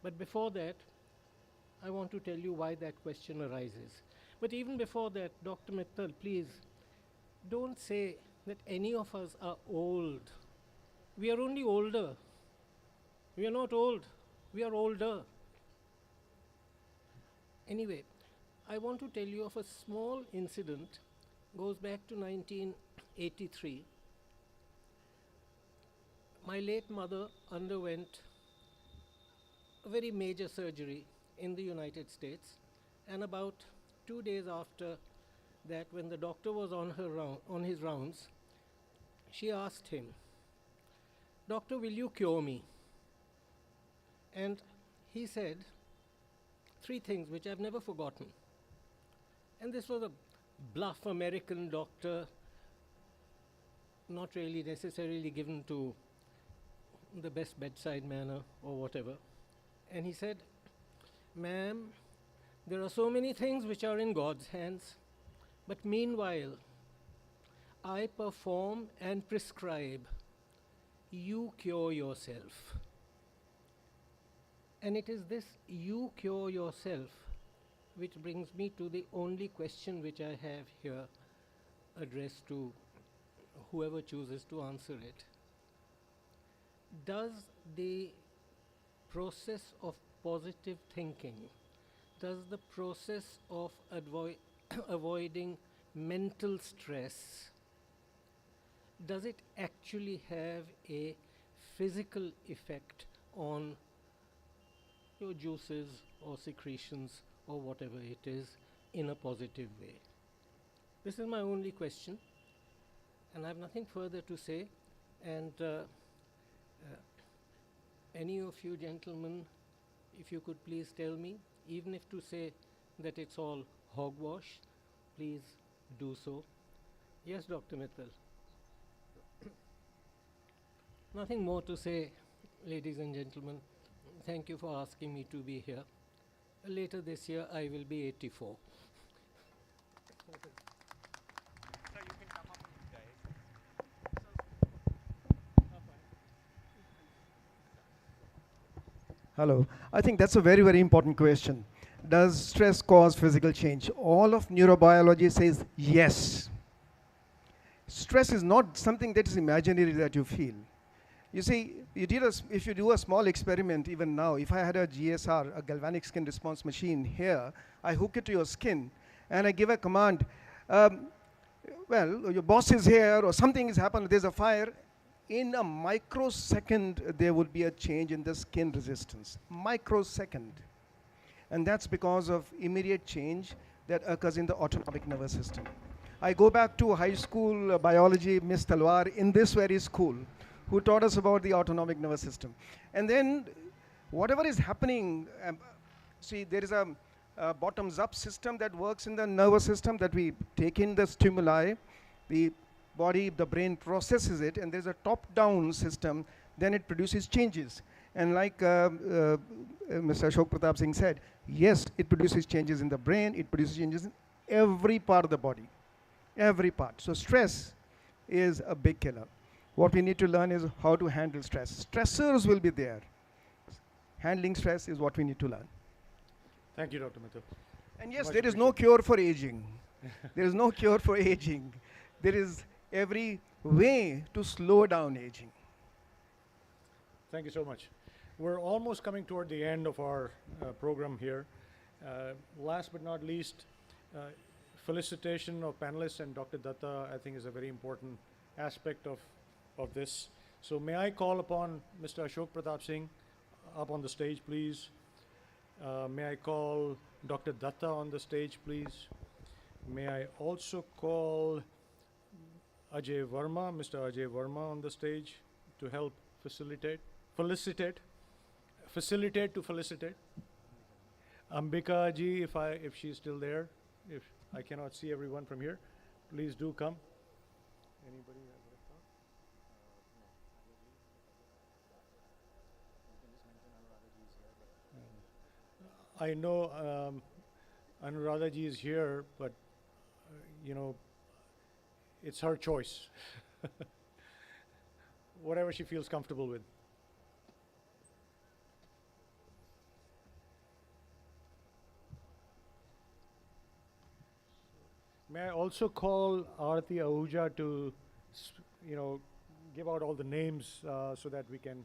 But before that, I want to tell you why that question arises. But even before that, Dr. Mittal, please, don't say that any of us are old. We are only older. We are not old. We are older. Anyway, I want to tell you of a small incident, goes back to 1983. My late mother underwent a very major surgery in the United States, and about 2 days after that, when the doctor was on his rounds, she asked him, "Doctor, will you cure me?" And he said 3 things which I've never forgotten. And this was a bluff American doctor, not really necessarily given to the best bedside manner or whatever. And he said, "Ma'am, there are so many things which are in God's hands. But meanwhile, I perform and prescribe. You cure yourself." And it is this "you cure yourself" which brings me to the only question which I have here addressed to whoever chooses to answer it. Does the process of positive thinking, does the process of avoiding mental stress, does it actually have a physical effect on your juices or secretions or whatever it is in a positive way? This is my only question, and I have nothing further to say. And any of you gentlemen, if you could please tell me, even if to say that it's all hogwash, please do so. Yes, Dr. Mittal. Nothing more to say, ladies and gentlemen. Thank you for asking me to be here. Later this year, I will be 84. Hello. I think that's a very, very important question. Does stress cause physical change? All of neurobiology says yes. Stress is not something that is imaginary that you feel. You see, if you do a small experiment even now, if I had a GSR, a galvanic skin response machine here, I hook it to your skin and I give a command, well, your boss is here or something has happened, there's a fire. In a microsecond, there would be a change in the skin resistance. Microsecond. And that's because of immediate change that occurs in the autonomic nervous system. I go back to high school biology, Miss Talwar, in this very school, who taught us about the autonomic nervous system. And then whatever is happening, see, there is a bottoms-up system that works in the nervous system that we take in the stimuli, the body, the brain processes it, and there's a top-down system, then it produces changes. And like Mr. Ashok Pratap Singh said, yes, it produces changes in the brain, it produces changes in every part of the body. every part. So stress is a big killer. What we need to learn is how to handle stress. Stressors will be there. Handling stress is what we need to learn. Thank you, Dr. Mithil. And yes, Much there is no cure for aging. There is no cure for aging. There is every way to slow down aging. Thank you so much. We're almost coming toward the end of our program here. Last but not least, felicitation of panelists and Dr. Datta, I think, is a very important aspect of this. So may I call upon Mr. Ashok Pratap Singh up on the stage, please. May I call Dr. Datta on the stage, please. May I also call Ajay Verma, Mr. Ajay Verma on the stage to help felicitate. Ambika ji, if she's still there, if I cannot see everyone from here, please do come. Anybody have a thought? I know Anuradha ji is here, but you know, it's her choice. Whatever she feels comfortable with. May I also call Aarti Ahuja to, give out all the names so that we can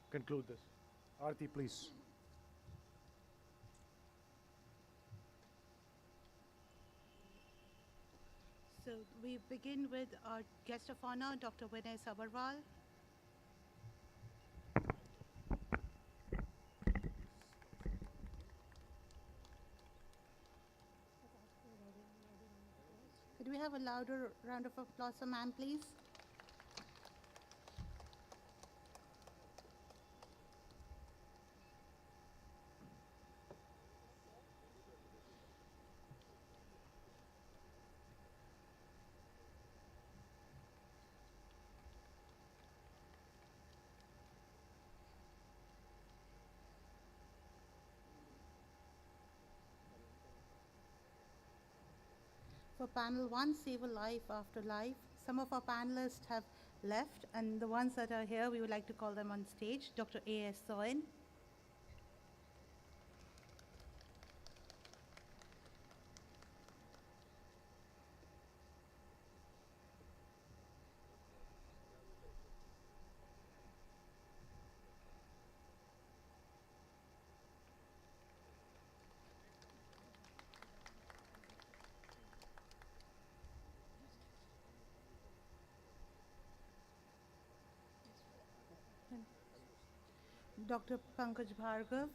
conclude this. Aarti, please. So we begin with our guest of honor, Dr. Vinay Sabharwal. Could we have a louder round of applause for ma'am, please? For panel 1, Save a Life After Life, some of our panelists have left, and the ones that are here, we would like to call them on stage. Dr. A.S. Soin. Dr. Pankaj Bhargav.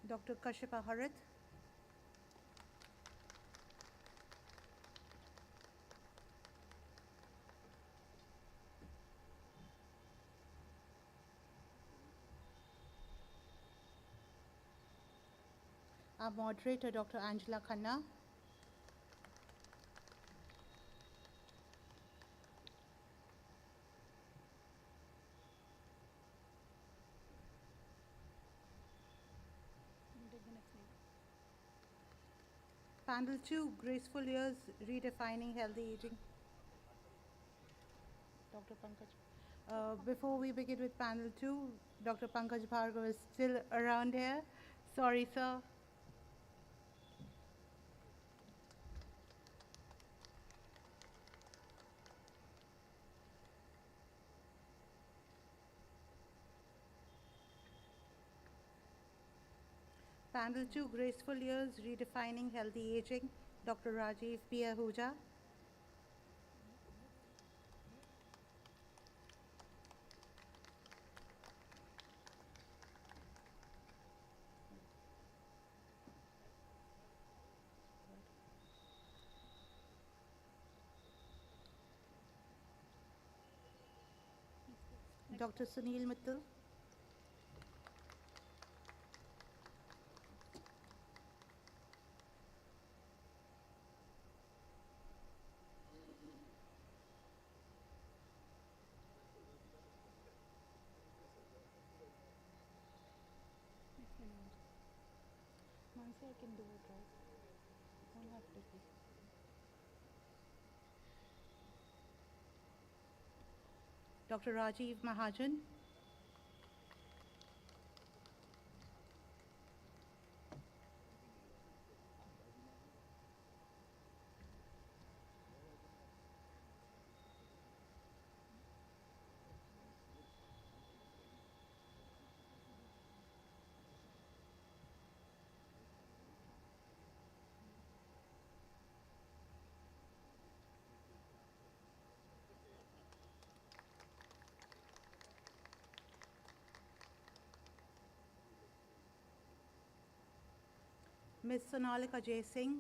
Dr. Kashyapa Harith. Our moderator, Dr. Angela Khanna. Panel 2, Graceful Years, Redefining Healthy Aging. Dr. Pankaj. Before we begin with panel 2, Dr. Pankaj Bhargav is still around here. Sorry, sir. Panel 2, Graceful Years, Redefining Healthy Aging, Dr. Rajiv P. Ahuja. Dr. Sunil Mittal. can do it, right? Don't have to be. Dr. Rajiv Mahajan. Ms. Sonalika J. Singh.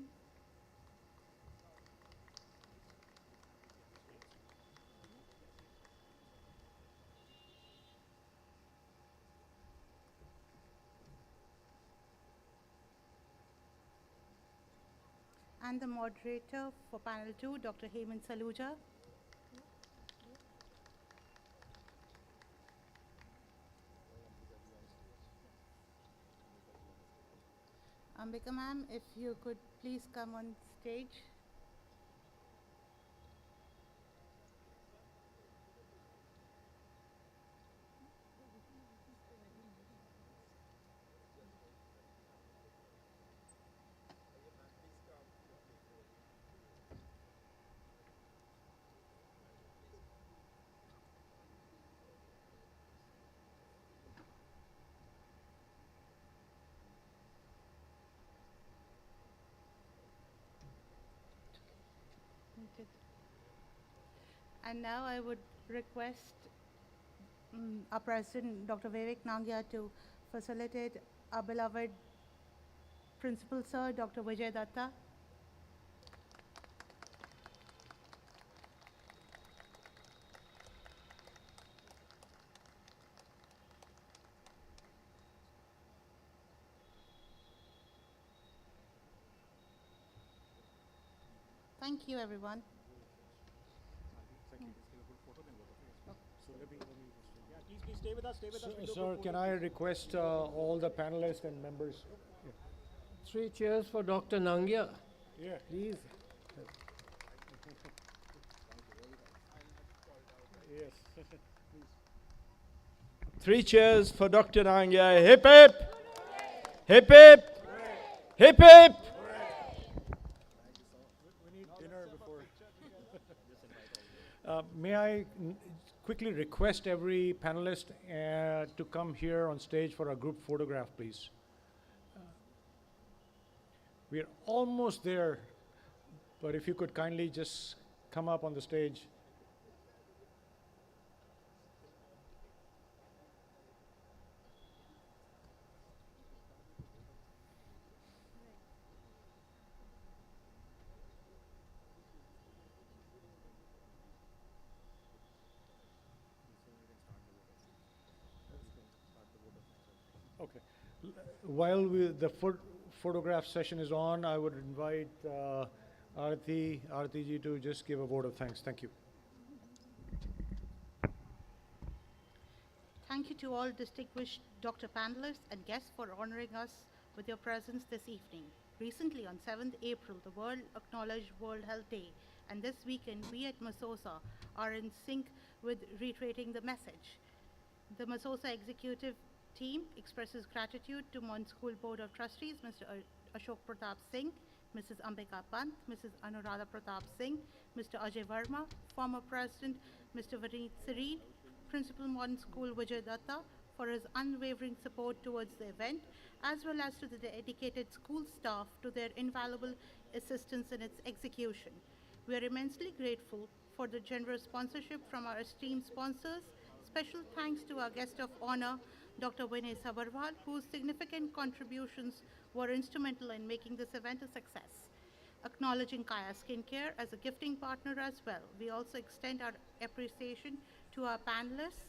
And the moderator for panel 2, Dr. Hemant Saluja. Ambika ma'am, if you could please come on stage. And now I would request our President, Dr. Vivek Nangia, to facilitate our beloved Principal Sir, Dr. Vijay Datta. Thank you, everyone. Please stay with us, Sir, can I request all the panelists and members? Yeah. 3 cheers for Dr. Nangia. Yeah. Please. Yes. 3 cheers for Dr. Nangia. Hip hip! Hip hip! Hip hip! We need dinner before. May I quickly request every panelist to come here on stage for a group photograph, please. We are almost there, but if you could kindly just come up on the stage. Okay. While the photograph session is on, I would invite Aarti ji to just give a vote of thanks. Thank you. Thank you to all distinguished doctor panelists and guests for honoring us with your presence this evening. Recently, on 7th April, the world acknowledged World Health Day, and this weekend, we at MSOSA are in sync with reiterating the message. The MSOSA executive team expresses gratitude to Mon School Board of Trustees, Mr. Ashok Pratap Singh, Mrs. Ambika Pant, Mrs. Anuradha Pratap Singh, Mr. Ajay Verma, former President, Mr. Vareet Sareen, Principal Modern School Vijay Datta, for his unwavering support towards the event, as well as to the dedicated school staff to their invaluable assistance in its execution. We are immensely grateful for the generous sponsorship from our esteemed sponsors. Special thanks to our guest of honor, Dr. Vinay Sabharwal, whose significant contributions were instrumental in making this event a success. Acknowledging Kaya Skincare as a gifting partner as well, we also extend our appreciation to our panelists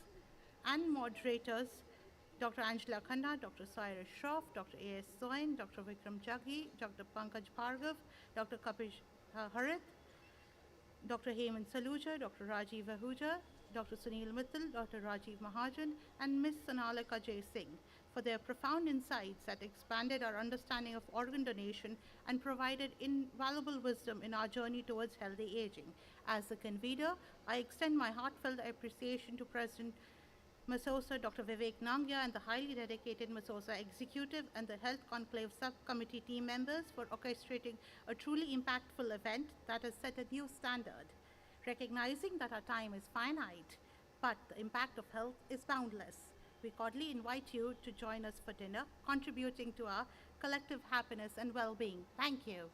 and moderators, Dr. Angela Khanna, Dr. Saira Shroff, Dr. A.S. Soin, Dr. Vikram Jaggi, Dr. Pankaj Bhargav, Dr. Kapish Harith, Dr. Hemant Saluja, Dr. Rajiv Ahuja, Dr. Sunil Mittal, Dr. Rajiv Mahajan, and Ms. Sanalika J. Singh for their profound insights that expanded our understanding of organ donation and provided invaluable wisdom in our journey towards healthy aging. As the convener, I extend my heartfelt appreciation to President MSOSA, Dr. Vivek Nangya, and the highly dedicated MSOSA executive and the Health Conclave subcommittee team members for orchestrating a truly impactful event that has set a new standard. Recognizing that our time is finite, but the impact of health is boundless, we cordially invite you to join us for dinner, contributing to our collective happiness and well-being. Thank you.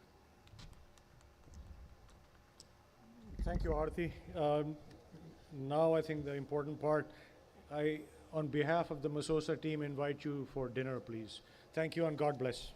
Thank you, Aarti. Now I think the important part, on behalf of the MSOSA team, invite you for dinner, please. Thank you and God bless.